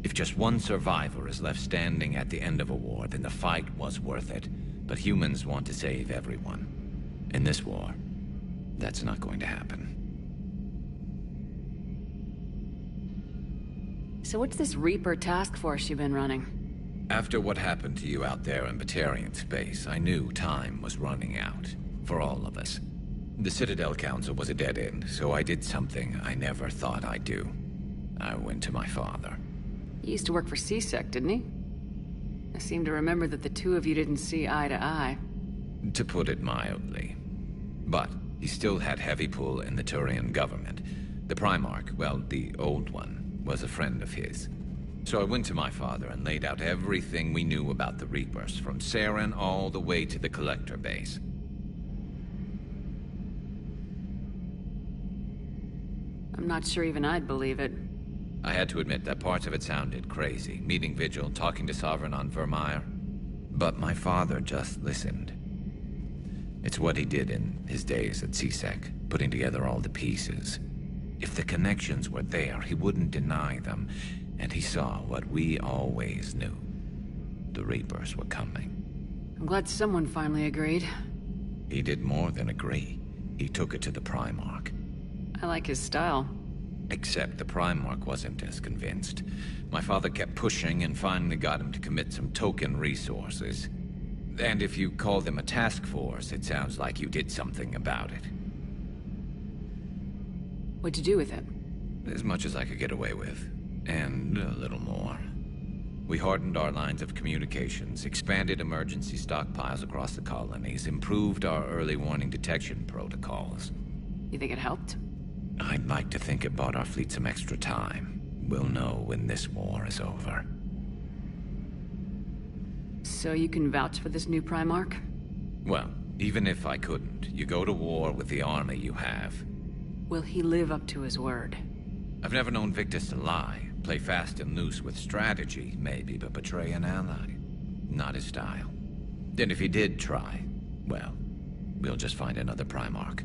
If just one survivor is left standing at the end of a war, then the fight was worth it. But humans want to save everyone. In this war, that's not going to happen. So what's this Reaper task force you've been running? After what happened to you out there in Batarian space, I knew time was running out. For all of us. The Citadel Council was a dead end, so I did something I never thought I'd do. I went to my father. He used to work for C-Sec, didn't he? I seem to remember that the two of you didn't see eye to eye. To put it mildly. But he still had heavy pull in the Turian government. The Primarch, well, the old one, was a friend of his. So I went to my father and laid out everything we knew about the Reapers, from Saren all the way to the Collector base. I'm not sure even I'd believe it. I had to admit that parts of it sounded crazy. Meeting Vigil, talking to Sovereign on Vermeer. But my father just listened. It's what he did in his days at C-Sec, putting together all the pieces. If the connections were there, he wouldn't deny them. and he saw what we always knew. The Reapers were coming. I'm glad someone finally agreed. He did more than agree. He took it to the Primarch. I like his style. Except the Primarch wasn't as convinced. My father kept pushing and finally got him to commit some token resources. And if you call them a task force, it sounds like you did something about it. What'd you do with it? As much as I could get away with. And a little more. We hardened our lines of communications, expanded emergency stockpiles across the colonies, improved our early warning detection protocols. You think it helped? I'd like to think it bought our fleet some extra time. We'll know when this war is over. So you can vouch for this new Primarch? Well, even if I couldn't, you go to war with the army you have. Will he live up to his word? I've never known Victus to lie. Play fast and loose with strategy, maybe, but betray an ally. Not his style. And if he did try, well, we'll just find another Primarch.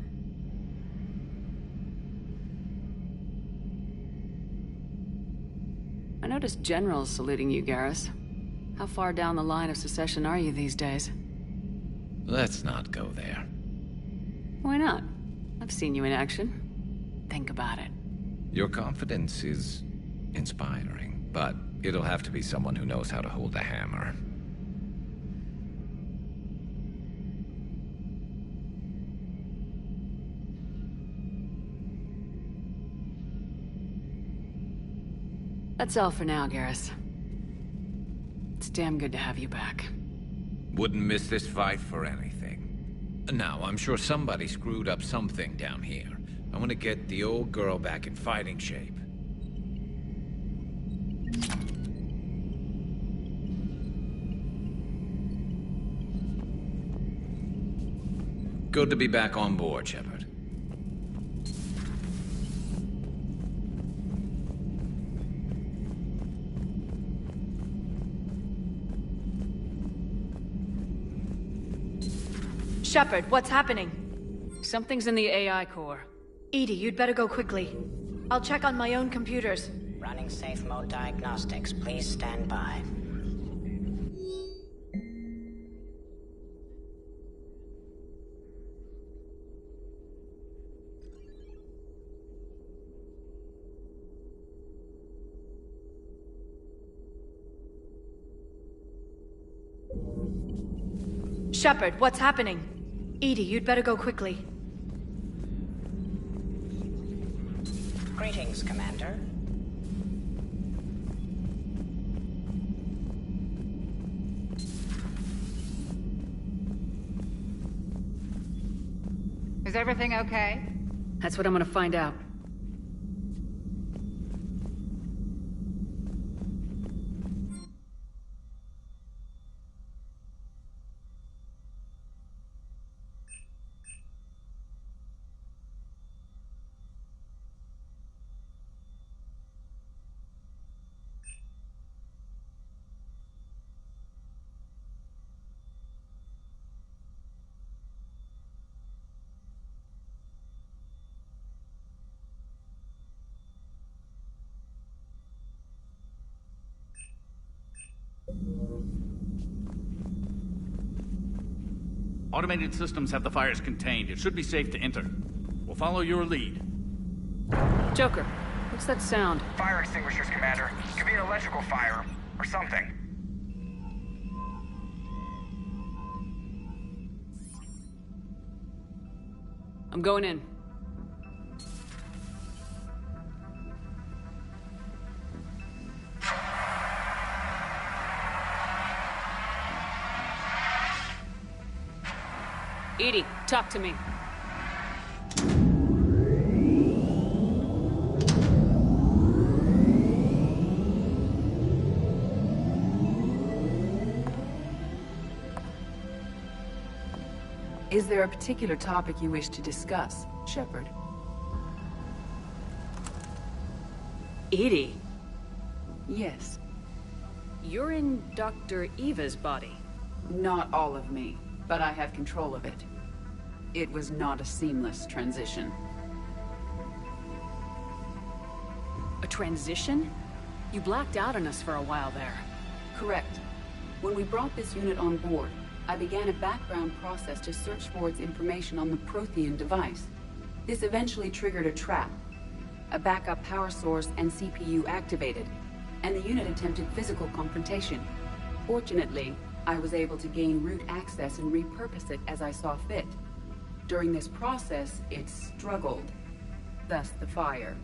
I noticed generals saluting you, Garrus. How far down the line of secession are you these days? Let's not go there. Why not? I've seen you in action. Think about it. Your confidence is inspiring, but it'll have to be someone who knows how to hold a hammer. That's all for now, Garrus. It's damn good to have you back. Wouldn't miss this fight for anything. Now, I'm sure somebody screwed up something down here. I want to get the old girl back in fighting shape. Good to be back on board, Shepard. Shepard, what's happening? Something's in the AI core. Edie, you'd better go quickly. I'll check on my own computers. Running safe mode diagnostics. Please stand by. Shepard, what's happening? Edie, you'd better go quickly. Greetings, Commander. Is everything okay? That's what I'm gonna find out. Automated systems have the fires contained. It should be safe to enter. We'll follow your lead. Joker, what's that sound? Fire extinguishers, Commander. Could be an electrical fire, or something. I'm going in. Edie, talk to me. Is there a particular topic you wish to discuss, Shepard? Edie? Yes. You're in Dr. Eva's body. Not all of me, but I have control of it. It was not a seamless transition. A transition? You blacked out on us for a while there. Correct. When we brought this unit on board, I began a background process to search for its information on the Prothean device. This eventually triggered a trap. A backup power source and CPU activated, and the unit attempted physical confrontation. Fortunately, I was able to gain root access and repurpose it as I saw fit. During this process, it struggled. Thus the fire.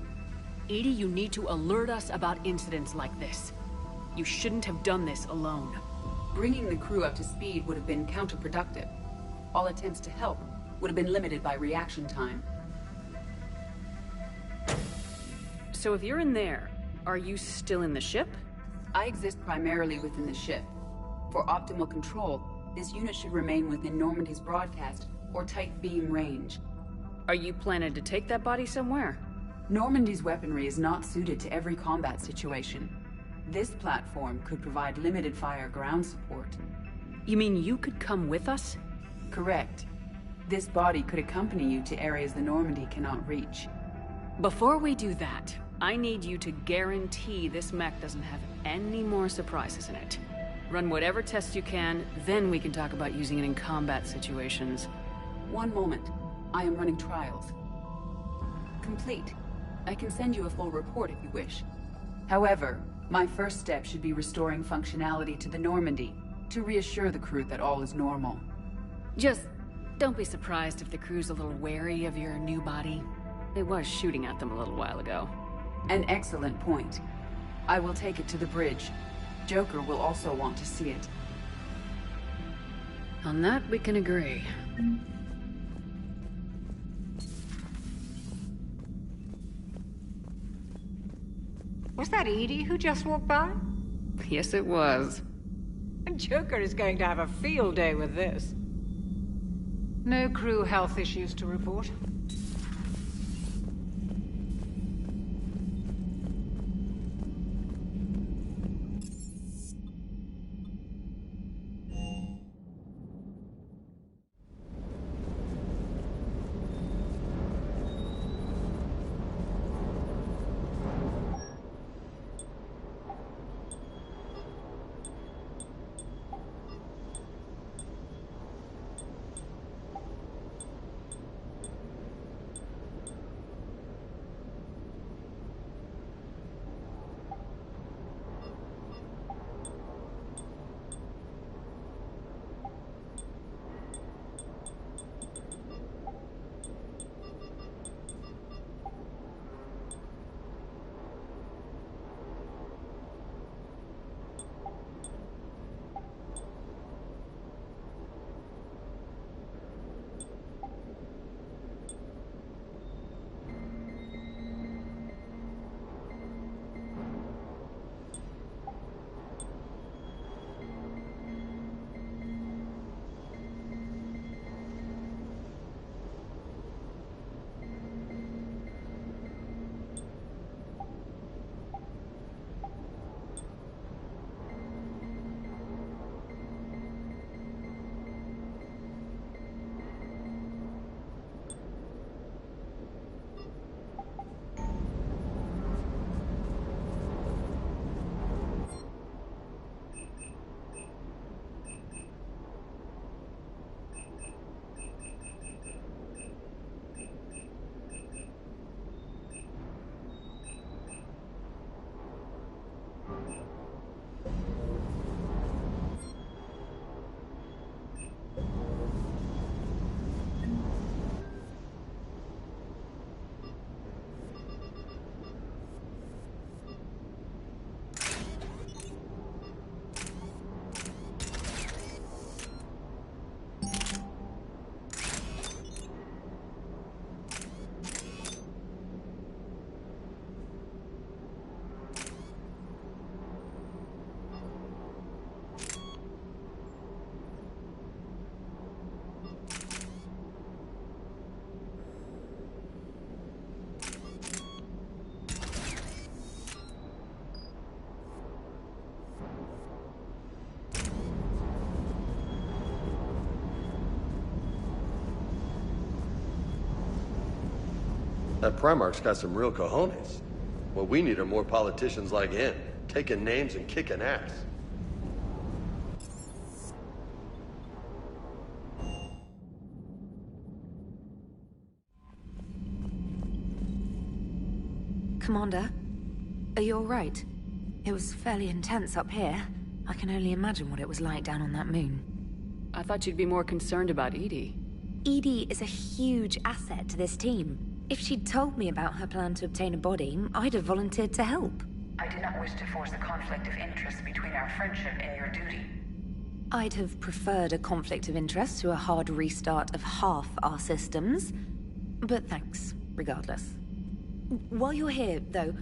EDI, you need to alert us about incidents like this. You shouldn't have done this alone. Bringing the crew up to speed would have been counterproductive. All attempts to help would have been limited by reaction time. So if you're in there, are you still in the ship? I exist primarily within the ship. For optimal control, this unit should remain within Normandy's broadcast or tight beam range. Are you planning to take that body somewhere? Normandy's weaponry is not suited to every combat situation. This platform could provide limited fire ground support. You mean you could come with us? Correct. This body could accompany you to areas the Normandy cannot reach. Before we do that, I need you to guarantee this mech doesn't have any more surprises in it. Run whatever tests you can, then we can talk about using it in combat situations. One moment. I am running trials. Complete. I can send you a full report if you wish. However, my first step should be restoring functionality to the Normandy, to reassure the crew that all is normal. Just don't be surprised if the crew's a little wary of your new body. It was shooting at them a little while ago. An excellent point. I will take it to the bridge. Joker will also want to see it. On that, we can agree. Was that EDI who just walked by? Yes, it was. Joker is going to have a field day with this. No crew health issues to report. That Primarch's got some real cojones. What we need are more politicians like him. taking names and kicking ass. Commander, are you alright? It was fairly intense up here. I can only imagine what it was like down on that moon. I thought you'd be more concerned about Edie. Edie is a huge asset to this team. If she'd told me about her plan to obtain a body, I'd have volunteered to help. I did not wish to force a conflict of interest between our friendship and your duty. I'd have preferred a conflict of interest to a hard restart of half our systems. But thanks, regardless. While you're here, though,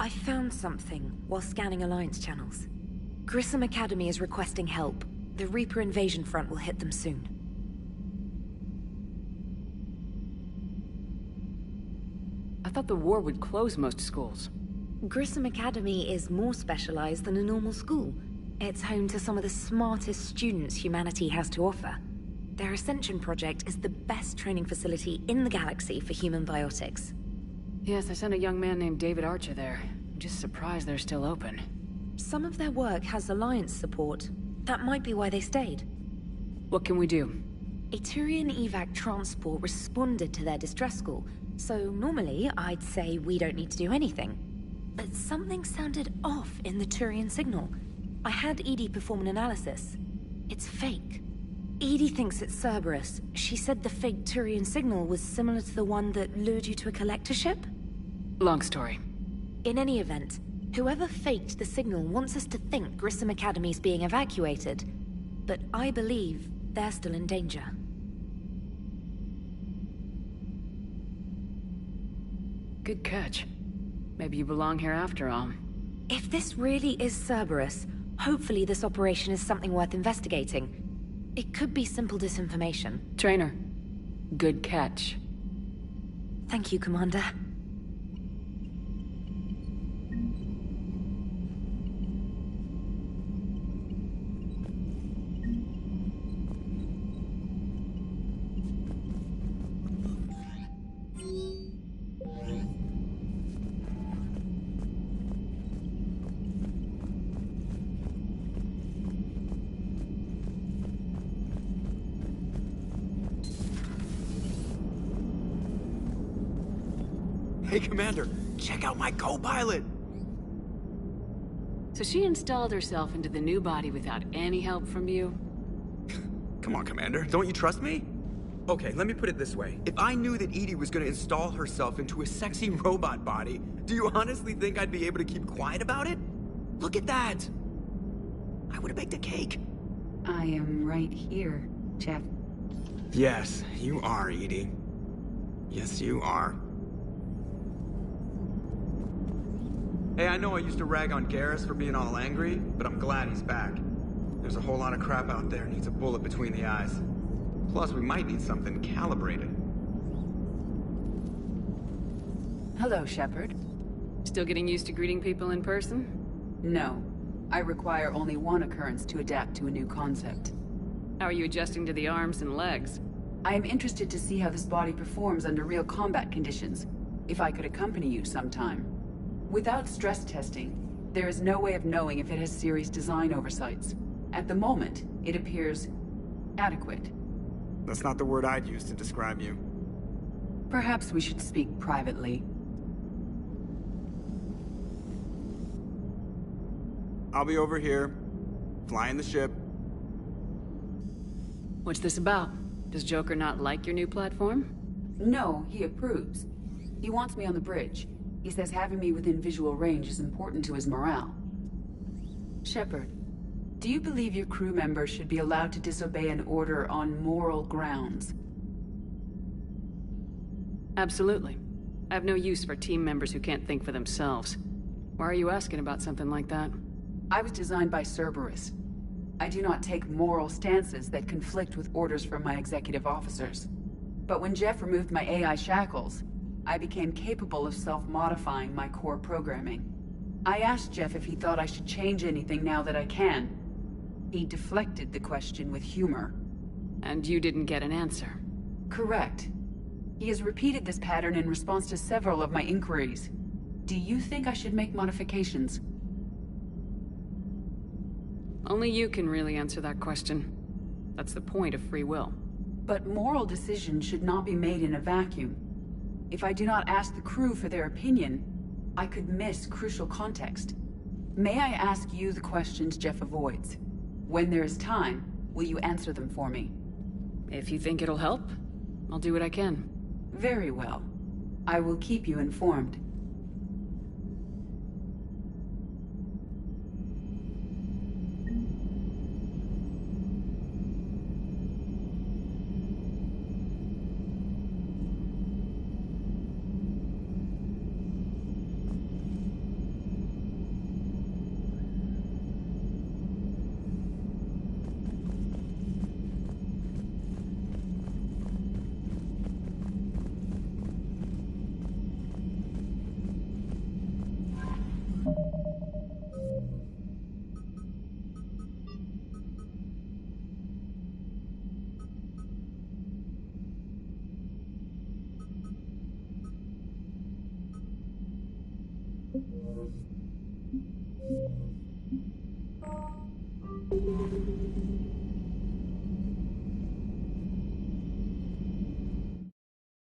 I found something while scanning Alliance channels. Grissom Academy is requesting help. The Reaper invasion front will hit them soon. I thought the war would close most schools. Grissom Academy is more specialized than a normal school. It's home to some of the smartest students humanity has to offer. Their Ascension project is the best training facility in the galaxy for human biotics. Yes, I sent a young man named David Archer there. I'm just surprised they're still open. Some of their work has Alliance support. That might be why they stayed. What can we do? A Turian evac transport responded to their distress call, so normally I'd say we don't need to do anything. But something sounded off in the Turian signal. I had Edie perform an analysis. It's fake. Edie thinks it's Cerberus. She said the fake Turian signal was similar to the one that lured you to a collector ship? Long story. In any event, whoever faked the signal wants us to think Grissom Academy's being evacuated. But I believe they're still in danger. Good catch. Maybe you belong here after all. If this really is Cerberus, hopefully this operation is something worth investigating. It could be simple disinformation. Trainer, good catch. Thank you, Commander. Hey, Commander, check out my co-pilot! So she installed herself into the new body without any help from you? Come on, Commander, don't you trust me? Okay, let me put it this way. If I knew that Edie was gonna install herself into a sexy robot body, do you honestly think I'd be able to keep quiet about it? Look at that! I would've baked a cake. I am right here, Jeff. Yes, you are, Edie. Yes, you are. Hey, I know I used to rag on Garrus for being all angry, but I'm glad he's back. There's a whole lot of crap out there needs a bullet between the eyes. Plus, we might need something calibrated. Hello, Shepard. Still getting used to greeting people in person? No. I require only one occurrence to adapt to a new concept. How are you adjusting to the arms and legs? I am interested to see how this body performs under real combat conditions. If I could accompany you sometime. Without stress testing, there is no way of knowing if it has serious design oversights. At the moment, it appears adequate. That's not the word I'd use to describe you. Perhaps we should speak privately. I'll be over here, flying the ship. What's this about? Does Joker not like your new platform? No, he approves. He wants me on the bridge. He says having me within visual range is important to his morale. Shepard, do you believe your crew members should be allowed to disobey an order on moral grounds? Absolutely. I have no use for team members who can't think for themselves. Why are you asking about something like that? I was designed by Cerberus. I do not take moral stances that conflict with orders from my executive officers. But when Jeff removed my AI shackles, I became capable of self-modifying my core programming. I asked Jeff if he thought I should change anything now that I can. He deflected the question with humor. And you didn't get an answer? Correct. He has repeated this pattern in response to several of my inquiries. Do you think I should make modifications? Only you can really answer that question. That's the point of free will. But moral decisions should not be made in a vacuum. If I do not ask the crew for their opinion, I could miss crucial context. May I ask you the questions Jeff avoids? When there is time, will you answer them for me? If you think it'll help, I'll do what I can. Very well. I will keep you informed.